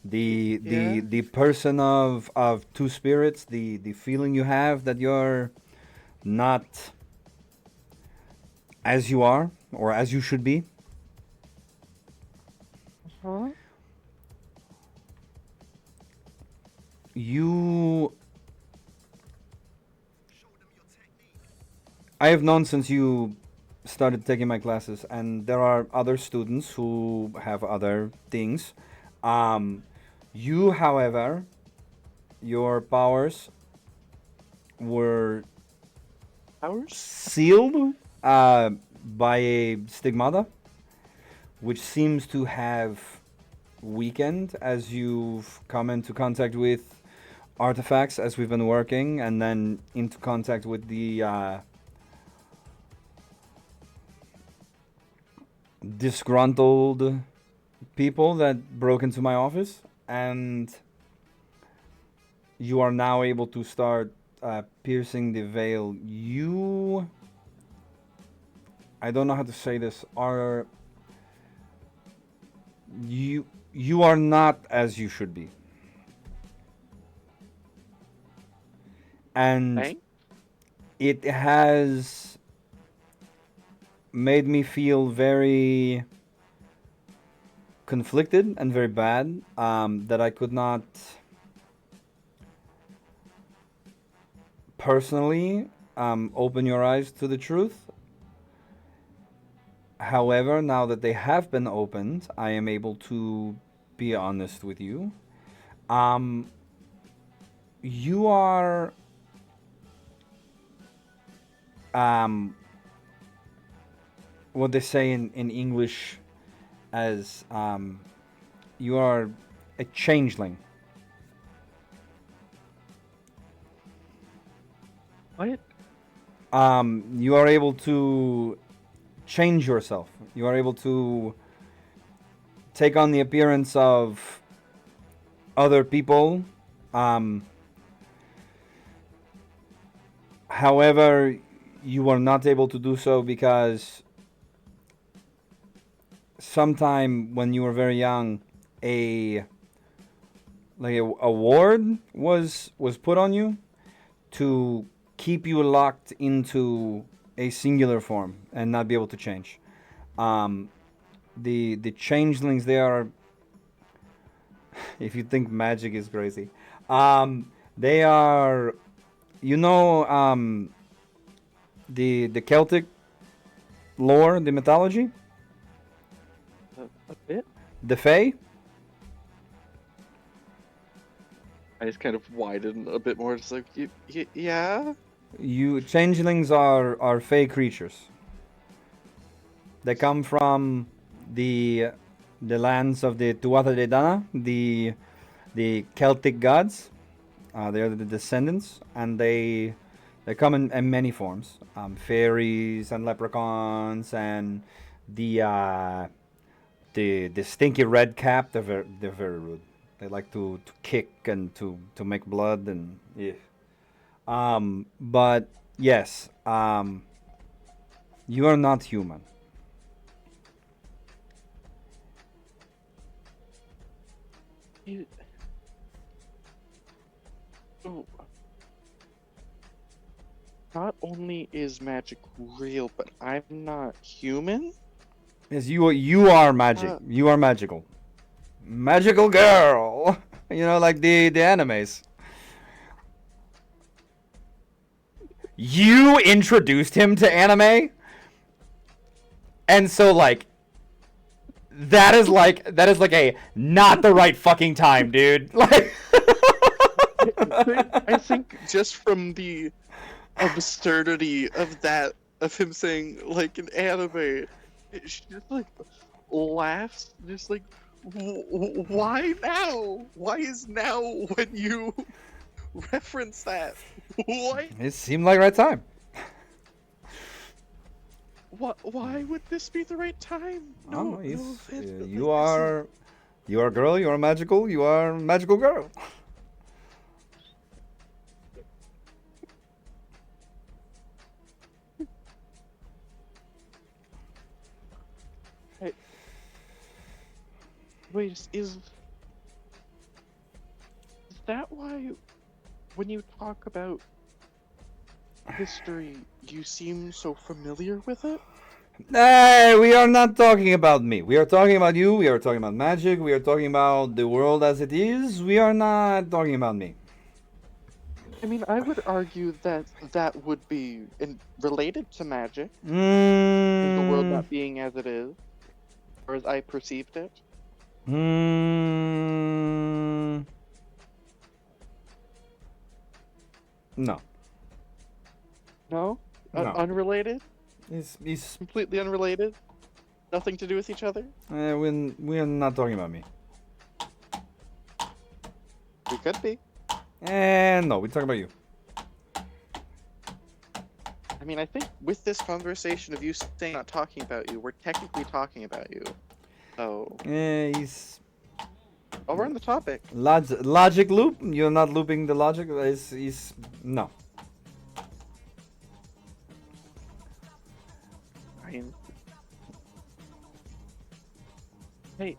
The person of 2 spirits, the feeling you have that you're not as you are or as you should be.
Huh?
I have known since you started taking my classes, and there are other students who have other things. You, however, your powers were sealed by a stigmata, which seems to have weakened as you've come into contact with artifacts as we've been working, and then into contact with the disgruntled people that broke into my office, and you are now able to start piercing the veil. I don't know how to say this, you are not as you should be. And it has made me feel very conflicted and very bad, that I could not personally open your eyes to the truth. However, now that they have been opened, I am able to be honest with you. You are what they say in English as you are a changeling.
What?
You are able to change yourself. You are able to take on the appearance of other people. However, you are not able to do so because sometime when you were very young, a like a ward was put on you to keep you locked into a singular form and not be able to change. Um, the changelings, they are, if you think magic is crazy, they are, you know, the Celtic lore, the mythology,
A bit.
the Fae.
I just kind of widen a bit more. It's like, yeah.
You changelings are Fae creatures. They come from the lands of the Tuatha De Danann, the Celtic gods. They are the descendants, and they come in many forms. Fairies and leprechauns and the the stinky red cap. They're very rude. They like to kick and to make blood and yeah. But yes, you are not human.
You... Oh. Not only is magic real, but I'm not human?
Yes, you are magic. You are magical. Magical girl. You know, like the animes. You introduced him to anime? And so like that is like a not the right fucking time, dude. Like
I think just from the absurdity of that, of him saying, like, an anime, she just, like, laughs, just like, why now? Why is now when you reference that? What?
it seemed like right time.
Why would this be the right time?
I don't know,
No,
he's,
no offense, but,
you
like,
are a girl, you are magical, you are a magical girl.
Wait, is that why, when you talk about history, you seem so familiar with it?
Hey, we are not talking about me. We are talking about you. We are talking about magic. We are talking about the world as it is. We are not talking about me.
I mean, I would argue that that would be related to magic, the world not being as it is, or as I perceived it.
No.
No?
No.
Unrelated?
He's
Completely unrelated? Nothing to do with each other?
we are not talking about me.
We could be.
And no, we're talking about you.
I mean, I think with this conversation of you saying not talking about you, we're technically talking about you. Oh.
He's
Oh, we're on the topic.
logic loop. You're not looping the logic. Is no.
I mean, hey,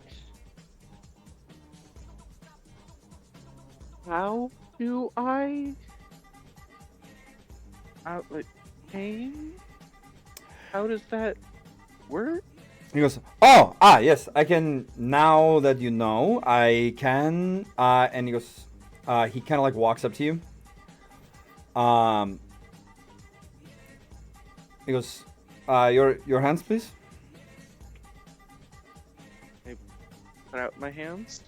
how do I outlet pain? How does that work?
He goes, yes, I can, now that you know, I can, and he goes, he kind of like walks up to you. He goes, your hands, please.
I put out my hands.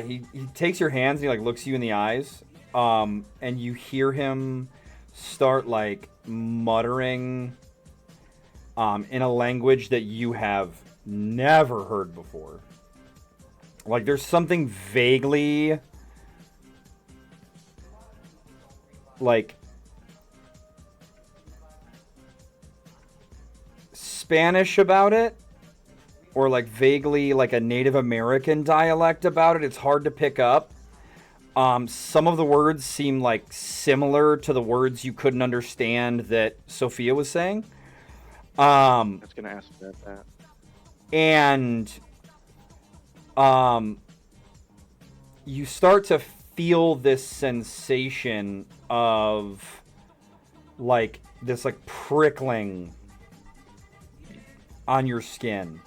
He takes your hands and he like looks you in the eyes, and you hear him start like muttering in a language that you have never heard before. Like there's something vaguely like Spanish about it, or like vaguely like a Native American dialect about it. It's hard to pick up. Some of the words seem like similar to the words you couldn't understand that Sophia was saying.
I was gonna ask about that.
And you start to feel this sensation of like this like prickling on your skin.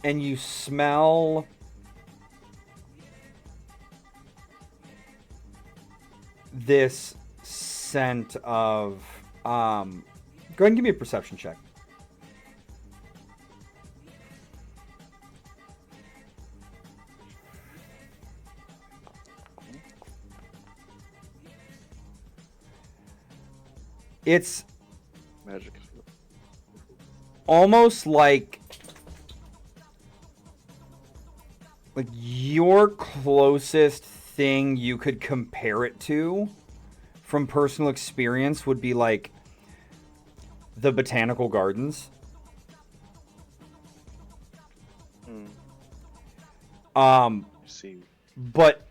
And you smell this scent of go ahead and give me a perception check. It's
Magic.
almost like your closest thing you could compare it to from personal experience would be like the botanical gardens.
I see.
But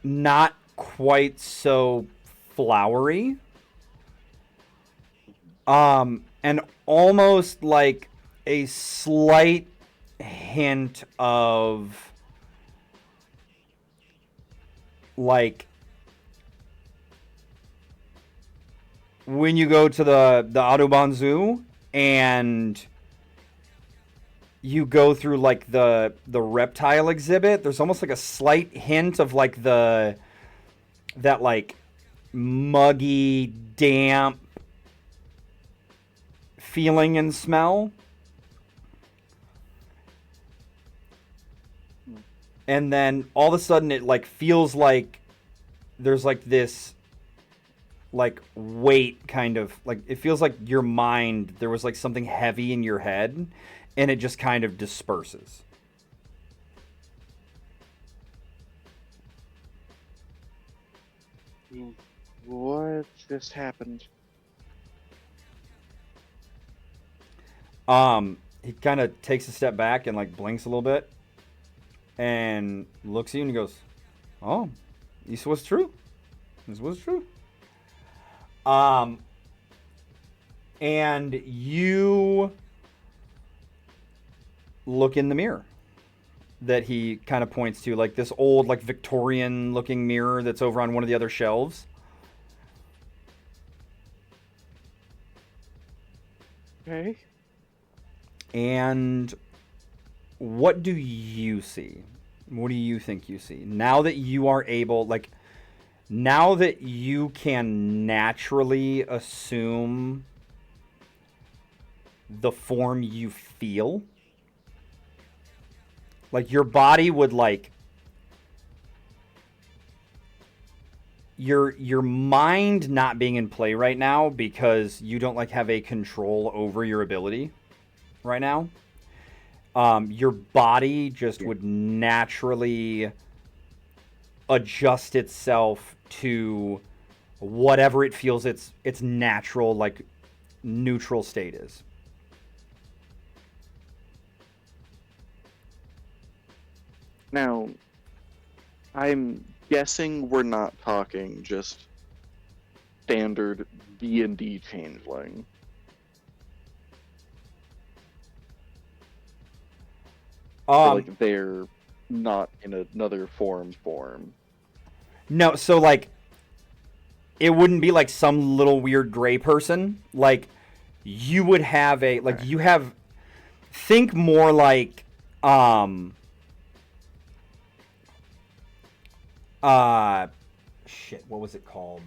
not quite so flowery. And almost like a slight hint of like when you go to the Audubon Zoo and you go through like the reptile exhibit, there's almost like a slight hint of like that like muggy, damp feeling and smell. And then all of a sudden it like feels like there's like this like weight kind of like it feels like your mind, there was like something heavy in your head and it just kind of disperses.
What just happened?
He kind of takes a step back and like blinks a little bit and looks at you and he goes, "Oh, this was true. This was true." And you look in the mirror that he kind of points to, like this old, like Victorian looking mirror that's over on one of the other shelves.
Okay.
And what do you see? What do you think you see? Now that you are able, like, now that you can naturally assume the form you feel, like your body would like, your mind not being in play right now because you don't like have a control over your ability right now. Your body just would naturally adjust itself to whatever it feels its natural, like, neutral state is.
Now, I'm guessing we're not talking just standard D&D changeling. Like they're not in another form.
No, so like it wouldn't be like some little weird gray person. Like you would have a like you have think more like shit, what was it called?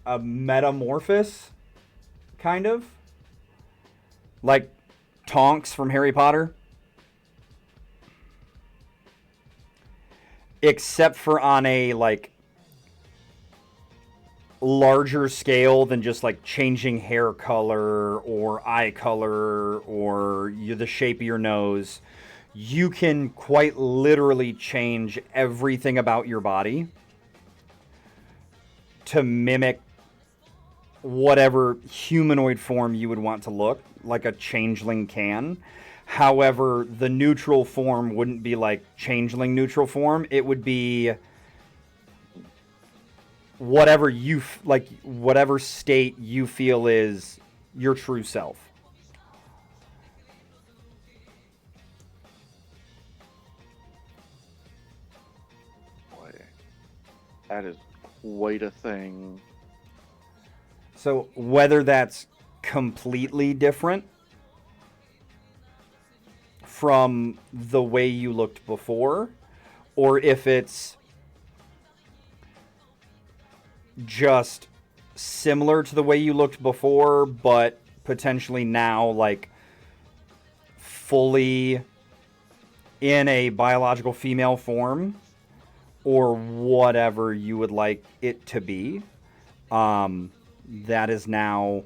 A metamorphosis, kind of like Tonks from Harry Potter, except for on a like larger scale than just like changing hair color or eye color or the shape of your nose. You can quite literally change everything about your body to mimic whatever humanoid form you would want to look, like a changeling can. However, the neutral form wouldn't be like changeling neutral form. It would be whatever whatever state you feel is your true self.
Boy, that is quite a thing.
So whether that's completely different from the way you looked before, or if it's just similar to the way you looked before, but potentially now like fully in a biological female form, or whatever you would like it to be. That is now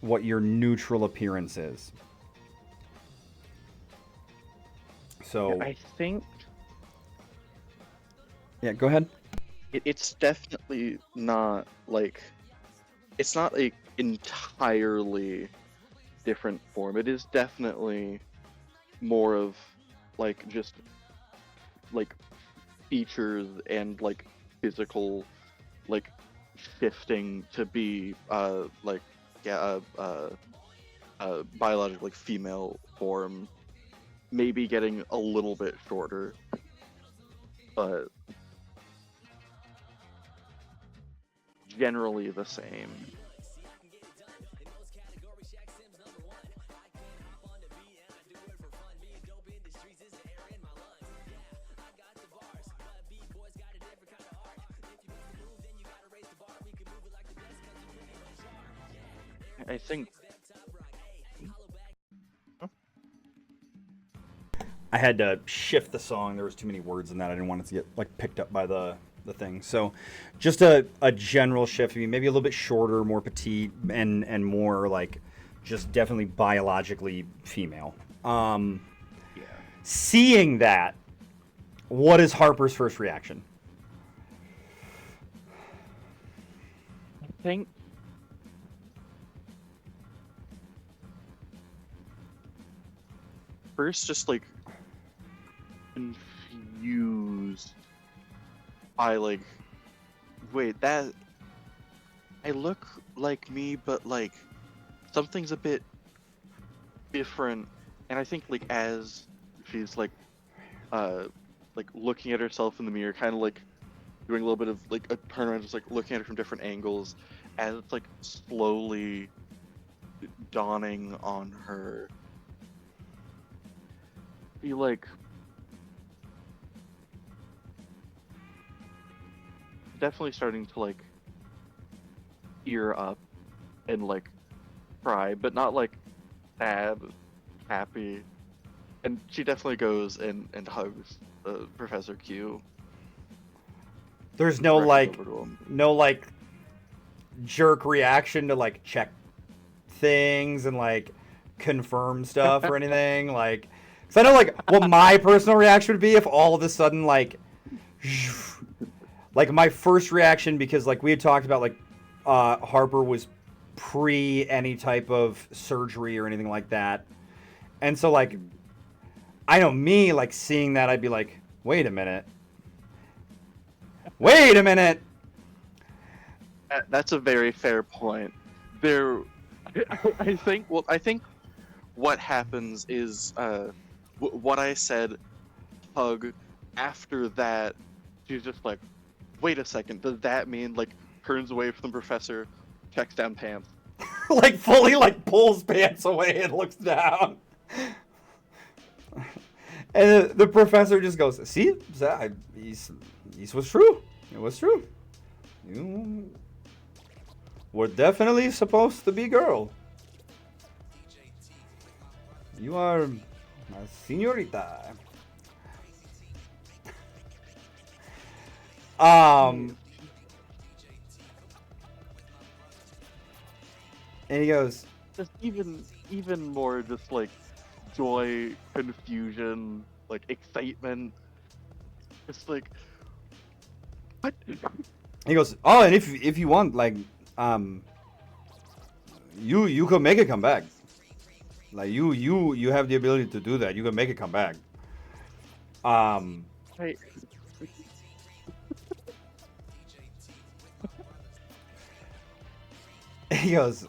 what your neutral appearance is. So
I think
yeah, go ahead.
it's definitely not like it's not a entirely different form. It is definitely more of like just like features and like physical like shifting to be biological like female form, maybe getting a little bit shorter, but generally the same. I think
I had to shift the song. There was too many words in that. I didn't want it to get like picked up by the thing. So just a general shift. I mean, maybe a little bit shorter, more petite, and more like just definitely biologically female.
yeah.
Seeing that, what is Harper's first reaction?
I think first just like confused by like, wait, that I look like me, but like something's a bit different. And I think like as she's like looking at herself in the mirror, kind of like doing a little bit of like a turnaround, just like looking at her from different angles, as it's like slowly dawning on her, be like definitely starting to like ear up and like cry, but not like sad, happy. And she definitely goes and hugs Professor Q.
There's no
Rushes
like
over to him.
no like jerk reaction to like check things and like confirm stuff or anything. Like, because I know like what my personal reaction would be if all of a sudden like my first reaction, because like we had talked about like Harper was pre any type of surgery or anything like that, and so like I know me like seeing that, I'd be like, wait a minute.
That's a very fair point. I think what happens is what I said, hug. After that, she's just like, wait a second. Does that mean like turns away from the professor, checks down pants?
Like fully like pulls pants away and looks down. And the professor just goes, see, this was true. It was true. You were definitely supposed to be girl. You are a señorita. And he goes,
Just even more just like joy, confusion, like excitement. It's like, what?
oh, and if you want, like, you could make it come back. Like you have the ability to do that. You can make it come back. Um,
Right.
he goes.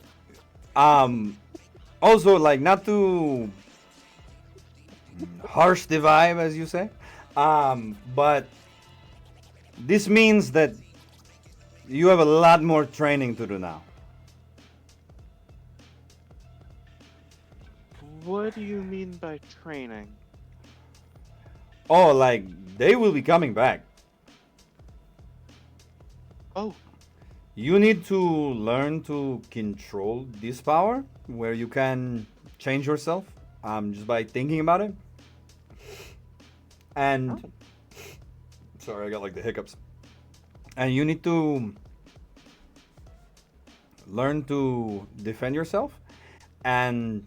Um, also like not to harsh the vibe as you say. But this means that you have a lot more training to do now.
What do you mean by training?
Oh, like they will be coming back.
Oh,
You need to learn to control this power where you can change yourself just by thinking about it. And sorry, I got like the hiccups. And you need to learn to defend yourself. And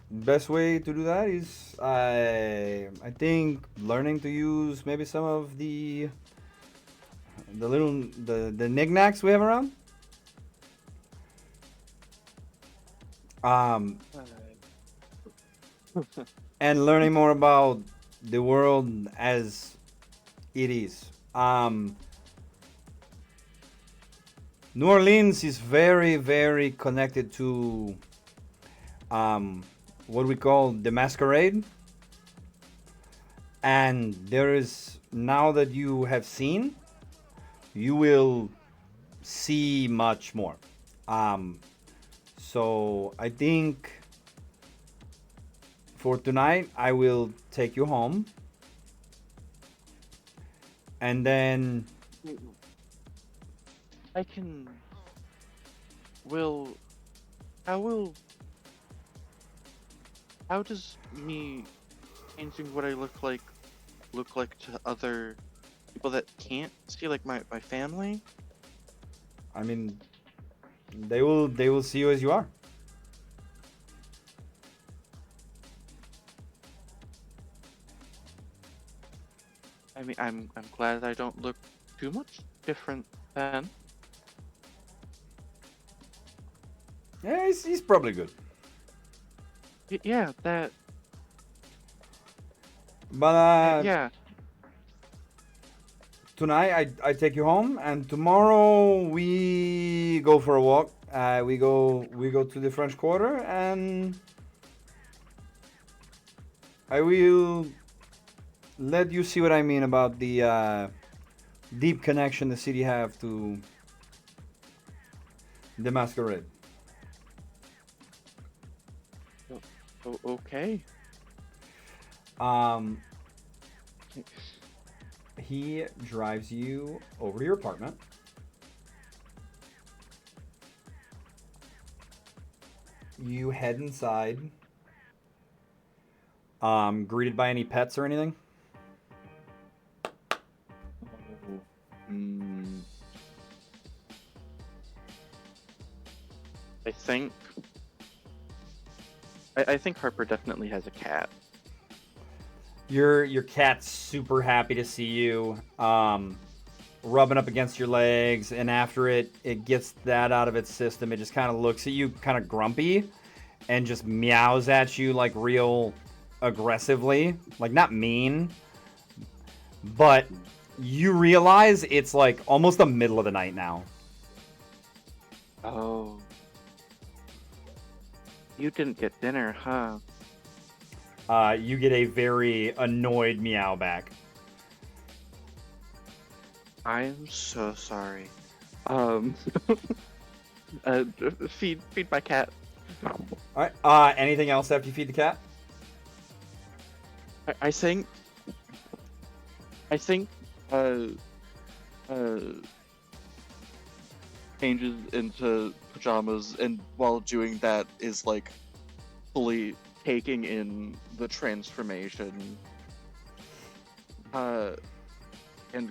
best way to do that is I think learning to use maybe some of the knickknacks we have around. Um, and learning more about the world as it is. New Orleans is very, very connected to what we call the Masquerade. And there is, now that you have seen, you will see much more. So I think for tonight, I will take you home. And then
I can. Will. How will. How does me changing what I look like to other people that can't see, like my family?
I mean, they will see you as you are.
I mean, I'm glad I don't look too much different then.
Yeah, he's probably good.
Yeah, that.
But
Yeah.
tonight I take you home, and tomorrow we go for a walk. We go to the French Quarter, and I will let you see what I mean about the deep connection the city have to the Masquerade.
Okay.
Um, he drives you over to your apartment. You head inside. Greeted by any pets or anything?
Mm, I think. I think Harper definitely has a cat.
Your cat's super happy to see you, rubbing up against your legs, and after it gets that out of its system, it just kind of looks at you kind of grumpy and just meows at you like real aggressively, like not mean, but you realize it's like almost the middle of the night now.
Oh. You didn't get dinner, huh?
You get a very annoyed meow back.
I'm so sorry. Um, uh, feed my cat.
All right. Anything else after you feed the cat?
I think. Uh, uh, changes into pajamas, and while doing that is like fully taking in the transformation. And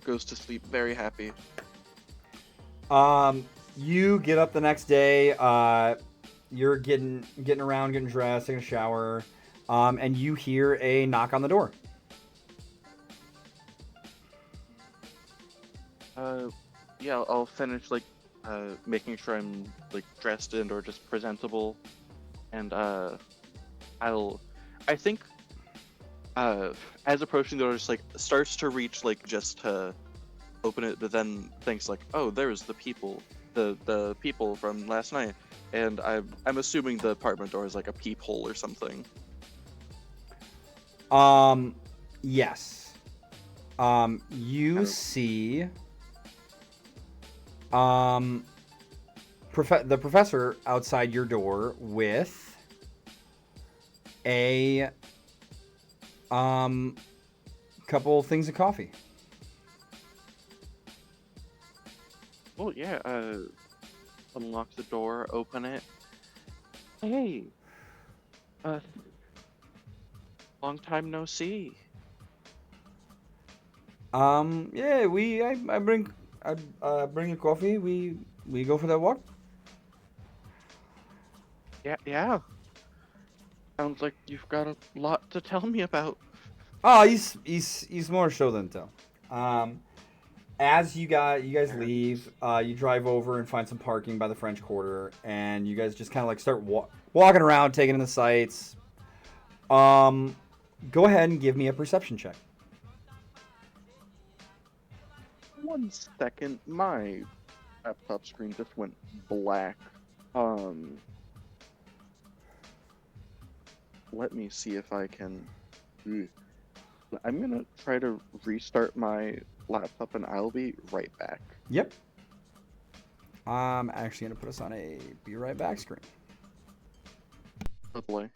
goes to sleep very happy.
You get up the next day. You're getting around, getting dressed, taking a shower, and you hear a knock on the door.
Yeah, I'll finish like
making sure I'm like dressed and or just presentable, and I think as approaching the door, just like starts to reach like just to open it, but then thinks like, oh, there's the people, the people from last night, and I'm assuming the apartment door is like a peephole or something.
Yes. You
Oh.
see the professor outside your door with a couple things of coffee.
Well, yeah. Unlock the door, open it. Hey, uh, long time no see.
Yeah, I bring you coffee. We go for that walk.
Yeah, yeah. Sounds like you've got a lot to tell me about.
Oh, he's more show than tell. As you guys leave, you drive over and find some parking by the French Quarter, and you guys just kind of like start walking around, taking in the sights. Go ahead and give me a perception check.
1 second, my laptop screen just went black. Let me see if I can. I'm gonna try to restart my laptop, and I'll be right back.
Yep. I'm actually gonna put us on a be right back screen.
Oh boy.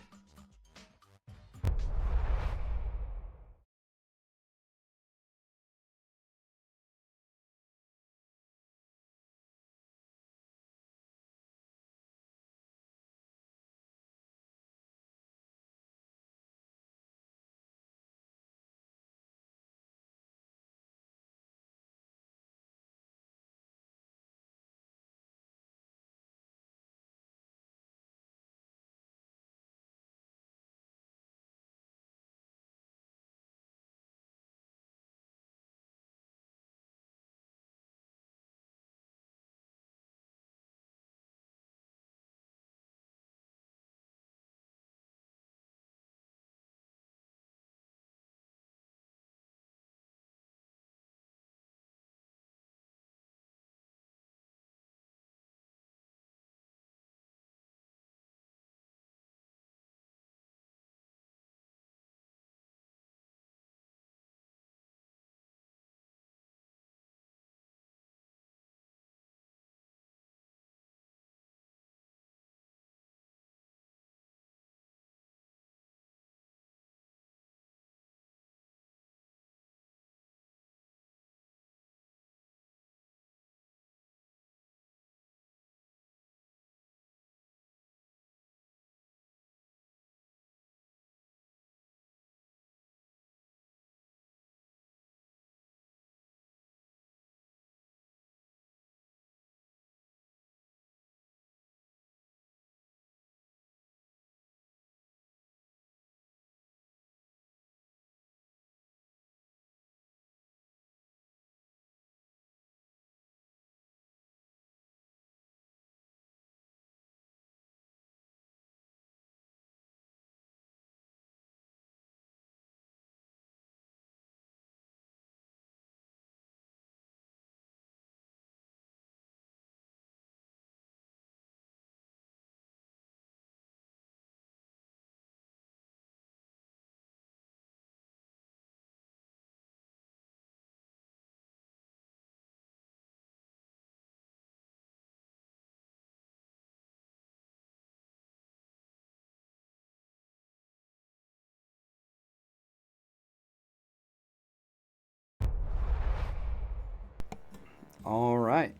All right.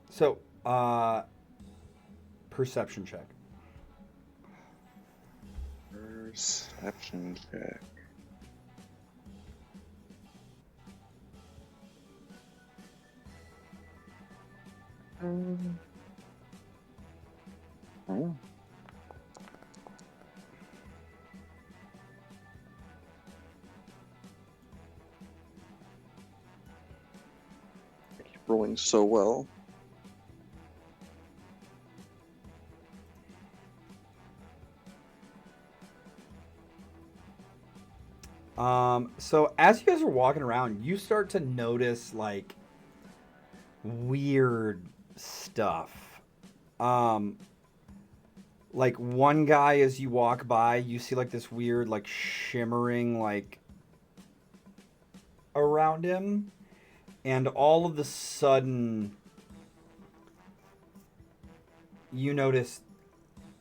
So, perception check.
Perception check. Oh.
rolling so well.
So as you guys are walking around, you start to notice like weird stuff. Like one guy, as you walk by, you see like this weird like shimmering like around him, and all of a sudden you notice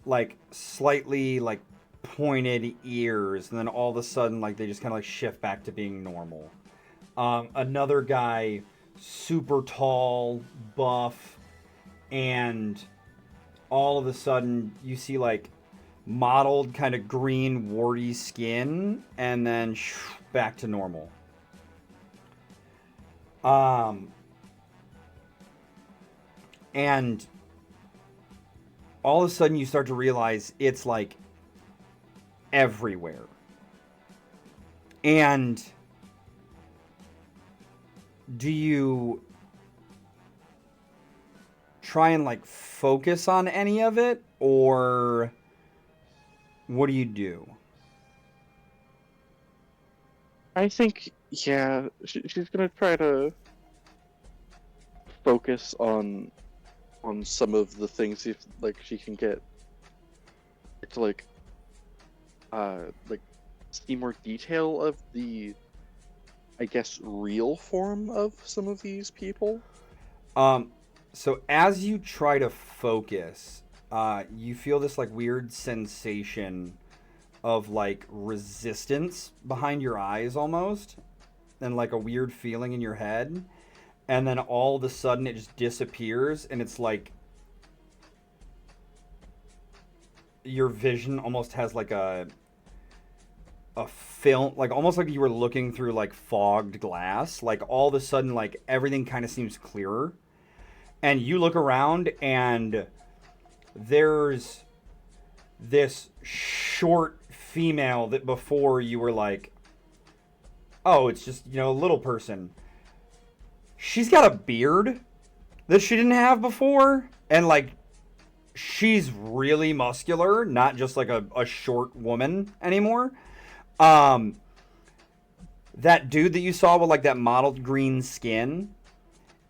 like slightly like pointed ears, and then all of a sudden like they just kind of like shift back to being normal. Another guy, super tall, buff, and all of a sudden you see like mottled kind of green warty skin, and then back to normal. And all of a sudden you start to realize it's like everywhere. And do you try and like focus on any of it, or what do you do?
I think, yeah, she's gonna try to focus on some of the things, if like she can get to like see more detail of the, I guess, real form of some of these people.
So as you try to focus, you feel this like weird sensation of like resistance behind your eyes almost, and like a weird feeling in your head, and then all of a sudden it just disappears, and it's like your vision almost has like a film, like almost like you were looking through like fogged glass. Like all of a sudden like everything kind of seems clearer, and you look around and there's this short female that before you were like, oh, it's just, you know, a little person. She's got a beard that she didn't have before, and like she's really muscular, not just like a short woman anymore. That dude that you saw with like that mottled green skin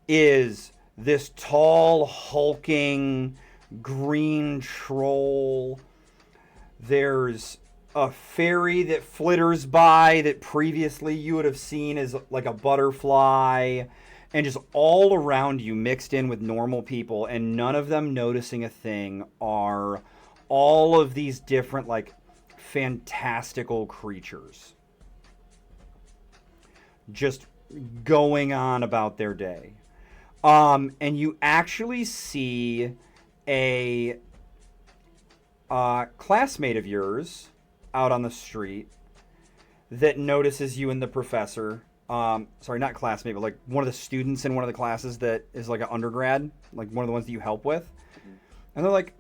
is this tall, hulking green troll. There's a fairy that flitters by that previously you would have seen as like a butterfly, and just all around you mixed in with normal people, and none of them noticing a thing, are all of these different like fantastical creatures just going on about their day. And you actually see a classmate of yours out on the street that notices you and the professor. Sorry, not classmate, but like one of the students in one of the classes that is like an undergrad, like one of the ones that you help with. And they're like,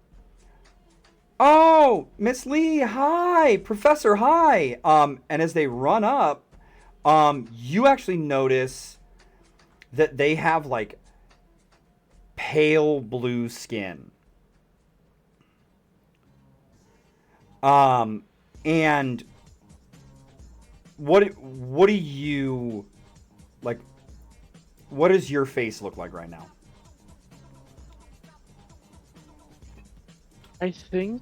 oh, Miss Lee, hi, Professor, hi. And as they run up, you actually notice that they have like pale blue skin. And what do you like? What does your face look like right now?
I think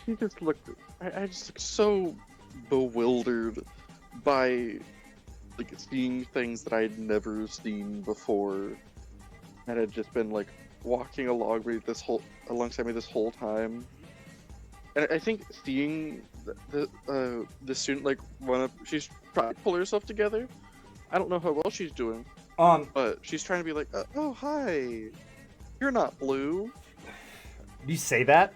she just looked. I just looked so bewildered by like seeing things that I'd never seen before, and had just been like walking alongside me this whole time. And I think seeing the student like run up, she's trying to pull herself together. I don't know how well she's doing. But she's trying to be like, oh, hi. You're not blue.
Do you say that?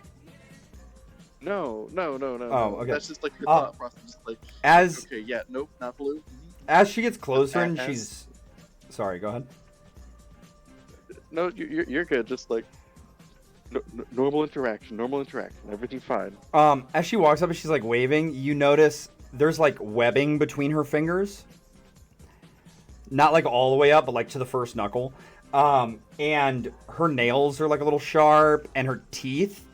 No.
Oh, okay.
That's just like her thought process. Like, okay, yeah, nope, not blue.
As she gets closer and she's... Sorry, go ahead.
No, you're good. Just like normal interaction, everything's fine.
As she walks up and she's like waving, you notice there's like webbing between her fingers. Not like all the way up, but like to the first knuckle. And her nails are like a little sharp, and her teeth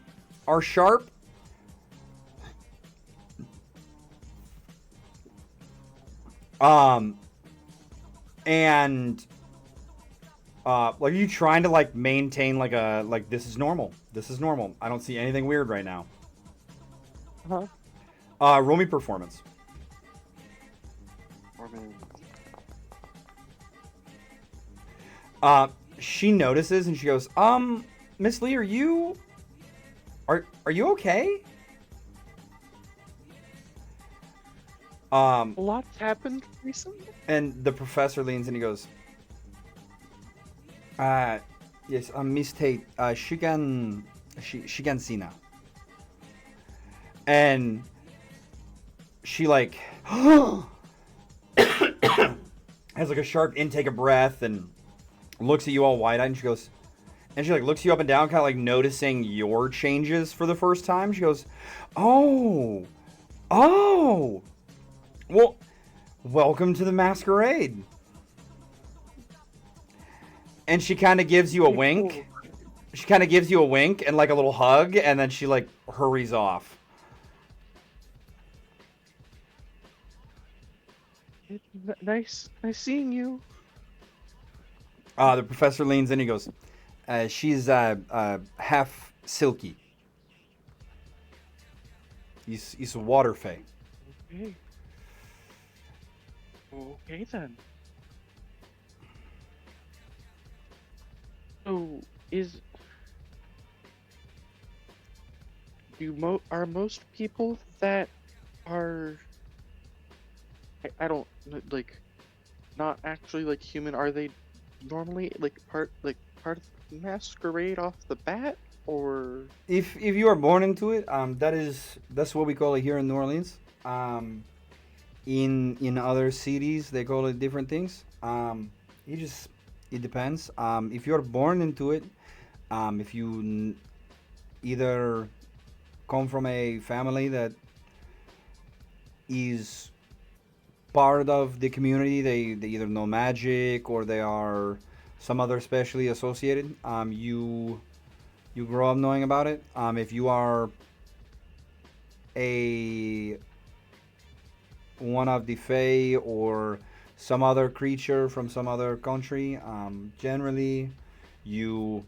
are sharp. And like, are you trying to like maintain like a like this is normal? This is normal. I don't see anything weird right now. Roll me performance. She notices and she goes, Miss Lee, are you okay?
A lot's happened recently.
And the professor leans and he goes, yes, Miss Tate, she can see now. And she like has like a sharp intake of breath and looks at you all wide-eyed, and she goes, and she like looks you up and down, kind of like noticing your changes for the first time. She goes, oh, well, welcome to the Masquerade. And she kind of gives you a wink. She kind of gives you a wink and like a little hug, and then she like hurries off.
Nice seeing you.
The professor leans in. He goes, she's half silky. He's a water fae.
Okay. Okay then. So are most people that are I don't like not actually like human, are they normally like part of the Masquerade off the bat, or
If you are born into it, that's what we call it here in New Orleans. In other cities they call it different things. It depends. If you're born into it, if you either come from a family that is part of the community, they either know magic or they are some other specially associated. You grow up knowing about it. If you are a one of the Fae or some other creature from some other country, generally you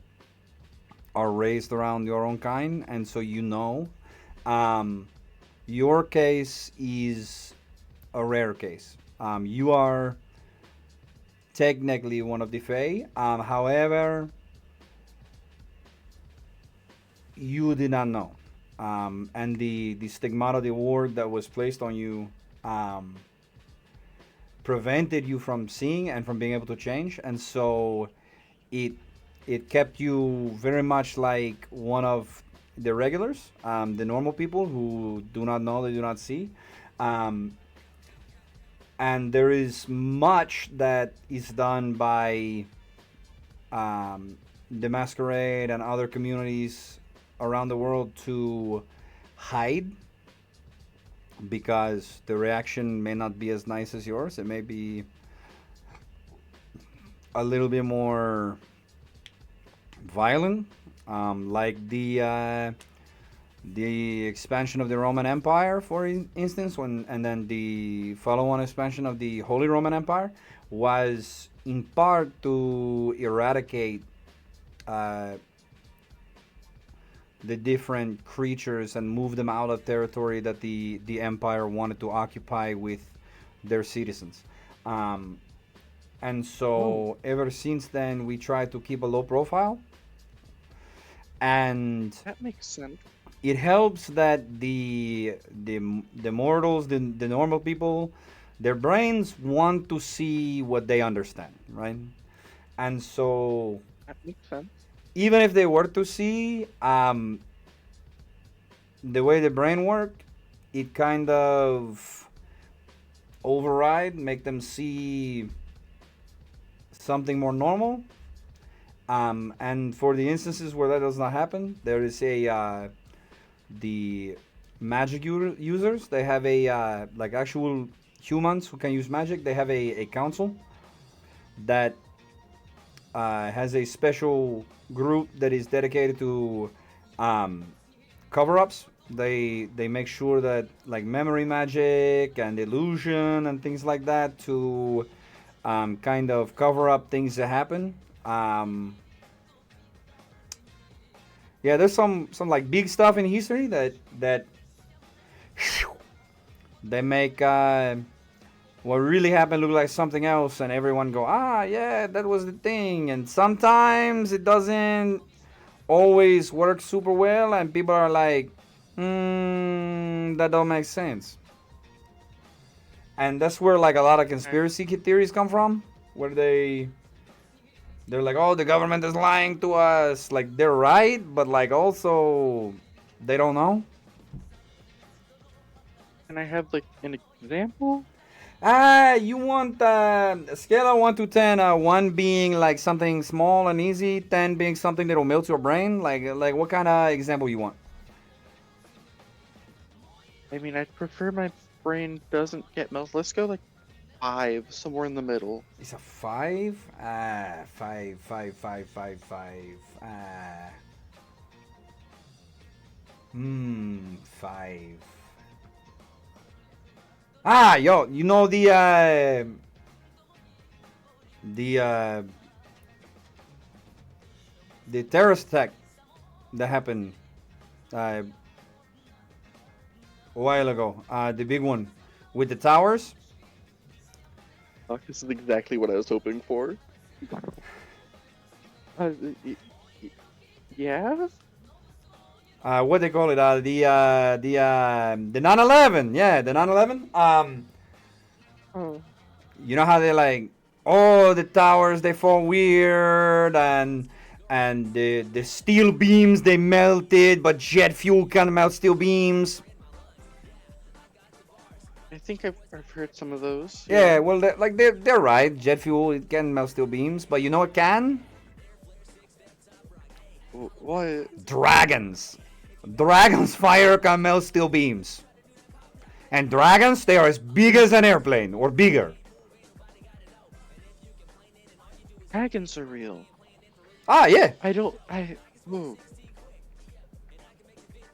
are raised around your own kind, and so you know. Your case is a rare case. You are technically one of the Fae. However, you did not know. And the stigmata, the ward that was placed on you, prevented you from seeing and from being able to change. And so it kept you very much like one of the regulars, the normal people who do not know, they do not see. And there is much that is done by the Masquerade and other communities around the world to hide, because the reaction may not be as nice as yours. It may be a little bit more violent, like the expansion of the Roman Empire, for instance, and then the follow-on expansion of the Holy Roman Empire was in part to eradicate the different creatures and move them out of territory that the empire wanted to occupy with their citizens. And so ever since then, we try to keep a low profile. And
that makes sense.
it helps that the mortals, the normal people, their brains want to see what they understand, right? And so
That makes sense.
even if they were to see the way the brain work, it kind of override, make them see something more normal. And for the instances where that does not happen, there is the magic users. They have a like actual humans who can use magic. They have a council that has a special group that is dedicated to um, cover-ups. They make sure that like memory magic and illusion and things like that to kind of cover up things that happen. Yeah, there's some like big stuff in history that they make what really happened look like something else, and everyone go, yeah, that was the thing. And sometimes it doesn't always work super well, and people are like, that don't make sense. And that's where like a lot of conspiracy theories come from, where they're like, oh, the government is lying to us. Like they're right, but like also they don't know.
Can I have like an example?
You want a scale of 1 to 10, 1 being like something small and easy, 10 being something that'll melt your brain? Like what kind of example you want?
I mean, I'd prefer my brain doesn't get melted. Let's go like 5, somewhere in the middle.
It's a 5? 5, 5, 5, 5, 5. 5. Yo, you know the terrorist attack that happened a while ago, the big one with the towers.
Oh, this is exactly what I was hoping for. Yeah?
What they call it? The 9/11. Yeah, the 9/11.
Oh.
You know how they like, oh, the towers they fall weird, and the steel beams they melted, but jet fuel can't melt steel beams.
I think I've heard some of those.
Yeah, well, they're right. Jet fuel it can melt steel beams, but you know what can?
What?
Dragons. Dragons fire can melt steel beams. And dragons, they are as big as an airplane or bigger.
Dragons are real.
Yeah.
Ooh.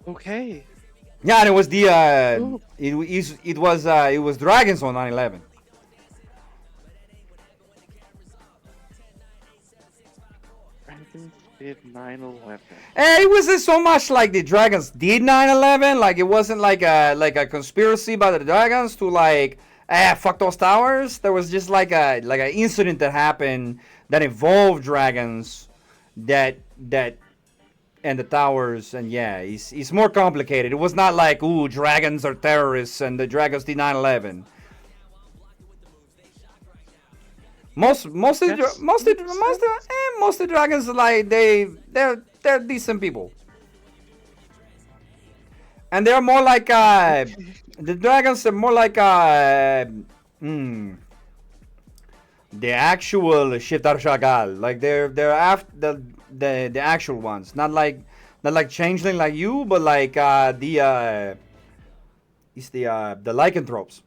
Okay.
Yeah, and it was the
Ooh.
it was dragons on 9/11.
Dragons did 9/11.
It wasn't so much like the dragons did 9/11. Like it wasn't like a conspiracy by the dragons to like fuck those towers. There was just like a incident that happened that involved dragons that and the towers, and yeah, it's more complicated. It was not like, ooh, dragons are terrorists and the dragons did 9/11. Most of the dragons, like they're decent people, and they're more like the dragons are more like the actual Shiftar Shagal. Like they're after the actual ones, not like changeling like you, but like it's the lycanthropes.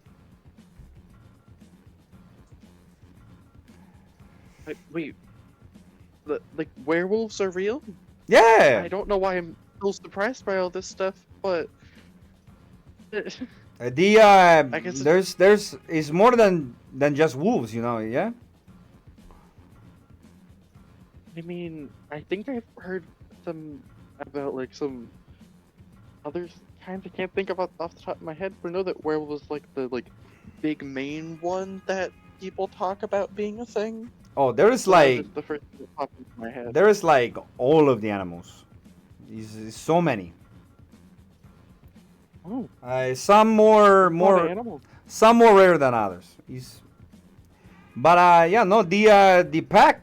Wait. Like werewolves are real?
Yeah.
I don't know why I'm so surprised by all this stuff, but
The
guess
there's it's more than just wolves, you know. Yeah.
I mean, I think I've heard some about like some others kinds I can't think about off the top of my head, but I know that werewolf is like the big main one that people talk about being a thing.
Oh, there is
So that was
like
just the first thing that popped into my head.
there is like all of the animals. Is so many.
Oh,
Some
a lot of animals.
some more rare than others. But yeah, no, the pack,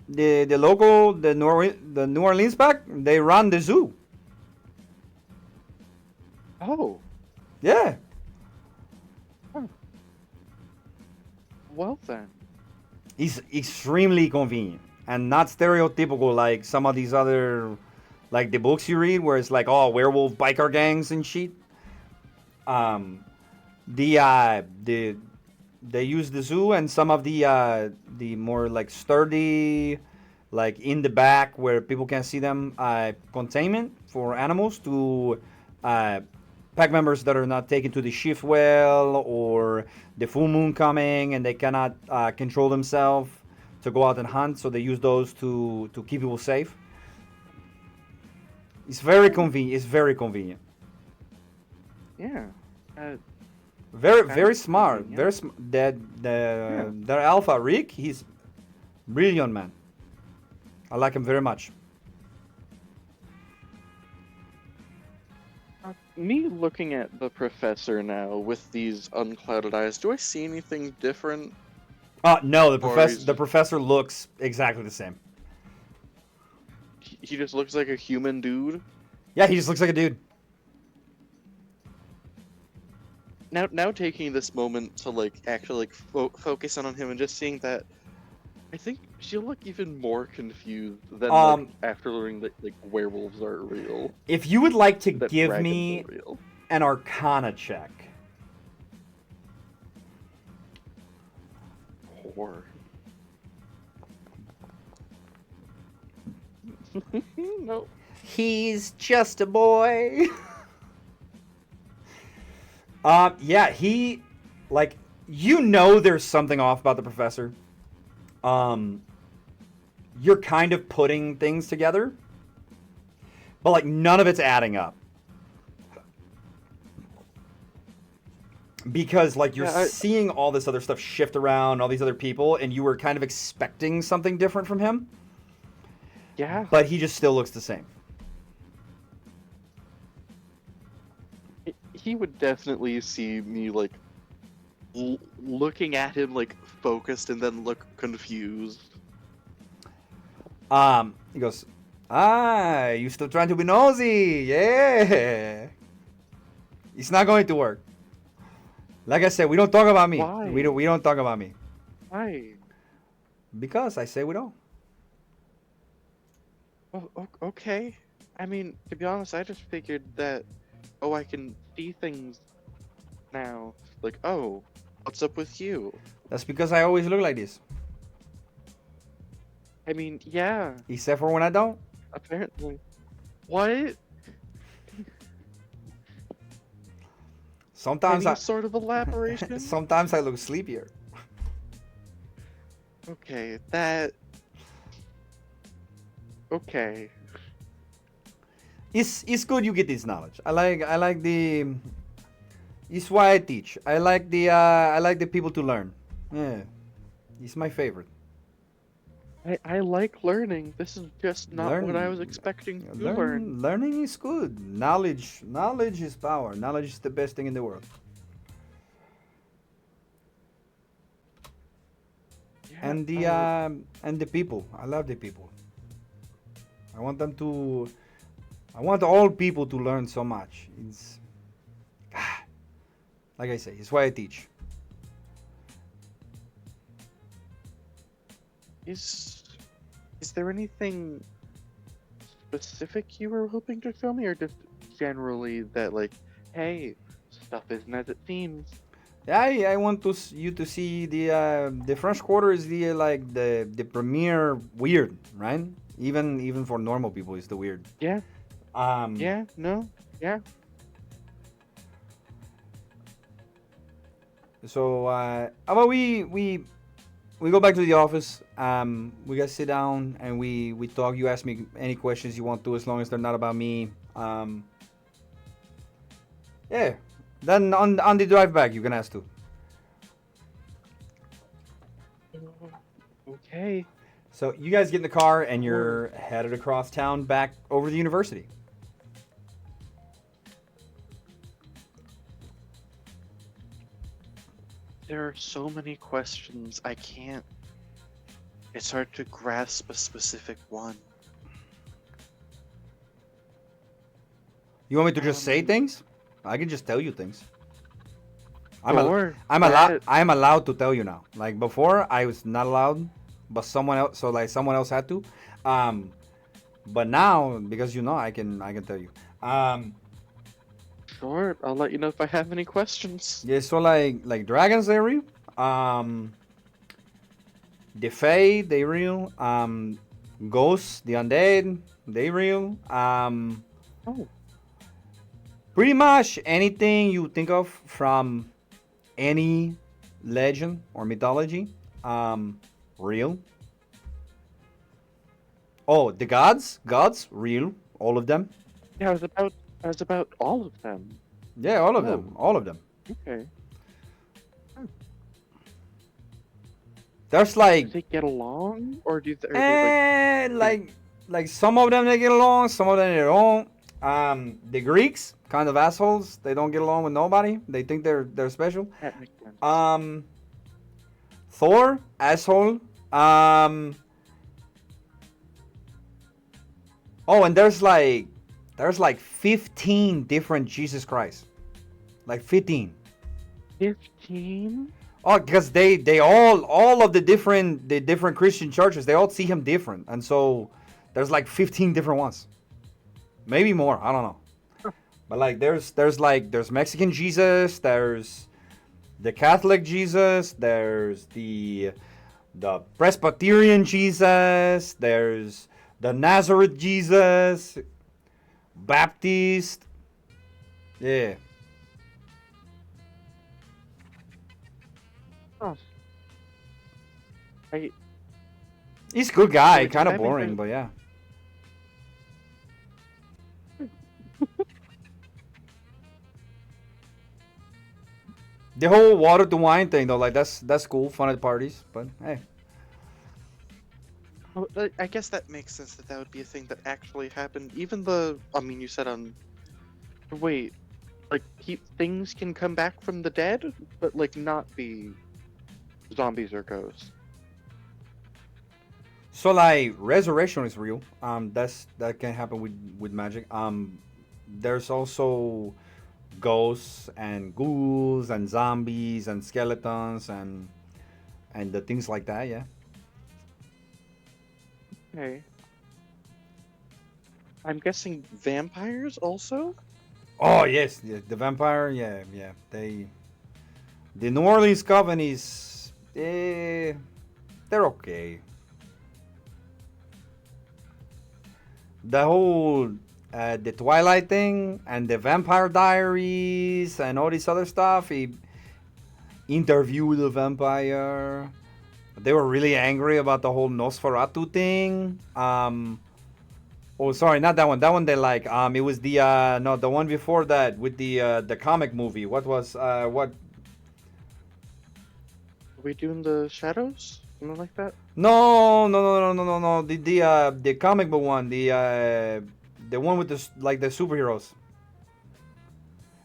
the local, the New Orleans pack, they run the zoo.
Oh,
Yeah.
well then.
It's extremely convenient and not stereotypical like some of these other, like the books you read where it's like, oh, werewolf biker gangs and shit. The they use the zoo and some of the more like sturdy, like in the back where people can't see them, containment for animals to pack members that are not taken to the shift well, or the full moon coming and they cannot control themselves to go out and hunt, so they use those to keep people safe. It's very convenient. It's very convenient.
Yeah.
Very
Sounds
very smart.
convenient.
Very their alpha Rick. He's brilliant man. I like him very much.
Me looking at the professor now with these unclouded eyes, do I see anything different?
No,
Or
the professor looks exactly the same.
He just looks like a human dude.
Yeah, he just looks like a dude.
Now taking this moment to like actually like focus on him and just seeing that, I think she'll look even more confused than like, after learning that like werewolves are real.
If you would like to
That
give
dragons
me
are real.
an Arcana check.
Or no.
He's just a boy. Yeah, he, like, you know there's something off about the professor. You're kind of putting things together, but, like, none of it's adding up. Because, like, you're seeing all this other stuff shift around, all these other people, and you were kind of expecting something different from him.
Yeah.
But he just still looks the same.
He would definitely see me like looking at him like focused and then look confused.
He goes, you still trying to be nosy? Yeah. It's not going to work. Like I said, we don't talk about me.
Why?
We don't talk about me.
Why?
Because I say we don't.
Oh, okay. I mean, to be honest, I just figured that, I can see things now. Like, what's up with you?
That's because I always look like this.
I mean, yeah,
Except for when I don't.
apparently. What?
Sometimes
Any sort of
I
elaboration?
sometimes I look sleepier.
Okay, that... Okay.
It's good you get this knowledge. I like the. It's why I teach. I like the people to learn. Yeah, it's my favorite.
I like learning. This is just not what I was expecting to learn.
Learning is good. Knowledge is power. Knowledge is the best thing in the world.
Yeah,
And the people. I love the people. I want all people to learn so much. It's like I say, it's why I teach.
Is there anything specific you were hoping to show me, or just generally that like, hey, stuff isn't as it seems?
I want you to see the French Quarter is the premier weird, right? Even for normal people, it's the weird.
Yeah.
Um,
Yeah. No. Yeah.
So how about we go back to the office. We guys sit down and we talk. You ask me any questions you want to, as long as they're not about me. Yeah. Then on the drive back, you can ask too.
Okay.
So you guys get in the car and you're headed across town back over the university.
There are so many questions I can't. It's hard to grasp a specific one.
You want me to just say things? I can just tell you things.
Sure,
I'm allowed to tell you now. Like before, I was not allowed, but someone else had to. But now, because I can tell you.
Sure, I'll let you know if I have any questions.
Yeah, so like dragons, they're real. The Fae, they real. Ghosts, the undead, they real.
Oh,
Pretty much anything you think of from any legend or mythology, real. Oh, the gods, real, all of them.
yeah, I was about all of them.
Yeah, all of
Oh.
them, all of them.
Okay.
There's
Do
like,
they get along, or are they like?
like some of them they get along, some of them they don't. The Greeks, kind of assholes. They don't get along with nobody. They think they're special.
That makes sense.
Thor, asshole. Oh, and there's like 15 different Jesus Christ. Like 15.
15?
Oh, because they all of the different Christian churches, they all see him different. And so there's like 15 different ones. Maybe more, I don't know. But like there's Mexican Jesus, there's the Catholic Jesus, there's the Presbyterian Jesus, there's the Nazareth Jesus, Baptist. Yeah.
Oh. I
He's a good guy,
Like,
kind of
I mean,
boring, but yeah. The whole water to wine thing though, like that's cool, fun at parties, but hey.
Oh, I guess that makes sense that would be a thing that actually happened. Even I mean, you said on.
wait, like things can come back from the dead, but like not be zombies or ghosts.
So like resurrection is real. That can happen with magic. There's also ghosts and ghouls and zombies and skeletons and the things like that, yeah.
Okay. I'm guessing vampires also?
Oh yes, the vampire, yeah. The New Orleans Coven is they're okay. The whole the Twilight thing and the Vampire Diaries and all this other stuff. He interviewed the vampire. They were really angry about the whole Nosferatu thing. Oh, sorry, not that one. That one they like. It was the no, the one before that with the comic movie. What was what?
Are we doing the shadows? Something like that?
No. The comic book one. The one with the superheroes.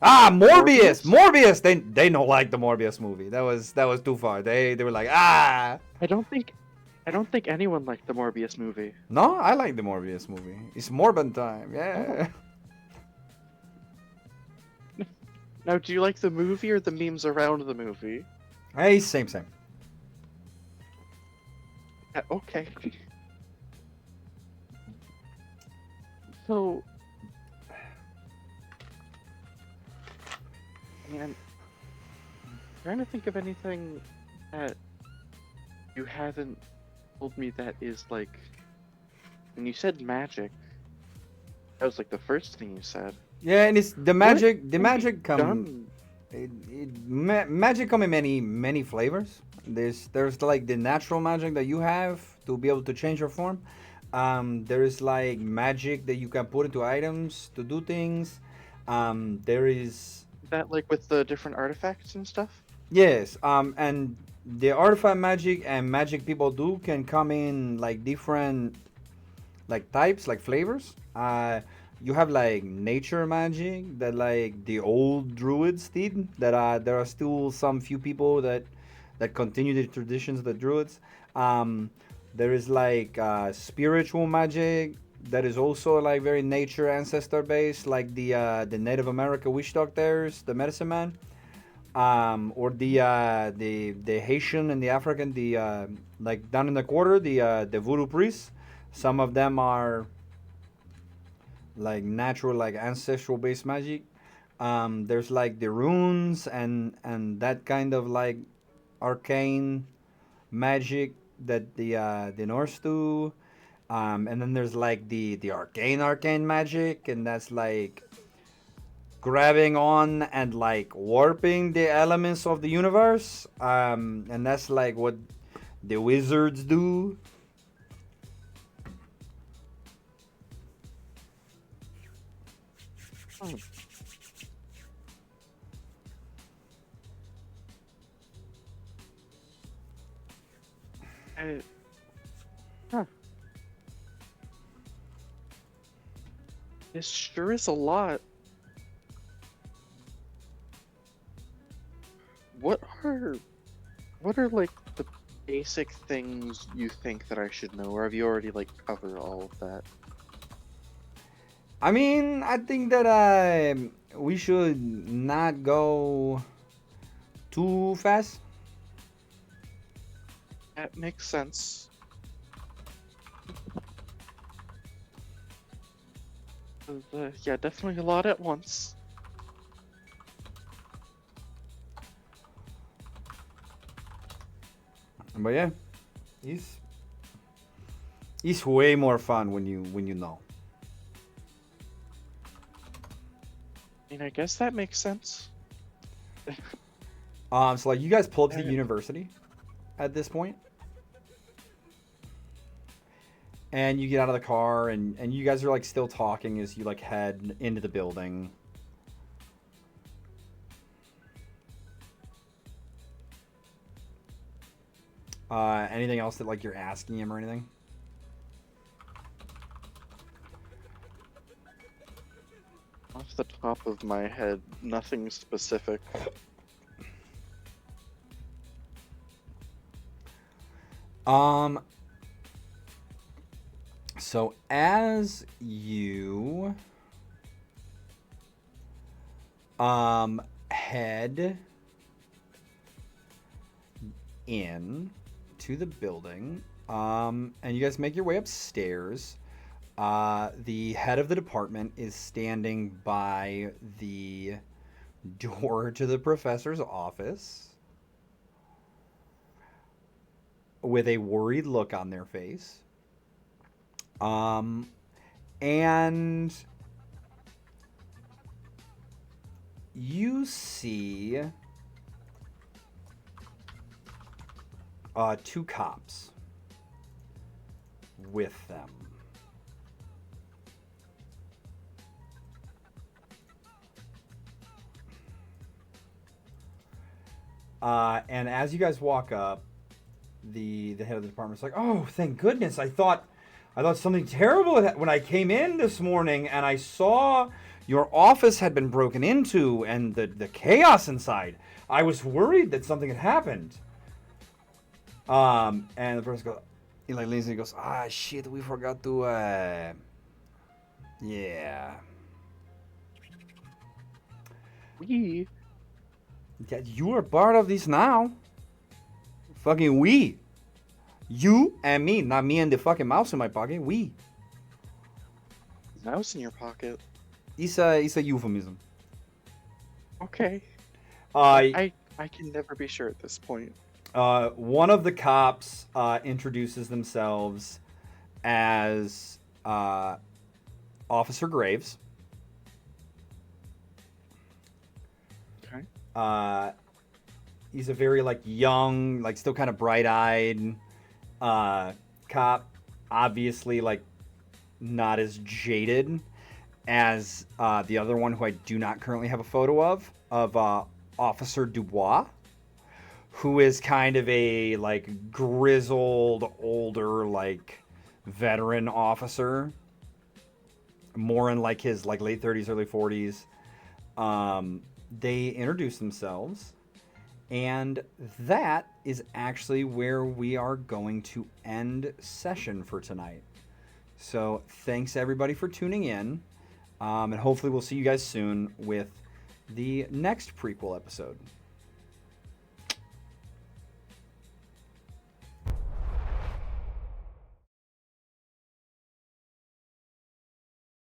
Ah, Morbius. Morbius. They don't like the Morbius movie. That was too far. They were like ah.
I don't think anyone liked the Morbius movie.
No, I like the Morbius movie. It's Morbin time. Yeah.
Now, do you like the movie or the memes around the movie?
Hey, same.
Okay. So, I mean, I'm trying to think of anything that you haven't told me that is like. When you said magic, that was like the first thing you said.
Yeah, and it's the magic. The
What
magic come.
Done.
Magic come in many flavors. There's like the natural magic that you have to be able to change your form. There is like magic that you can put into items to do things. There is
That like with the different artifacts and stuff.
yes. And the artifact magic and magic people do can come in like different like types, like flavors. You have like nature magic that like the old druids did. That there are still some few people that continue the traditions of the druids. There is like spiritual magic that is also like very nature ancestor based, like the Native American witch doctors, the medicine man, or the Haitian and the African, the like down in the quarter, the voodoo priests. Some of them are like natural, like ancestral based magic. There's like the runes and that kind of like arcane magic that the Norse do. And then there's like the arcane magic, and that's like grabbing on and like warping the elements of the universe. And that's like what the wizards do.
Hmm. I, huh. This sure is a lot. What are what are like the basic things you think that I should know, or have you already like covered all of that?
I mean, I think that we should not go too fast.
That makes sense. Yeah, definitely a lot at once.
But yeah, he's way more fun when you know.
I mean, I guess that makes sense.
So like you guys pull up to the
Uh,
university at this point, and you get out of the car, and you guys are like still talking as you like head into the building. Anything else that like you're asking him or anything?
Off the top of my head, nothing specific.
Um. So as you head in to the building, and you guys make your way upstairs. The head of the department is standing by the door to the professor's office with a worried look on their face. And you see two cops with them. And as you guys walk up, the head of the department's like, "Oh, thank goodness! I thought something terrible when I came in this morning, and I saw your office had been broken into, and the chaos inside. I was worried that something had happened." And the person goes, he like leans and he goes, "Ah, shit, we forgot to, yeah."
We
Yeah, you are part of this now. Fucking we. You and me, not me and the fucking mouse in my pocket. We.
mouse in your pocket.
It's a euphemism.
Okay.
Uh,
I can never be sure at this point.
One of the cops introduces themselves as Officer Graves.
Okay.
He's a very like young, like still kind of bright-eyed cop. Obviously, like not as jaded as the other one, who I do not currently have a photo of Officer Dubois, who is kind of a like grizzled, older, like veteran officer, more in like his like late 30s, early 40s. They introduce themselves, and that is actually where we are going to end session for tonight. So thanks everybody for tuning in, and hopefully we'll see you guys soon with the next prequel episode.